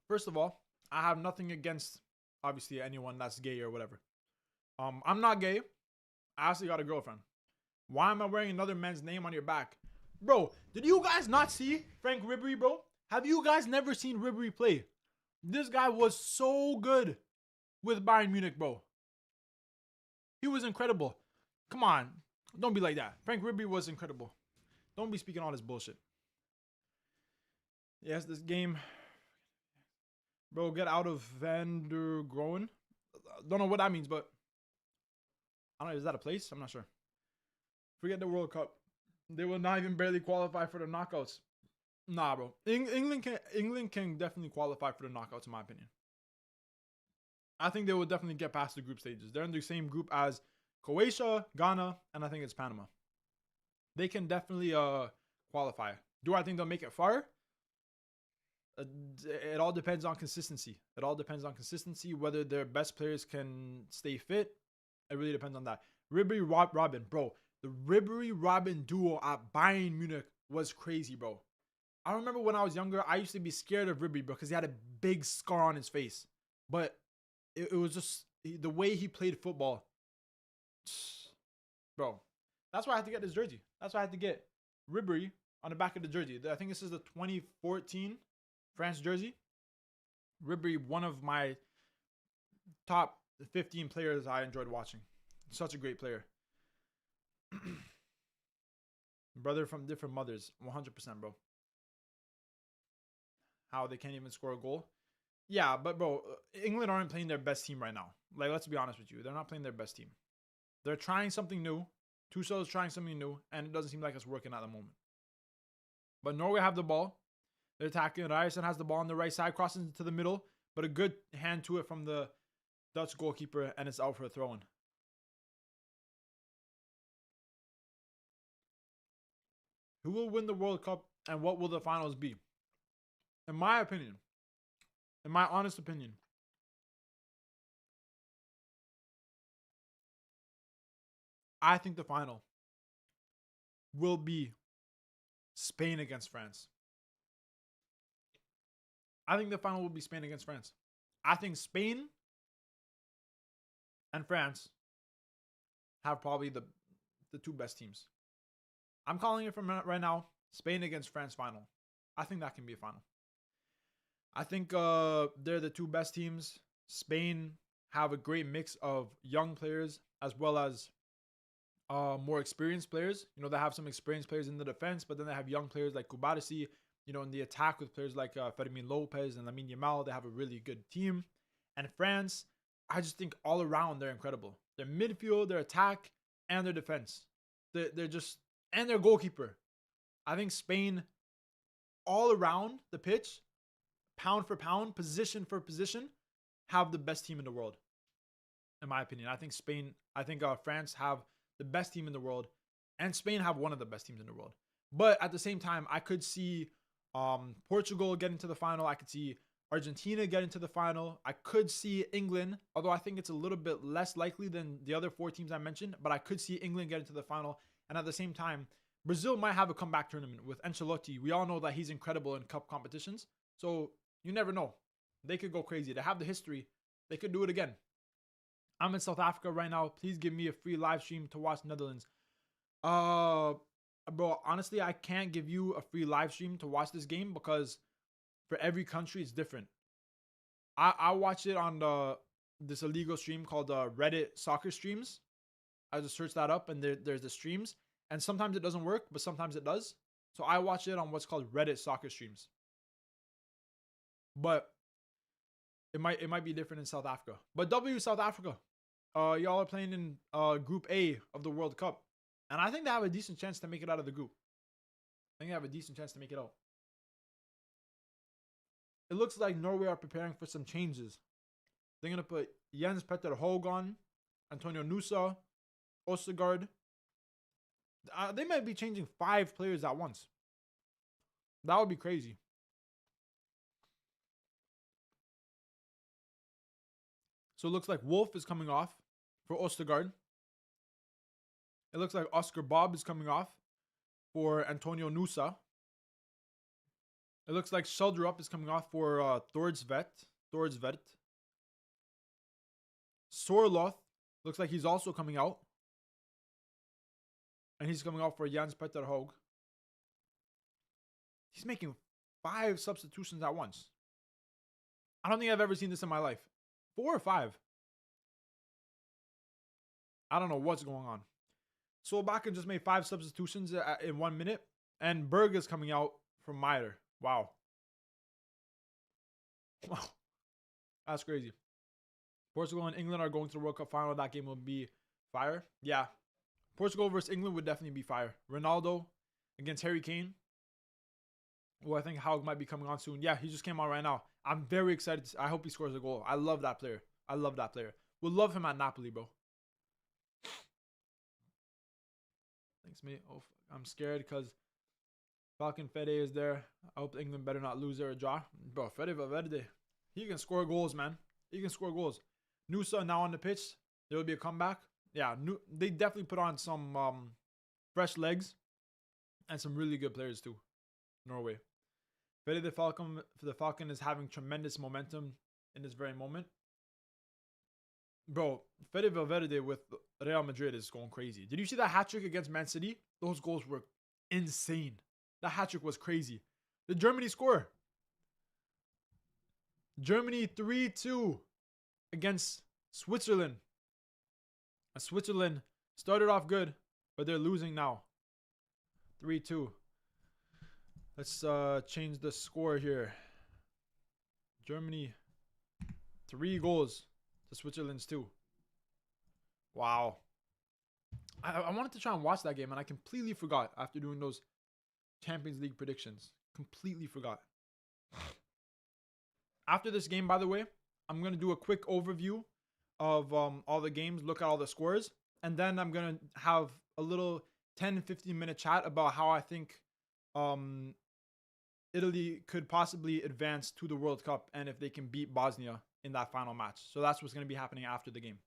first of all, I have nothing against, obviously, anyone that's gay or whatever. I'm not gay. I actually got a girlfriend. Why am I wearing another man's name on your back? Bro, did you guys not see Frank Ribery, bro? Have you guys never seen Ribery play? This guy was so good with Bayern Munich, bro. He was incredible. Come on. Don't be like that. Frank Ribery was incredible. Don't be speaking all this bullshit. Yes, this game. Bro, get out of Van der Groen. Don't know what that means, but I don't know. Is that a place? I'm not sure. Forget the World Cup. They will not even barely qualify for the knockouts. Nah, bro. England can definitely qualify for the knockouts, in my opinion. I think they will definitely get past the group stages. They're in the same group as Croatia, Ghana, and I think it's Panama. They can definitely qualify. Do I think they'll make it far? It all depends on consistency. It all depends on consistency, whether their best players can stay fit. It really depends on that. Ribery Robin, bro. The Ribery Robin duo at Bayern Munich was crazy, bro. I remember when I was younger, I used to be scared of Ribery because he had a big scar on his face. But it was just the way he played football. Bro, that's why I had to get this jersey. That's why I had to get Ribery on the back of the jersey. I think this is the 2014 France jersey. Ribery, one of my top 15 players I enjoyed watching. Such a great player. Brother from different mothers. 100%, bro. How they can't even score a goal. Yeah, but bro, England aren't playing their best team right now. Like, let's be honest with you. They're not playing their best team. They're trying something new. Tuchel's trying something new, and it doesn't seem like it's working at the moment. But Norway have the ball. They're attacking. Ryerson has the ball on the right side, crosses into the middle, but a good hand to it from the Dutch goalkeeper, and it's out for a throw-in. Who will win the World Cup, and what will the finals be? In my opinion, in my honest opinion, I think the final will be Spain against France. I think the final will be Spain against France. I think Spain and France have probably the two best teams. I'm calling it from right now, Spain against France final. I think that can be a final. I think they're the two best teams. Spain have a great mix of young players as well as more experienced players. You know, they have some experienced players in the defense, but then they have young players like Kubarasi. You know, in the attack with players like Fermin Lopez and Lamine Yamal, they have a really good team. And France, I just think all around they're incredible. Their midfield, their attack, and their defense. They're just, and their goalkeeper. I think Spain, all around the pitch, pound for pound, position for position, have the best team in the world. In my opinion, I think France have the best team in the world, and Spain have one of the best teams in the world. But at the same time, I could see Portugal getting to the final. I could see Argentina getting to the final. I could see England, although I think it's a little bit less likely than the other four teams I mentioned, but I could see England getting to the final. And at the same time, Brazil might have a comeback tournament with Ancelotti. We all know that he's incredible in cup competitions. So you never know. They could go crazy. They have the history. They could do it again. I'm in South Africa right now. Please give me a free live stream to watch Netherlands. Bro, honestly, I can't give you a free live stream to watch this game because for every country, it's different. I watch it on this illegal stream called Reddit Soccer Streams. I just search that up and there's the streams. And sometimes it doesn't work, but sometimes it does. So I watch it on what's called Reddit Soccer Streams. But it might be different in South Africa. But W South Africa. Y'all are playing in Group A of the World Cup. And I think they have a decent chance to make it out of the group. I think they have a decent chance to make it out. It looks like Norway are preparing for some changes. They're going to put Jens Petter Høgh on, Antonio Nusa, Ostergaard. They might be changing 5 players at once. That would be crazy. So it looks like Wolf is coming off for Ostergaard. It looks like Oscar Bob is coming off for Antonio Nusa. It looks like Sheldrup is coming off for Thorsvedt. Sorloth looks like he's also coming out. And he's coming out for Jens Petter Høgh. He's making 5 substitutions at once. I don't think I've ever seen this in my life. 4 or 5. I don't know what's going on. Solbakken just made 5 substitutions in 1 minute. And Berg is coming out from Meijer. Wow. Wow. That's crazy. Portugal and England are going to the World Cup final. That game will be fire. Yeah. Portugal versus England would definitely be fire. Ronaldo against Harry Kane. Well, I think Haug might be coming on soon. Yeah, he just came on right now. I'm very excited. I hope he scores a goal. I love that player. I love that player. We'll love him at Napoli, bro. Thanks, mate. Oh, I'm scared because Falcon Fede is there. I hope England better not lose or draw. Bro, Fede Valverde, he can score goals, man. He can score goals. Nusa now on the pitch. There will be a comeback. Yeah, they definitely put on some fresh legs and some really good players too. Norway. Fede the Falcon is having tremendous momentum in this very moment. Bro, Fede Valverde with Real Madrid is going crazy. Did you see that hat-trick against Man City? Those goals were insane. That hat-trick was crazy. Did Germany score? Germany 3-2 against Switzerland. And Switzerland started off good, but they're losing now. 3-2. Let's change the score here. Germany 3 goals to Switzerland's 2. Wow. I wanted to try and watch that game, and I completely forgot after doing those Champions League predictions. Completely forgot. After this game, by the way, I'm going to do a quick overview of all the games, look at all the scores, and then I'm going to have a little 10-15 minute chat about how I think Italy could possibly advance to the World Cup and if they can beat Bosnia in that final match. So that's what's going to be happening after the game.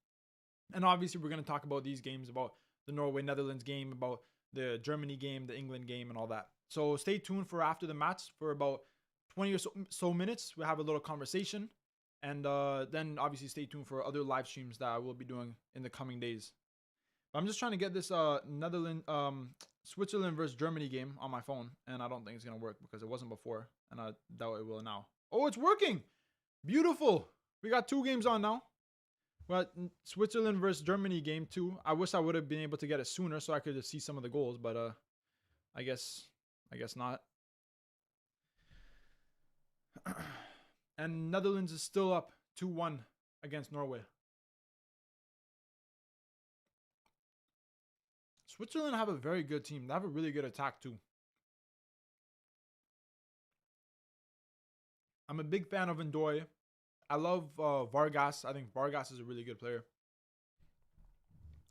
And obviously, we're going to talk about these games, about the Norway-Netherlands game, about the Germany game, the England game, and all that. So stay tuned for after the match for about 20 or so minutes. We'll have a little conversation. And then obviously stay tuned for other live streams that I will be doing in the coming days. But I'm just trying to get this Switzerland versus Germany game on my phone. And I don't think it's going to work because it wasn't before. And I doubt it will now. Oh, it's working. Beautiful. We got 2 games on now. Well, Switzerland versus Germany game 2. I wish I would have been able to get it sooner so I could just see some of the goals. But I guess not. And Netherlands is still up 2-1 against Norway. Switzerland have a very good team. They have a really good attack too. I'm a big fan of Ndoye. I love Vargas. I think Vargas is a really good player.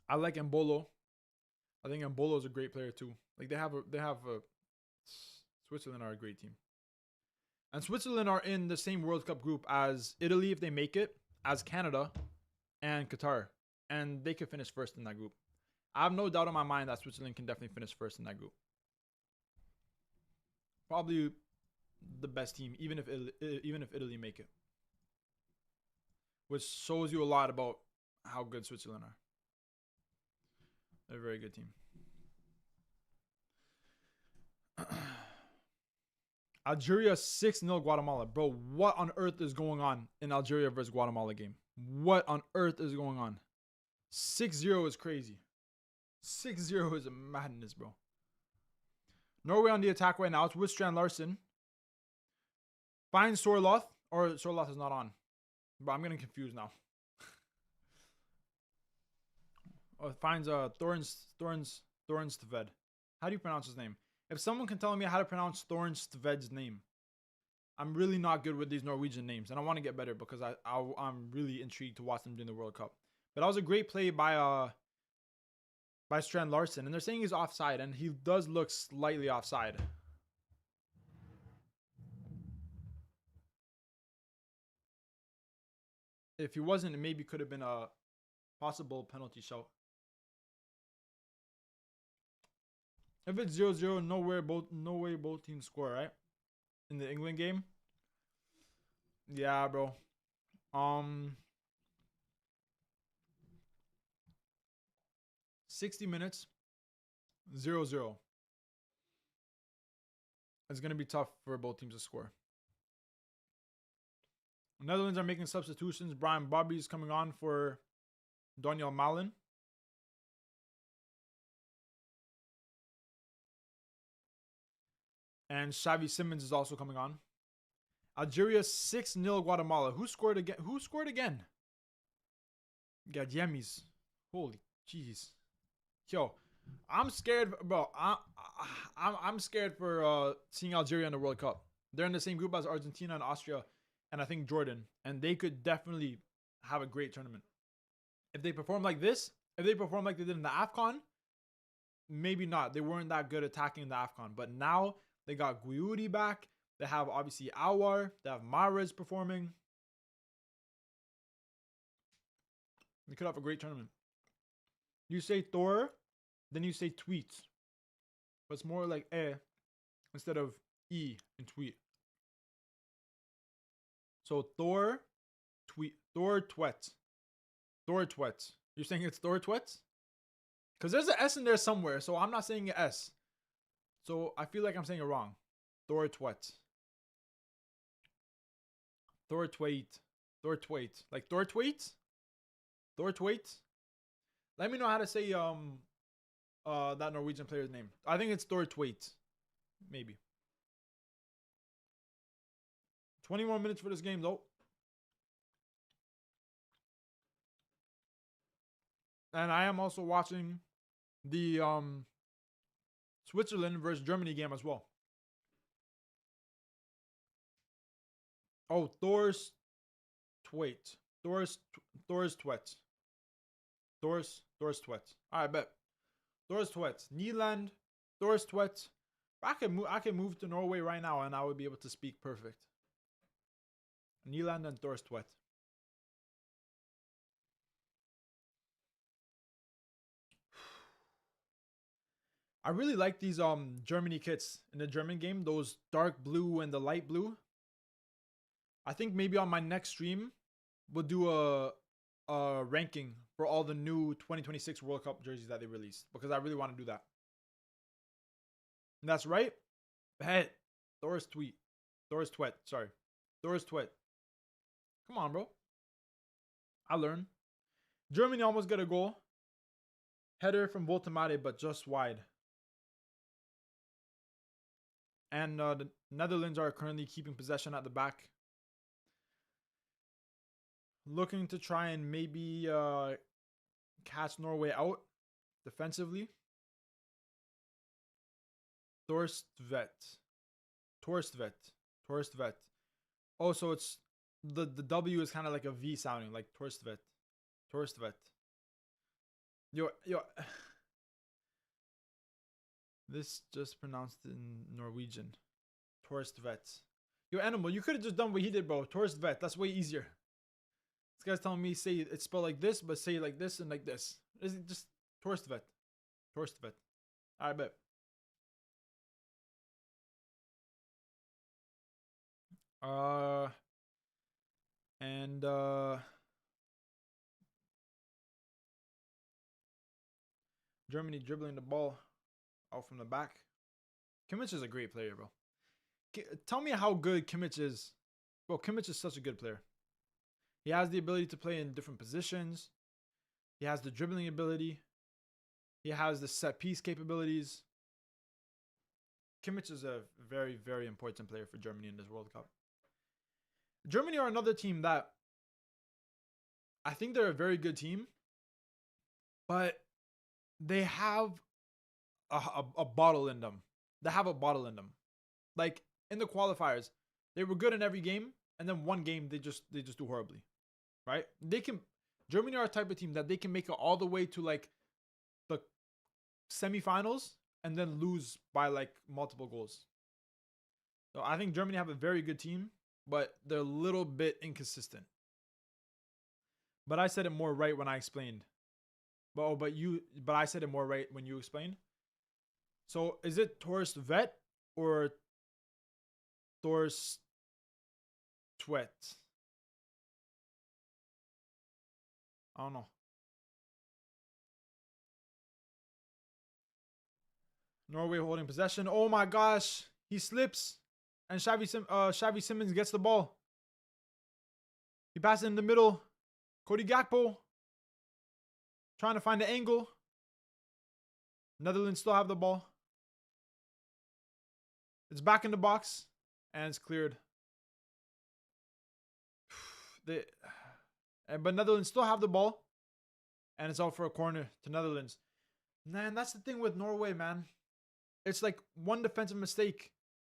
I like Embolo. I think Embolo is a great player too. Like Switzerland are a great team. And Switzerland are in the same World Cup group as Italy if they make it, as Canada, and Qatar. And they could finish first in that group. I have no doubt in my mind that Switzerland can definitely finish first in that group. Probably the best team, even if Italy make it. Which shows you a lot about how good Switzerland are. They're a very good team. Algeria 6-0 Guatemala. Bro, what on earth is going on in Algeria versus Guatemala game? What on earth is going on? 6-0 is crazy. 6-0 is a madness, bro. Norway on the attack right now. It's with Strand Larsen. Finds Sorloth. Or Sorloth is not on. Bro, I'm getting confused now. Finds Thornstved. How do you pronounce his name? If someone can tell me how to pronounce Thornstved's name. I'm really not good with these Norwegian names. And I want to get better because I'm really intrigued to watch them during the World Cup. But that was a great play by Strand Larsen. And they're saying he's offside. And he does look slightly offside. If he wasn't, it maybe could have been a possible penalty shot. If it's 0-0, no way both teams score, right? In the England game. Yeah, bro. 60 minutes. 0-0. It's going to be tough for both teams to score. Netherlands are making substitutions. Brian Bobby is coming on for Daniel Malen. And Xavi Simons is also coming on. Algeria 6-0 Guatemala. Who scored again? Gadyemis. Holy jeez. Yo, I'm scared, bro. I'm scared for seeing Algeria in the World Cup. They're in the same group as Argentina and Austria, and I think Jordan, and they could definitely have a great tournament. If they perform like this, if they perform like they did in the AFCON, maybe not. They weren't that good attacking the AFCON, but now they got Guiudi back. They have obviously Awar. They have Mahrez performing. They could have a great tournament. You say Thor, then you say tweets. But it's more like instead of E in tweet. So Thor, tweet, Thor Twet. Thor Twet. You're saying it's Thor Twet? Because there's an S in there somewhere, so I'm not saying an S. So I feel like I'm saying it wrong. Thor Twet. Thor Twait. Thor Twait. Like Thor Twait? Thor Twait? Let me know how to say that Norwegian player's name. I think it's Thor Twait. Maybe. 21 minutes for this game though. And I am also watching the Switzerland versus Germany game as well. Oh, Thor's Twait. Thor's Twet. Thor's Twet. Alright, bet. Thor's Twet. Nyland. Thor's Twet. I can move to Norway right now and I would be able to speak perfect. Nyland and Thor's Twet. I really like these Germany kits in the German game. Those dark blue and the light blue. I think maybe on my next stream we'll do a ranking for all the new 2026 World Cup jerseys that they released, because I really want to do that. And that's right. Hey, Thor's Twet. Sorry. Thor's Twet. Come on, bro. I learned. Germany almost got a goal. Header from Voltemade, but just wide. And the Netherlands are currently keeping possession at the back. Looking to try and maybe catch Norway out defensively. Torstvedt. Oh, so it's the W is kind of like a V sounding, like Torstvedt. Yo. This just pronounced in Norwegian. Torstvedt. Yo, Animal, you could have just done what he did, bro. Torstvedt. That's way easier. This guy's telling me say it's spelled like this, but say it like this and like this. Is it just Torstvedt? I bet. Germany dribbling the ball out from the back. Kimmich is a great player, bro. Tell me how good Kimmich is. Bro, Kimmich is such a good player. He has the ability to play in different positions. He has the dribbling ability. He has the set piece capabilities. Kimmich is a very, very important player for Germany in this World Cup. Germany are another team that I think they're a very good team, but they have a bottle in them. Like in the qualifiers, they were good in every game, and then one game they just do horribly, right? Germany are a type of team that they can make it all the way to like the semifinals and then lose by like multiple goals. So I think Germany have a very good team, but they're a little bit inconsistent. But I said it more right when I explained. But I said it more right when you explained. So is it Torstvedt or Torstvedt? I don't know. Norway holding possession. Oh my gosh. He slips. And Xavi Simons gets the ball. He passes in the middle. Cody Gakpo. Trying to find the angle. Netherlands still have the ball. It's back in the box. And it's cleared. But Netherlands still have the ball. and it's out for a corner to Netherlands. Man, that's the thing with Norway, man. It's like one defensive mistake,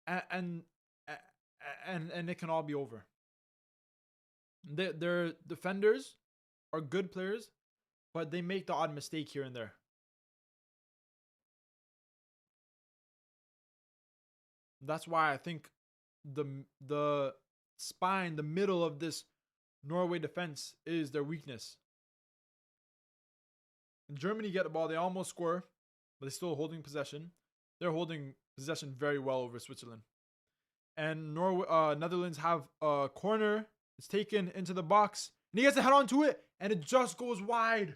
and and it can all be over. Their defenders are good players, but they make the odd mistake here and there. That's why I think the spine, the middle of this Norway defense is their weakness. Germany get the ball, they almost score, but they're still holding possession. They're holding possession very well over Switzerland. And Netherlands have a corner. It's taken into the box. And he gets a head onto it, and it just goes wide.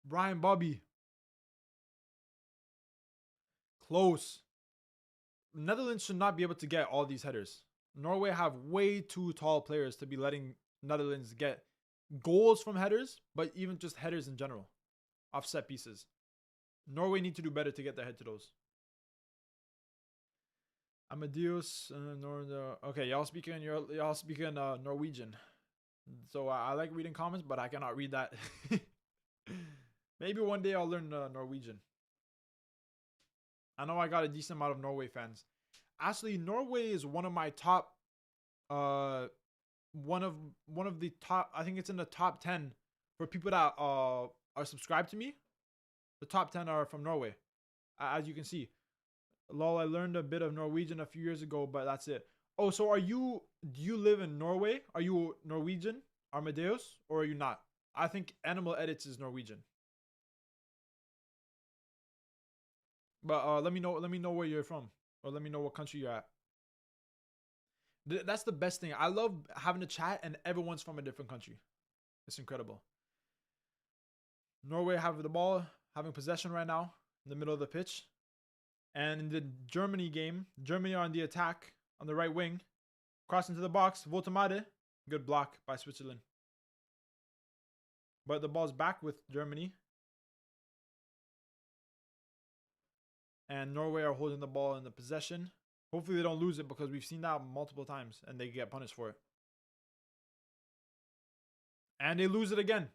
Brian Bobby. Close. Netherlands should not be able to get all these headers. Norway have way too tall players to be letting Netherlands get goals from headers, but even just headers in general, off set pieces. Norway need to do better to get their head to those. Amadeus, okay, y'all speaking Norwegian. So I like reading comments, but I cannot read that. Maybe one day I'll learn Norwegian. I know I got a decent amount of Norway fans. Actually, Norway is one of my top, one of the top. I think it's in the top 10 for people that are subscribed to me. The top 10 are from Norway, as you can see. Lol, I learned a bit of Norwegian a few years ago, but that's it. Oh, so do you live in Norway? Are you Norwegian, Amadeus, or are you not? I think Animal Edits is Norwegian. But let me know where you're from, or let me know what country you're at. That's the best thing. I love having a chat and everyone's from a different country. It's incredible. Norway have the ball, having possession right now in the middle of the pitch. And in the Germany game, Germany are on the attack on the right wing. Cross into the box, Voltemade. Good block by Switzerland. But the ball's back with Germany. And Norway are holding the ball in the possession. Hopefully they don't lose it, because we've seen that multiple times and they get punished for it. And they lose it again.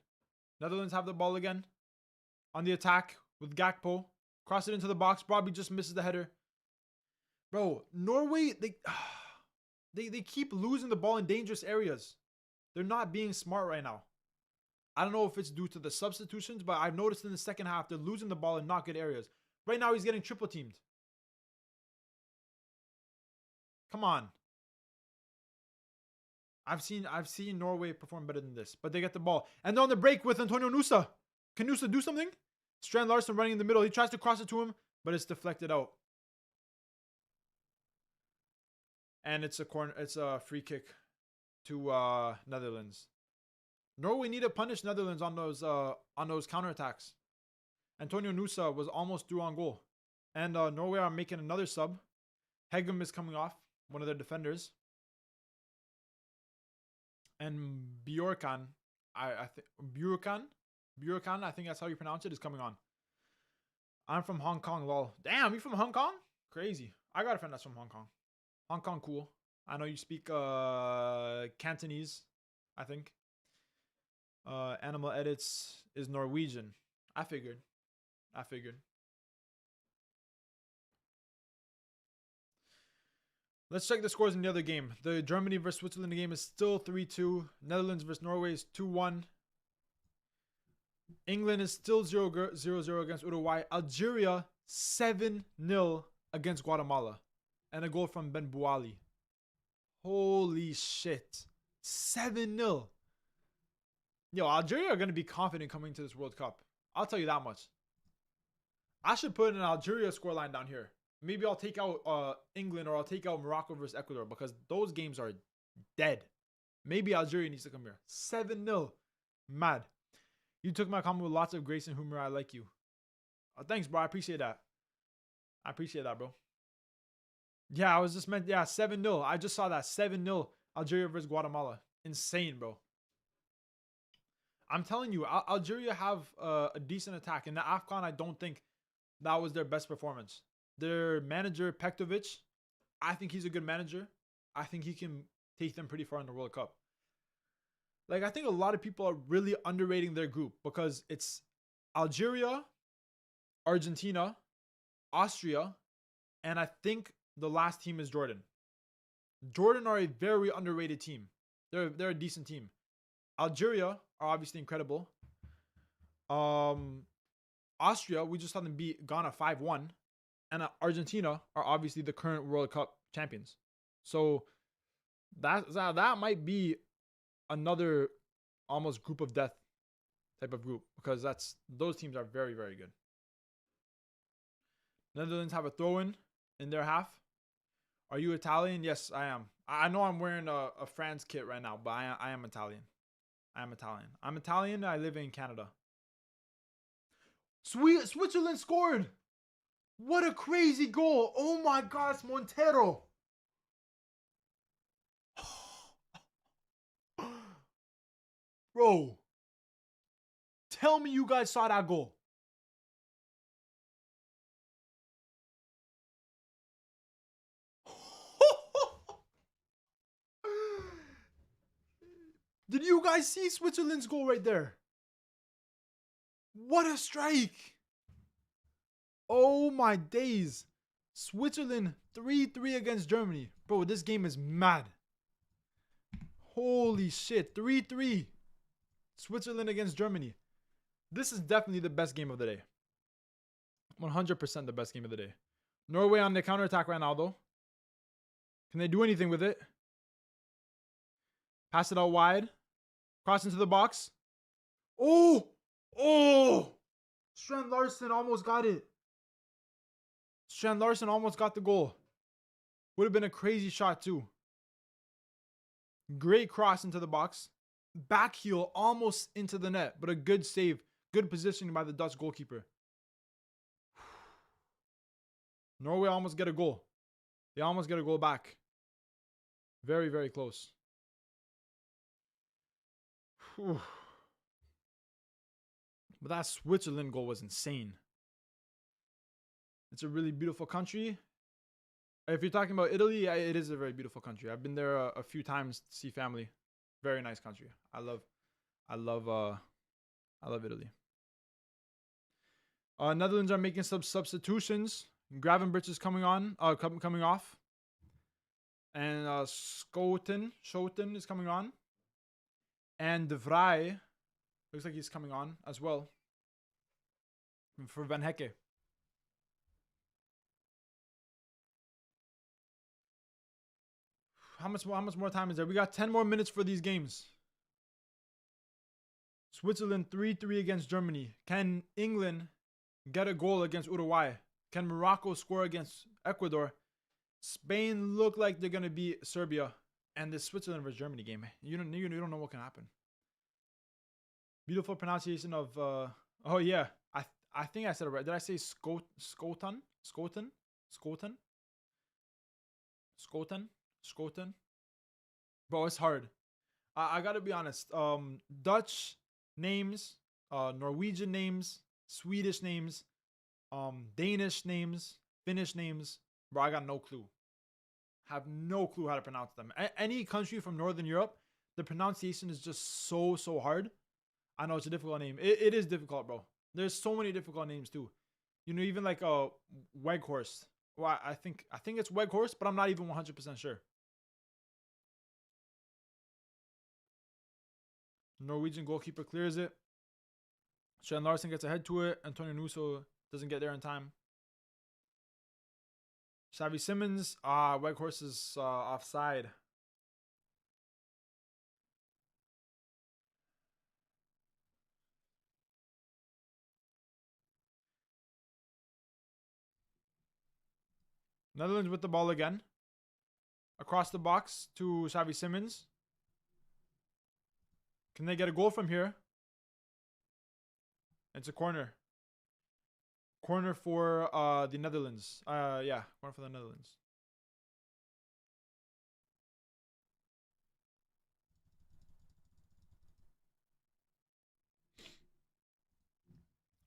Netherlands have the ball again. On the attack with Gakpo. Cross it into the box. Bobby just misses the header. Bro, Norway, they keep losing the ball in dangerous areas. They're not being smart right now. I don't know if it's due to the substitutions, but I've noticed in the second half, they're losing the ball in not good areas. Right now, he's getting triple teamed. Come on. I've seen Norway perform better than this, but they get the ball. And they're on the break with Antonio Nusa. Can Nusa do something? Strand Larsen running in the middle. He tries to cross it to him, but it's deflected out. And it's a corner. It's a free kick to Netherlands. Norway need to punish Netherlands on those counterattacks. Antonio Nusa was almost through on goal. And Norway are making another sub. Hegem is coming off, one of their defenders. And Bjorkan, I think Bjorkan, I think that's how you pronounce it, is coming on. I'm from Hong Kong, lol. Damn, you from Hong Kong? Crazy. I got a friend that's from Hong Kong. Hong Kong, cool. I know you speak Cantonese, I think. Animal Edits is Norwegian. I figured. Let's check the scores in the other game. The Germany versus Switzerland game is still 3-2. Netherlands versus Norway is 2-1. England is still 0-0 against Uruguay. Algeria 7-0 against Guatemala. And a goal from Ben Bouali. Holy shit. 7-0. Yo, Algeria are going to be confident coming to this World Cup. I'll tell you that much. I should put an Algeria scoreline down here. Maybe I'll take out England, or I'll take out Morocco versus Ecuador, because those games are dead. Maybe Algeria needs to come here. 7-0. Mad. You took my comment with lots of grace and humor. I like you. Thanks, bro. I appreciate that. Bro. Yeah, I was just meant, 7-0. I just saw that. 7-0 Algeria versus Guatemala. Insane, bro. I'm telling you, Algeria have a decent attack. In the AFCON, I don't think that was their best performance. Their manager, Pektovic, I think he's a good manager. I think he can take them pretty far in the World Cup. Like, I think a lot of people are really underrating their group, because it's Algeria, Argentina, Austria, and I think the last team is Jordan. Jordan are a very underrated team. They're a decent team. Algeria are obviously incredible. Austria, we just saw them beat Ghana 5-1. And Argentina are obviously the current World Cup champions. So that might be another almost group of death type of group, because those teams are very, very good. Netherlands have a throw-in their half. Are you Italian? Yes, I am. I know I'm wearing a France kit right now, but I am Italian. I'm Italian. I live in Canada. Switzerland scored. What a crazy goal. Oh my God, it's Montero. Bro, tell me you guys saw that goal. Did you guys see Switzerland's goal right there? What a strike. Oh my days. Switzerland 3-3 against Germany. Bro, this game is mad. Holy shit. 3-3. Switzerland against Germany. This is definitely the best game of the day. 100% the best game of the day. Norway on the counterattack right now, though. Can they do anything with it? Pass it out wide. Cross into the box. Oh! Oh! Strand Larsen almost got it. Strand Larsen almost got the goal. Would have been a crazy shot, too. Great cross into the box. Back heel almost into the net, but a good save. Good positioning by the Dutch goalkeeper. Norway almost get a goal. They almost get a goal back. Very, very close. Whew. But that Switzerland goal was insane. It's a really beautiful country. If you're talking about Italy, it is a very beautiful country. I've been there a few times to see family. Very nice country. I love Italy. Netherlands are making some substitutions. Gravenberch is coming off. And Schoten is coming on. And De Vrij looks like he's coming on as well for Van Hecke. How much more time is there? We got 10 more minutes for these games. Switzerland 3-3 against Germany. Can England get a goal against Uruguay? Can Morocco score against Ecuador? Spain look like they're gonna beat Serbia. And this Switzerland versus Germany game, you don't know what can happen. Beautiful pronunciation of oh yeah, I think I said it right. Did I say Schoten? Bro, it's hard. I gotta be honest. Dutch names, Norwegian names, Swedish names, Danish names, Finnish names. Bro, I got no clue. Have no clue how to pronounce them. Any country from Northern Europe, the pronunciation is just so hard. I know it's a difficult name. It is difficult, bro. There's so many difficult names too. You know, even like Weghorst. Well, I think it's Weghorst, but I'm not even 100% sure. Norwegian goalkeeper clears it. Strand Larsen gets ahead to it. Antonio Nuso doesn't get there in time. Xavi Simons. Weghorst is offside. Netherlands with the ball again. Across the box to Xavi Simons. Can they get a goal from here? It's a corner. Corner for the Netherlands. Yeah, corner for the Netherlands.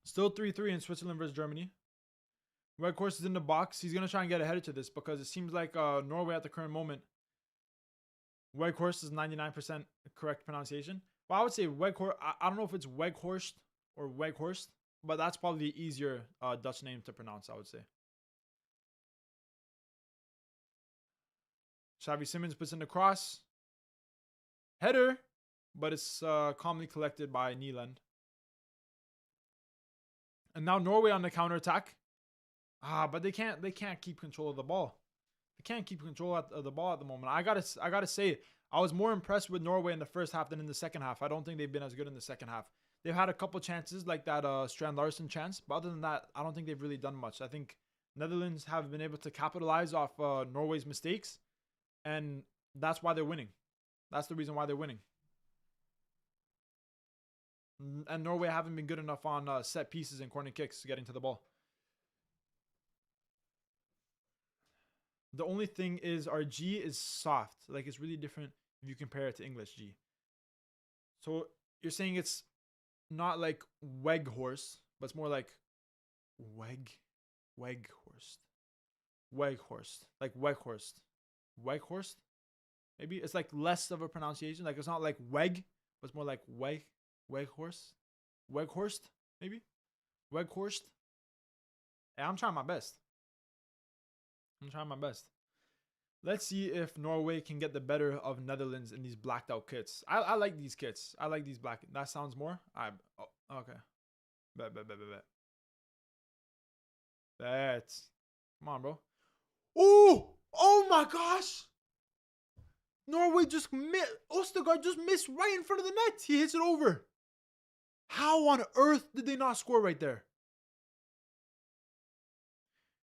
Still 3-3 in Switzerland versus Germany. Weghorst is in the box. He's going to try and get ahead to this because it seems like Norway at the current moment. Weghorst is 99% correct pronunciation. Well, I would say Weghorst. I don't know if it's Weghorst or Weghorst. but that's probably the easier Dutch name to pronounce, I would say. Xavi Simons puts in the cross. Header, but it's calmly collected by Nyland. And now Norway on the counterattack. But they can't keep control of the ball. They can't keep control of the ball at the moment. I gotta say, I was more impressed with Norway in the first half than in the second half. I don't think they've been as good in the second half. They've had a couple chances like that Strand Larsen chance, but other than that, I don't think they've really done much. I think Netherlands have been able to capitalize off Norway's mistakes, and that's why they're winning. That's the reason why they're winning. And Norway haven't been good enough on set pieces and corner kicks getting to the ball. The only thing is our G is soft. Like, it's really different if you compare it to English G. So you're saying it's not like Weghorst, but it's more like Weghorst. Like Weghorst. Maybe it's like less of a pronunciation. Like, it's not like Weg, but it's more like Weghorst. Maybe? Weghorst. Yeah, I'm trying my best. Let's see if Norway can get the better of Netherlands in these blacked out kits. I like these kits. I like these black. That sounds more. Okay. Bet. Come on, bro. Oh my gosh. Norway just missed. Ostergaard just missed right in front of the net. He hits it over. How on earth did they not score right there?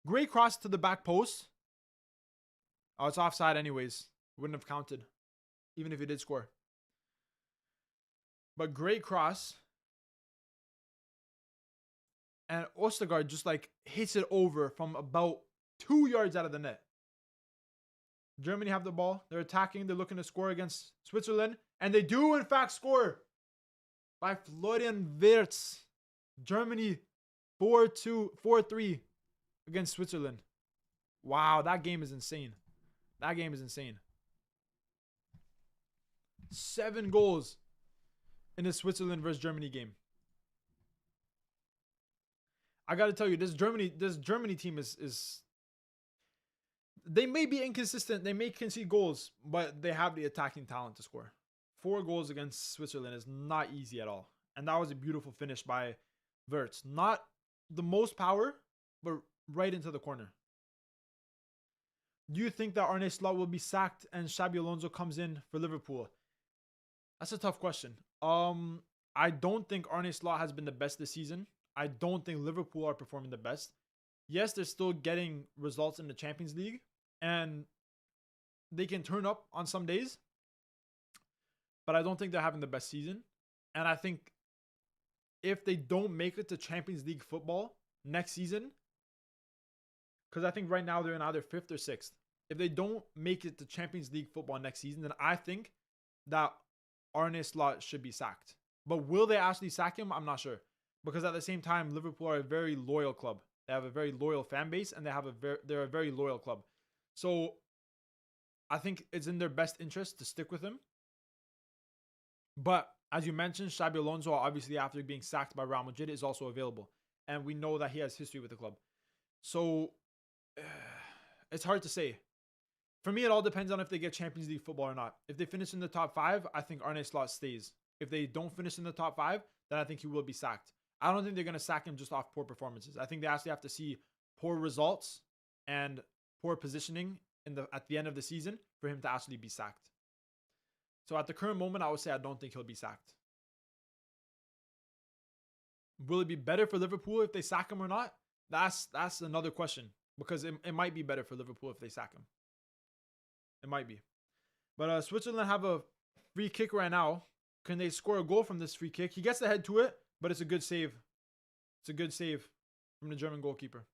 Great cross to the back post. Oh, it's offside anyways. Wouldn't have counted, even if he did score. But great cross. And Ostergaard just like hits it over from about 2 yards out of the net. Germany have the ball. They're attacking. They're looking to score against Switzerland. And they do, in fact, score by Florian Wirtz. Germany 4-3 against Switzerland. Wow, that game is insane. 7 goals in the Switzerland versus Germany game. I got to tell you, this Germany team is they may be inconsistent. They may concede goals, but they have the attacking talent to score. 4 goals against Switzerland is not easy at all. And that was a beautiful finish by Wirtz. Not the most power, but right into the corner. Do you think that Arne Slot will be sacked and Xabi Alonso comes in for Liverpool? That's a tough question. I don't think Arne Slot has been the best this season. I don't think Liverpool are performing the best. Yes, they're still getting results in the Champions League, and they can turn up on some days, but I don't think they're having the best season. And I think if they don't make it to Champions League football next season, because I think right now they're in either 5th or 6th. If they don't make it to Champions League football next season, then I think that Arne Slot should be sacked. But will they actually sack him? I'm not sure. Because at the same time, Liverpool are a very loyal club. They have a very loyal fan base, and they're a very loyal club. So I think it's in their best interest to stick with him. But as you mentioned, Xabi Alonso, obviously after being sacked by Real Madrid, is also available. And we know that he has history with the club. So it's hard to say. For me, it all depends on if they get Champions League football or not. If they finish in the top 5, I think Arne Slot stays. If they don't finish in the top 5, then I think he will be sacked. I don't think they're going to sack him just off poor performances. I think they actually have to see poor results and poor positioning at the end of the season for him to actually be sacked. So at the current moment, I would say I don't think he'll be sacked. Will it be better for Liverpool if they sack him or not? That's another question, because it might be better for Liverpool if they sack him. It might be. But Switzerland have a free kick right now. Can they score a goal from this free kick? He gets the head to it, but it's a good save. It's a good save from the German goalkeeper.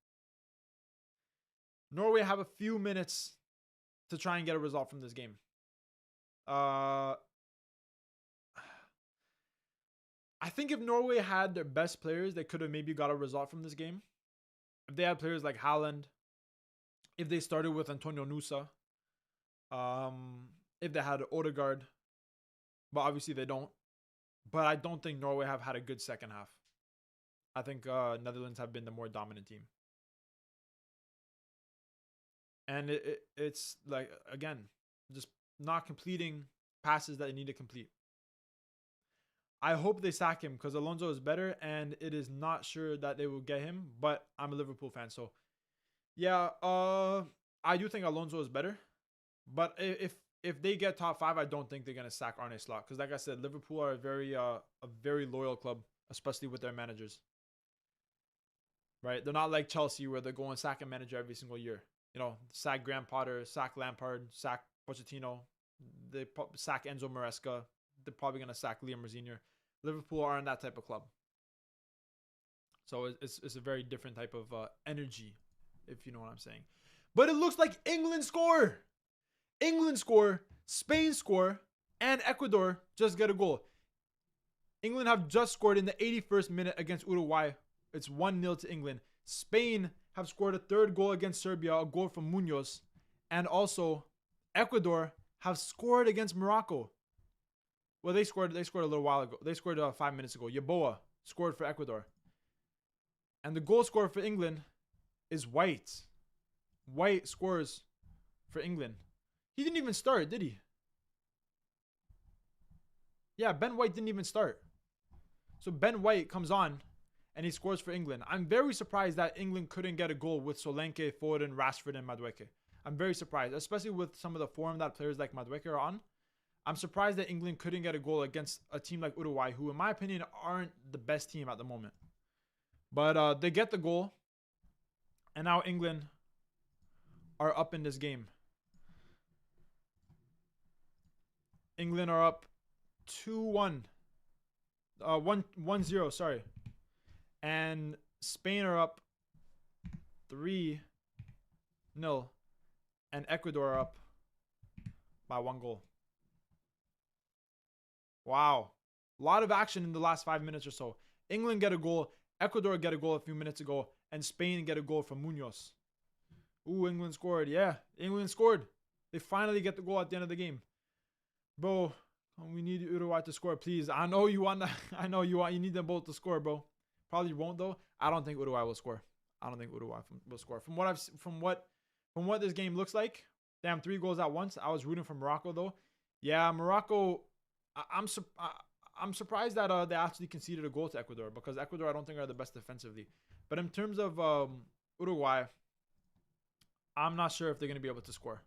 Norway have a few minutes to try and get a result from this game. I think if Norway had their best players, they could have maybe got a result from this game. If they had players like Haaland, if they started with Antonio Nusa, if they had Odegaard, but obviously they don't. But I don't think Norway have had a good second half. I think Netherlands have been the more dominant team. And it's like, again, just not completing passes that they need to complete. I hope they sack him because Alonso is better, and it is not sure that they will get him. But I'm a Liverpool fan, so yeah. I do think Alonso is better, but if they get top 5, I don't think they're gonna sack Arne Slot because, like I said, Liverpool are a very loyal club, especially with their managers. Right? They're not like Chelsea where they're going sack a manager every single year. You know, sack Graham Potter, sack Lampard, sack Pochettino. They sack Enzo Maresca. They're probably gonna sack Liam Rosenior. Liverpool aren't that type of club, so it's a very different type of energy, if you know what I'm saying. But it looks like England score, Spain score, and Ecuador just get a goal. England have just scored in the 81st minute against Uruguay. It's 1-0 to England. Spain have scored a third goal against Serbia, a goal from Munoz, and also Ecuador have scored against Morocco. Well, they scored a little while ago. They scored 5 minutes ago. Yeboah scored for Ecuador. And the goal scorer for England is White. White scores for England. He didn't even start, did he? Yeah, Ben White didn't even start. So Ben White comes on and he scores for England. I'm very surprised that England couldn't get a goal with Solanke, Foden, Rashford, and Madueke. I'm very surprised, especially with some of the form that players like Madueke are on. I'm surprised that England couldn't get a goal against a team like Uruguay, who, in my opinion, aren't the best team at the moment. But they get the goal, and now England are up in this game. England are up 2-1. 1-0, sorry. And Spain are up 3-0. And Ecuador are up by 1 goal. Wow. A lot of action in the last 5 minutes or so. England get a goal. Ecuador get a goal a few minutes ago. And Spain get a goal from Munoz. Ooh, England scored. Yeah, England scored. They finally get the goal at the end of the game. Bro, we need Uruguay to score, please. I know you want. I know you want. You need them both to score, bro. Probably won't though. I don't think Uruguay will score. I don't think Uruguay will score. From what this game looks like. Damn, 3 goals at once. I was rooting for Morocco though. Yeah, Morocco. I'm surprised that they actually conceded a goal to Ecuador, because Ecuador I don't think are the best defensively. But in terms of Uruguay, I'm not sure if they're going to be able to score.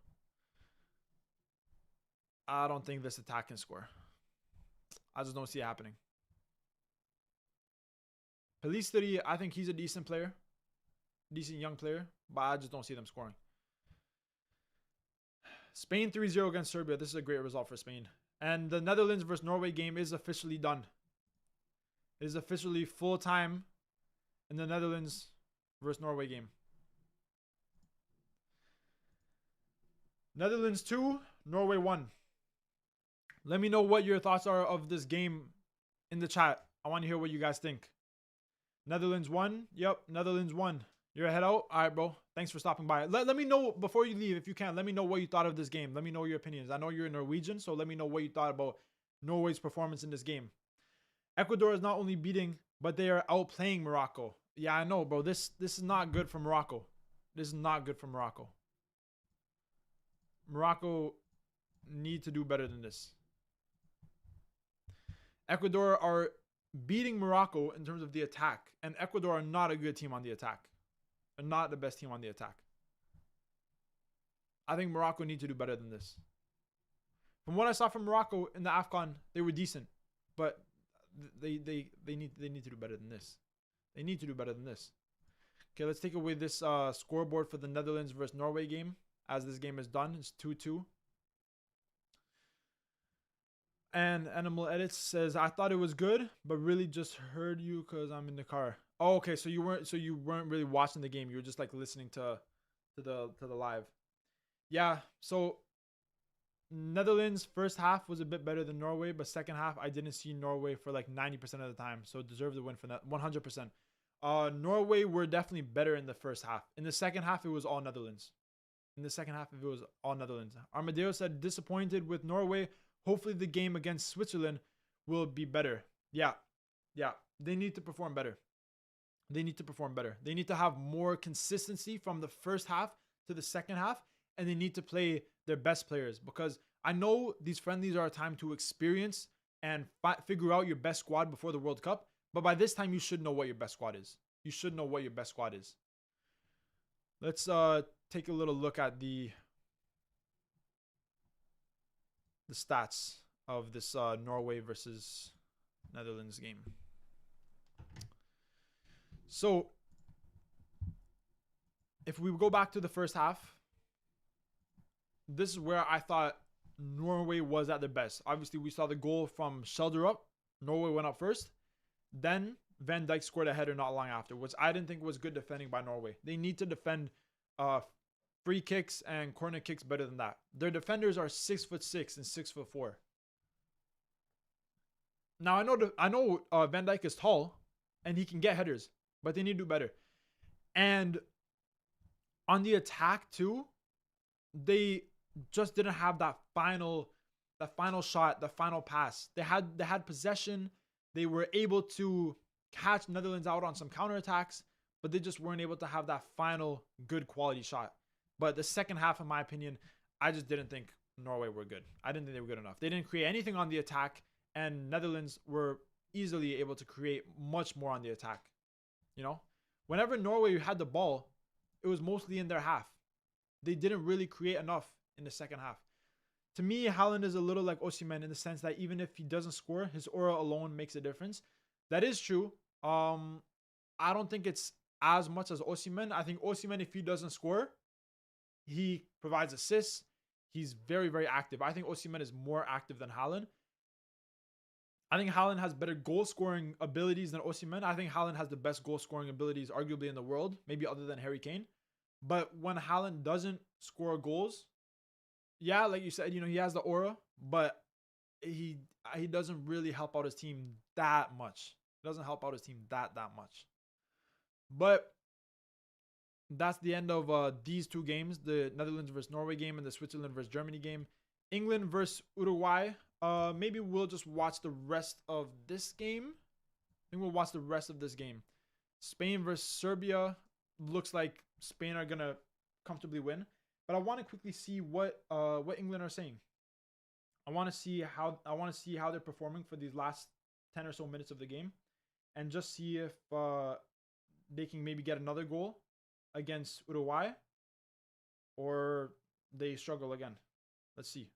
I don't think this attack can score. I just don't see it happening. Pelistri, I think he's a decent player. Decent young player. But I just don't see them scoring. Spain 3-0 against Serbia. This is a great result for Spain. And the Netherlands versus Norway game is officially done. It is officially full time in the Netherlands versus Norway game. Netherlands 2, Norway 1. Let me know what your thoughts are of this game in the chat. I want to hear what you guys think. Netherlands 1. Yep, Netherlands 1. You're ahead out? All right, bro. Thanks for stopping by. Let me know before you leave, if you can. Let me know what you thought of this game. Let me know your opinions. I know you're Norwegian, so let me know what you thought about Norway's performance in this game. Ecuador is not only beating, but they are outplaying Morocco. Yeah, I know, bro. This is not good for Morocco. This is not good for Morocco. Morocco need to do better than this. Ecuador are beating Morocco in terms of the attack, and Ecuador are not a good team on the attack. They're not the best team on the attack. I think Morocco need to do better than this. From what I saw from Morocco in the AFCON, they were decent, but they need to do better than this. They need to do better than this. Okay, let's take away this scoreboard for the Netherlands versus Norway game, as this game is done. It's 2-2. And Animal Edits says, I thought it was good, but really just heard you because I'm in the car. Oh, okay. So you weren't really watching the game. You were just like listening to the live. Yeah. So Netherlands first half was a bit better than Norway, but second half I didn't see Norway for like 90% of the time. So deserved the win for that 100%. Norway were definitely better in the first half. In the second half, it was all Netherlands. Armadillo said, disappointed with Norway. Hopefully the game against Switzerland will be better. Yeah. They need to perform better. They need to perform better. They need to have more consistency from the first half to the second half, and they need to play their best players, because I know these friendlies are a time to experience and figure out your best squad before the World Cup. But by this time, you should know what your best squad is. You should know what your best squad is. Let's take a little look at the stats of this Norway versus Netherlands game. So if we go back to the first half, this is where I thought Norway was at their best. Obviously, we saw the goal from Schjelderup. Norway went up first. Then Van Dijk scored a header not long after, which I didn't think was good defending by Norway. They need to defend free kicks and corner kicks better than that. Their defenders are 6'6" and 6'4". Now I know Van Dijk is tall and he can get headers, but they need to do better. And on the attack too, they just didn't have that final shot, the final pass. They had possession. They were able to catch Netherlands out on some counterattacks, but they just weren't able to have that final good quality shot. But the second half, in my opinion, I just didn't think Norway were good. I didn't think they were good enough. They didn't create anything on the attack, and Netherlands were easily able to create much more on the attack. You know, whenever Norway had the ball, it was mostly in their half. They didn't really create enough in the second half. To me, Haaland is a little like Osimhen in the sense that even if he doesn't score, his aura alone makes a difference. That is true. I don't think it's as much as Osimhen. I think Osimhen, if he doesn't score, he provides assists. He's very, very active. I think Osimhen is more active than Haaland. I think Haaland has better goal-scoring abilities than Osimhen. I think Haaland has the best goal-scoring abilities arguably in the world, maybe other than Harry Kane. But when Haaland doesn't score goals, yeah, like you said, you know, he has the aura, but he doesn't really help out his team that much. He doesn't help out his team that much. But that's the end of these two games, the Netherlands versus Norway game and the Switzerland versus Germany game. England versus Uruguay. Maybe we'll just watch the rest of this game. I think we'll watch the rest of this game. Spain versus Serbia. Looks like Spain are gonna comfortably win. But I want to quickly see what England are saying. I want to see how they're performing for these last 10 or so minutes of the game, and just see if they can maybe get another goal against Uruguay, or they struggle again. Let's see.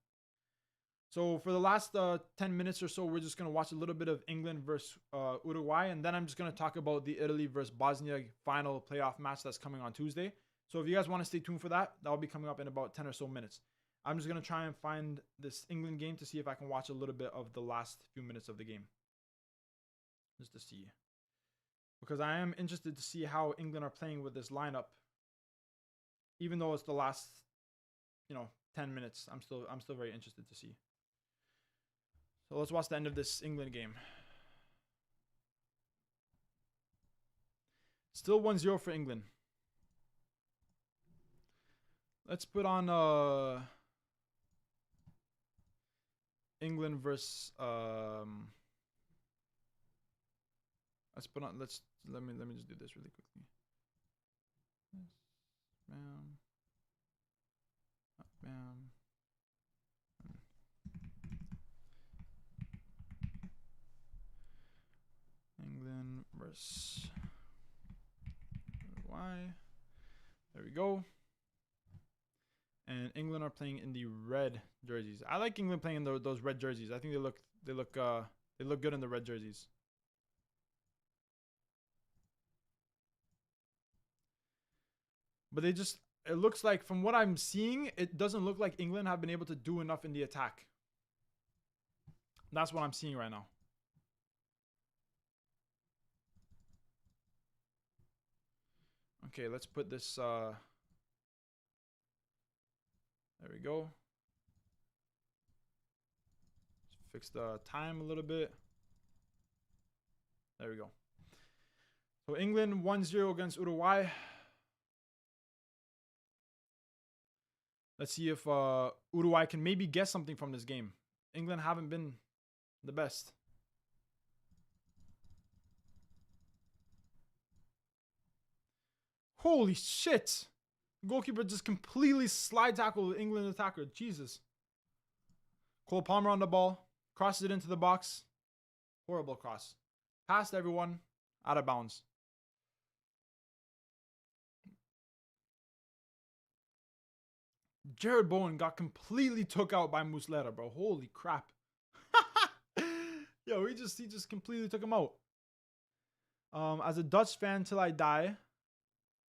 So for the last 10 minutes or so, we're just going to watch a little bit of England versus Uruguay, and then I'm just going to talk about the Italy versus Bosnia final playoff match that's coming on Tuesday. So if you guys want to stay tuned for that, that'll be coming up in about 10 or so minutes. I'm just going to try and find this England game to see if I can watch a little bit of the last few minutes of the game. Just to see. Because I am interested to see how England are playing with this lineup. Even though it's the last, 10 minutes, I'm still very interested to see. So let's watch the end of this England game. Still 1-0 for England. Let's put on England versus let me just do this really quickly. Bam. Bam. England versus Uruguay. There we go. And England are playing in the red jerseys. I like England playing in those red jerseys. I think they look good in the red jerseys. But it looks like, from what I'm seeing, it doesn't look like England have been able to do enough in the attack. That's what I'm seeing right now. Okay, let's put this there we go. Let's fix the time a little bit. There we go. So England 1-0 against Uruguay. Let's see if Uruguay can maybe get something from this game. England haven't been the best. Holy shit. Goalkeeper just completely slide tackle the England attacker. Jesus. Cole Palmer on the ball. Crosses it into the box. Horrible cross. Past everyone. Out of bounds. Jared Bowen got completely took out by Muslera, bro. Holy crap. Yo, he just completely took him out. As a Dutch fan till I die.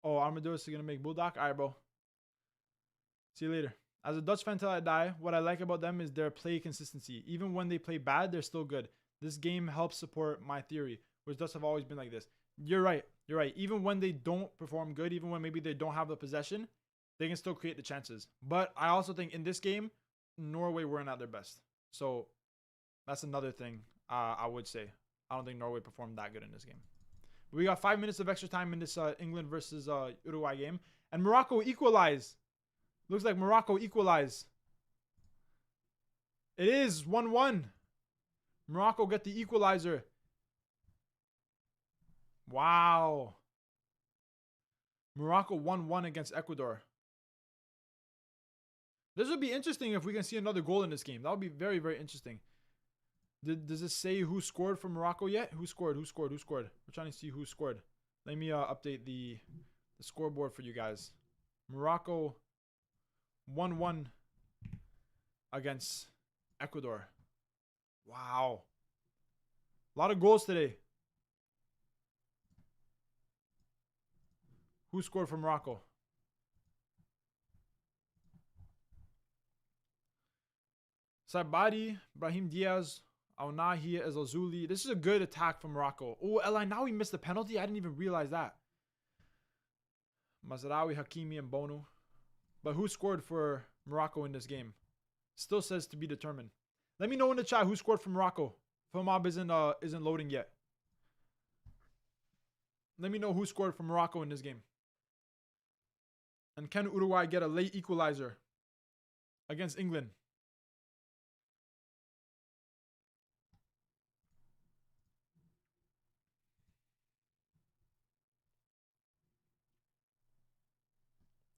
Oh, Armadillos are gonna make Bulldog? Alright, bro. See you later. As a Dutch fan till I die, what I like about them is their play consistency. Even when they play bad, they're still good. This game helps support my theory, which Dutch have always been like this. You're right. You're right. Even when they don't perform good, even when maybe they don't have the possession, they can still create the chances. But I also think in this game, Norway weren't at their best. So that's another thing I would say. I don't think Norway performed that good in this game. We got 5 minutes of extra time in this England versus Uruguay game. And Morocco equalized. Looks like Morocco equalized. It is 1-1. Morocco get the equalizer. Wow. Morocco 1-1 against Ecuador. This would be interesting if we can see another goal in this game. That would be very, very interesting. Does it say who scored for Morocco yet? Who scored? Who scored? Who scored? We're trying to see who scored. Let me update the scoreboard for you guys. Morocco 1-1 against Ecuador. Wow. A lot of goals today. Who scored for Morocco? Sabadi, Brahim Diaz, Al-Nahi, Azazuli. This is a good attack from Morocco. Oh, El now he missed the penalty. I didn't even realize that. Mazraoui, Hakimi, and Bono. But who scored for Morocco in this game? Still says to be determined. Let me know in the chat who scored for Morocco. Filmob isn't loading yet. Let me know who scored for Morocco in this game. And can Uruguay get a late equalizer against England?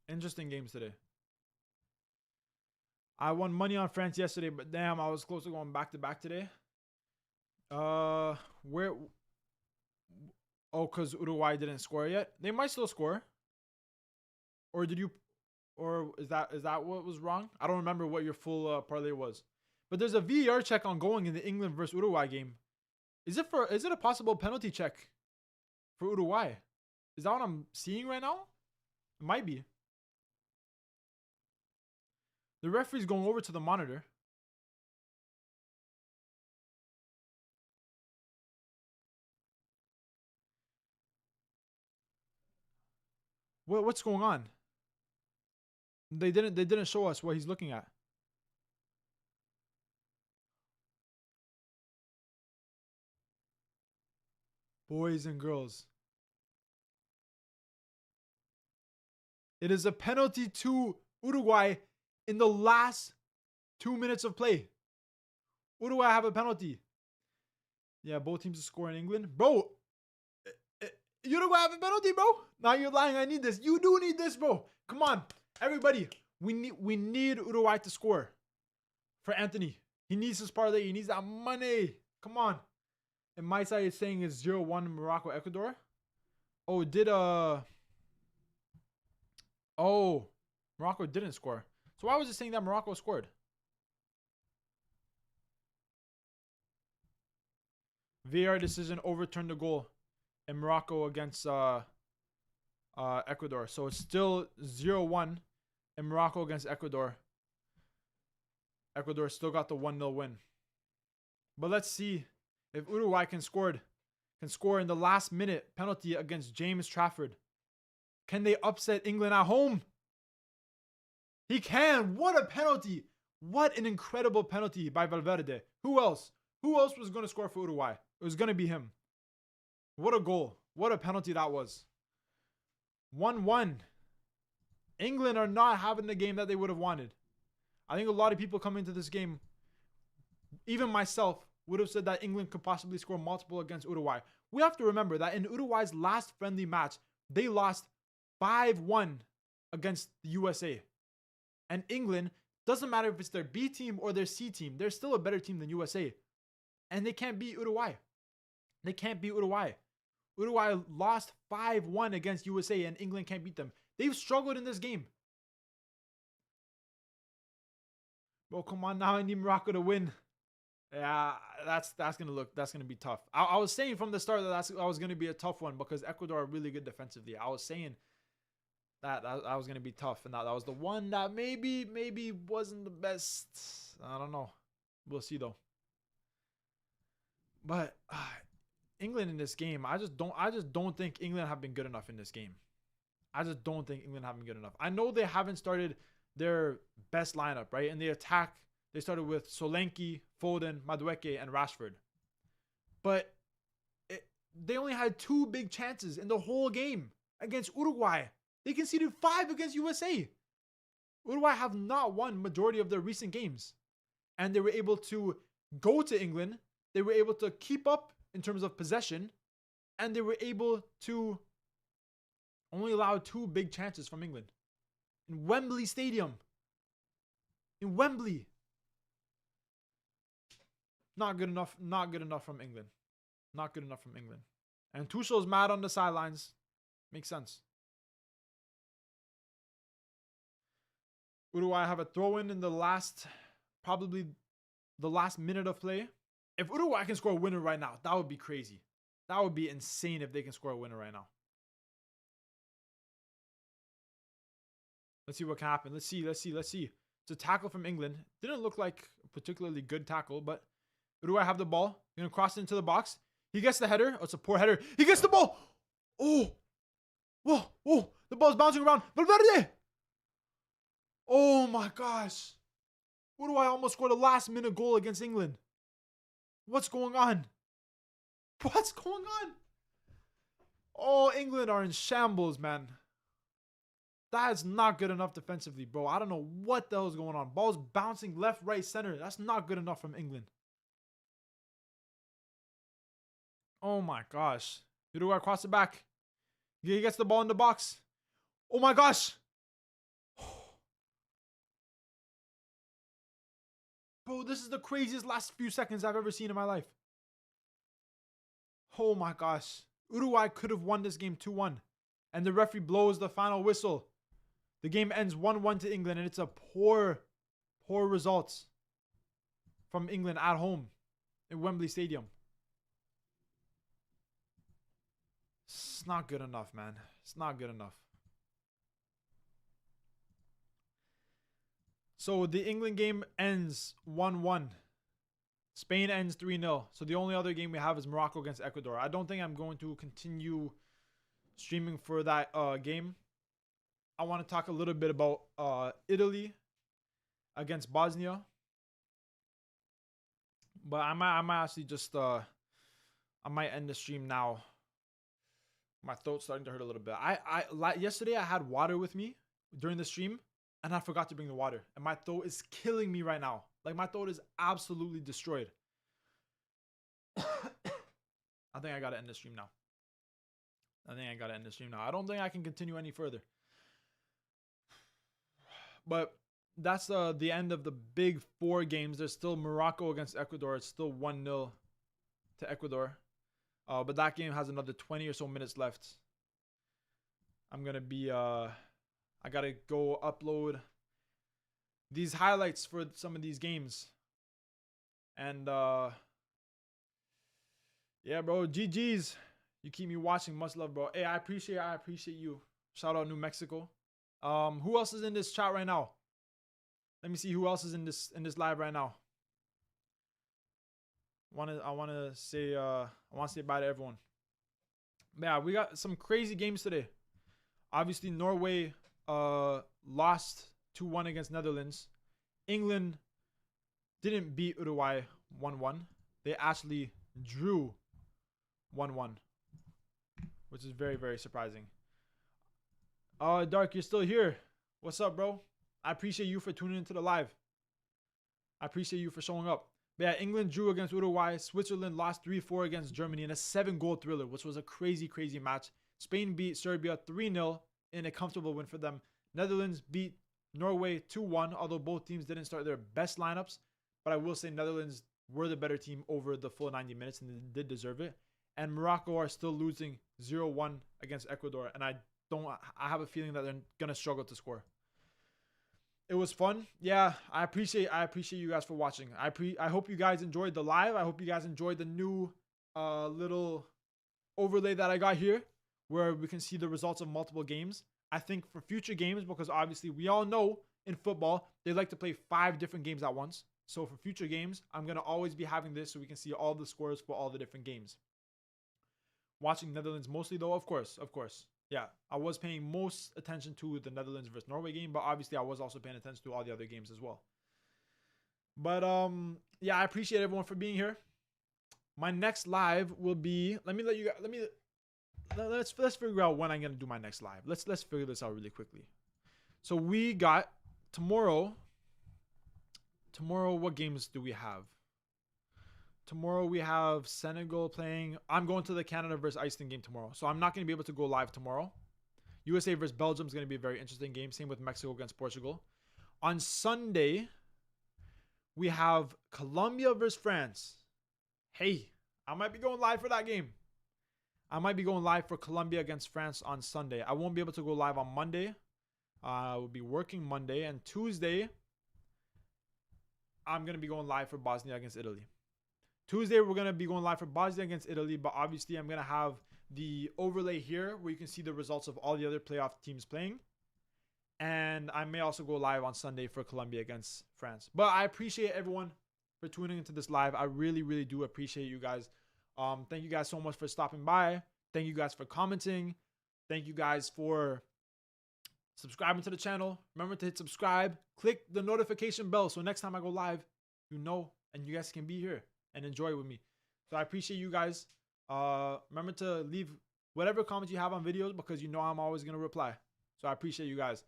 Interesting games today. I won money on France yesterday, but damn, I was close to going back to back today. Where? Oh, because Uruguay didn't score yet. They might still score. Or did you? Or is that what was wrong? I don't remember what your full parlay was. But there's a VAR check ongoing in the England versus Uruguay game. Is it a possible penalty check for Uruguay? Is that what I'm seeing right now? It might be. The referee's going over to the monitor. What's going on? They didn't show us what he's looking at. Boys and girls. It is a penalty to Uruguay in the last 2 minutes of play. Uruguay have a penalty. Yeah, both teams score in England. Bro, Uruguay have a penalty, bro. Now you're lying. I need this. You do need this, bro. Come on. Everybody. We need Uruguay to score. For Anthony. He needs his parlay. He needs that money. Come on. And my side is saying it's 0-1 Morocco, Ecuador. Oh, Oh, Morocco didn't score. So why was it saying that Morocco scored? VAR decision overturned the goal in Morocco against Ecuador. So it's still 0-1 in Morocco against Ecuador. Ecuador still got the 1-0 win. But let's see if Uruguay can score in the last minute penalty against James Trafford. Can they upset England at home? He can. What a penalty. What an incredible penalty by Valverde. Who else? Who else was going to score for Uruguay? It was going to be him. What a goal. What a penalty that was. 1-1. England are not having the game that they would have wanted. I think a lot of people come into this game, even myself, would have said that England could possibly score multiple against Uruguay. We have to remember that in Uruguay's last friendly match, they lost 5-1 against the USA. And England, doesn't matter if it's their B team or their C team, they're still a better team than USA. And they can't beat Uruguay. They can't beat Uruguay. Uruguay lost 5-1 against USA and England can't beat them. They've struggled in this game. Bro, come on now. I need Morocco to win. Yeah, that's gonna be tough. I was saying from the start that was gonna be a tough one because Ecuador are really good defensively. I was saying that was gonna be tough, and that was the one that maybe wasn't the best. I don't know. We'll see though. But England in this game, I just don't think England have been good enough in this game. I just don't think England have been good enough. I know they haven't started their best lineup, right? And they started with Solanke, Foden, Madueke, and Rashford. But they only had 2 big chances in the whole game against Uruguay. They conceded 5 against USA. Uruguay have not won majority of their recent games. And they were able to go to England. They were able to keep up in terms of possession. And they were able to only allow 2 big chances from England. In Wembley Stadium. In Wembley. Not good enough from England. Not good enough from England. And Tuchel's mad on the sidelines. Makes sense. Uruguay have a throw-in in probably the last minute of play. If Uruguay can score a winner right now, that would be crazy. That would be insane if they can score a winner right now. Let's see what can happen. Let's see. It's a tackle from England. Didn't look like a particularly good tackle, but Uruguay have the ball. They're going to cross it into the box. He gets the header. Oh, it's a poor header. He gets the ball. Oh. Whoa. The ball's bouncing around. Valverde. Oh, my gosh. Uruguay almost scored a last-minute goal against England. What's going on? Oh, England are in shambles, man. That's not good enough defensively, bro. I don't know what the hell is going on. Ball's bouncing left, right, center. That's not good enough from England. Oh my gosh. Uruguay across the back. He gets the ball in the box. Oh my gosh. Bro, this is the craziest last few seconds I've ever seen in my life. Oh my gosh. Uruguay could have won this game 2-1. And the referee blows the final whistle. The game ends 1-1 to England, and it's a poor results from England at home in Wembley Stadium. It's not good enough, man. It's not good enough. So the England game ends 1-1. Spain ends 3-0. So the only other game we have is Morocco against Ecuador. I don't think I'm going to continue streaming for that game. I want to talk a little bit about Italy against Bosnia. But I might actually just I might end the stream now. My throat's starting to hurt a little bit. Yesterday I had water with me during the stream and I forgot to bring the water. And my throat is killing me right now. Like, my throat is absolutely destroyed. I think I gotta end the stream now. I don't think I can continue any further. But that's the end of the big 4 games. There's still Morocco against Ecuador. It's still 1-0 to Ecuador. But that game has another 20 or so minutes left. I'm going to be... I got to go upload these highlights for some of these games. And... yeah, bro. GG's. You keep me watching. Much love, bro. Hey, I appreciate you. Shout out New Mexico. Who else is in this chat right now? Let me see who else is in this live right now. I want to say bye to everyone. But yeah, we got some crazy games today. Obviously, Norway lost 2-1 against Netherlands. England didn't beat Uruguay 1-1. They actually drew 1-1, which is very, very surprising. Dark, you're still here. What's up, bro? I appreciate you for tuning into the live. I appreciate you for showing up. But yeah, England drew against Uruguay. Switzerland lost 3-4 against Germany in a 7-goal thriller, which was a crazy, crazy match. Spain beat Serbia 3-0. in a comfortable win for them. Netherlands beat Norway 2-1, although both teams didn't start their best lineups. But I will say Netherlands were the better team over the full 90 minutes and they did deserve it. And Morocco are still losing 0-1 against Ecuador. And I have a feeling that they're going to struggle to score. It was fun. Yeah, I appreciate you guys for watching. I hope you guys enjoyed the live. I hope you guys enjoyed the new little overlay that I got here where we can see the results of multiple games. I think for future games, because obviously we all know in football, they like to play 5 different games at once. So for future games, I'm going to always be having this so we can see all the scores for all the different games. Watching Netherlands mostly though, of course. Yeah, I was paying most attention to the Netherlands versus Norway game, but obviously I was also paying attention to all the other games as well. But yeah, I appreciate everyone for being here. My next live will be, let's figure out when I'm gonna do my next live. Let's figure this out really quickly. So we got tomorrow. Tomorrow, what games do we have? Tomorrow we have Senegal playing. I'm going to the Canada versus Iceland game tomorrow. So I'm not going to be able to go live tomorrow. USA versus Belgium is going to be a very interesting game. Same with Mexico against Portugal. On Sunday, we have Colombia versus France. Hey, I might be going live for that game. I might be going live for Colombia against France on Sunday. I won't be able to go live on Monday. I will be working Monday. And Tuesday, I'm going to be going live for Bosnia against Italy. Tuesday, we're going to be going live for Bosnia against Italy, but obviously I'm going to have the overlay here where you can see the results of all the other playoff teams playing. And I may also go live on Sunday for Colombia against France. But I appreciate everyone for tuning into this live. I really, really do appreciate you guys. Thank you guys so much for stopping by. Thank you guys for commenting. Thank you guys for subscribing to the channel. Remember to hit subscribe. Click the notification bell so next time I go live, you know, and you guys can be here and enjoy with me. So I appreciate you guys. Remember to leave whatever comments you have on videos because you know I'm always going to reply. So I appreciate you guys.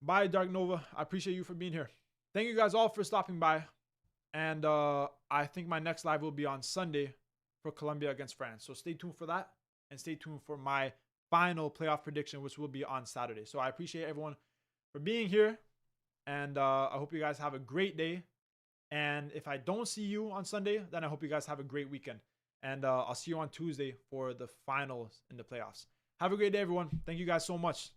Bye, Dark Nova. I appreciate you for being here. Thank you guys all for stopping by. And I think my next live will be on Sunday for Colombia against France. So stay tuned for that. And stay tuned for my final playoff prediction, which will be on Saturday. So I appreciate everyone for being here. And I hope you guys have a great day. And if I don't see you on Sunday, then I hope you guys have a great weekend. And I'll see you on Tuesday for the finals in the playoffs. Have a great day, everyone. Thank you guys so much.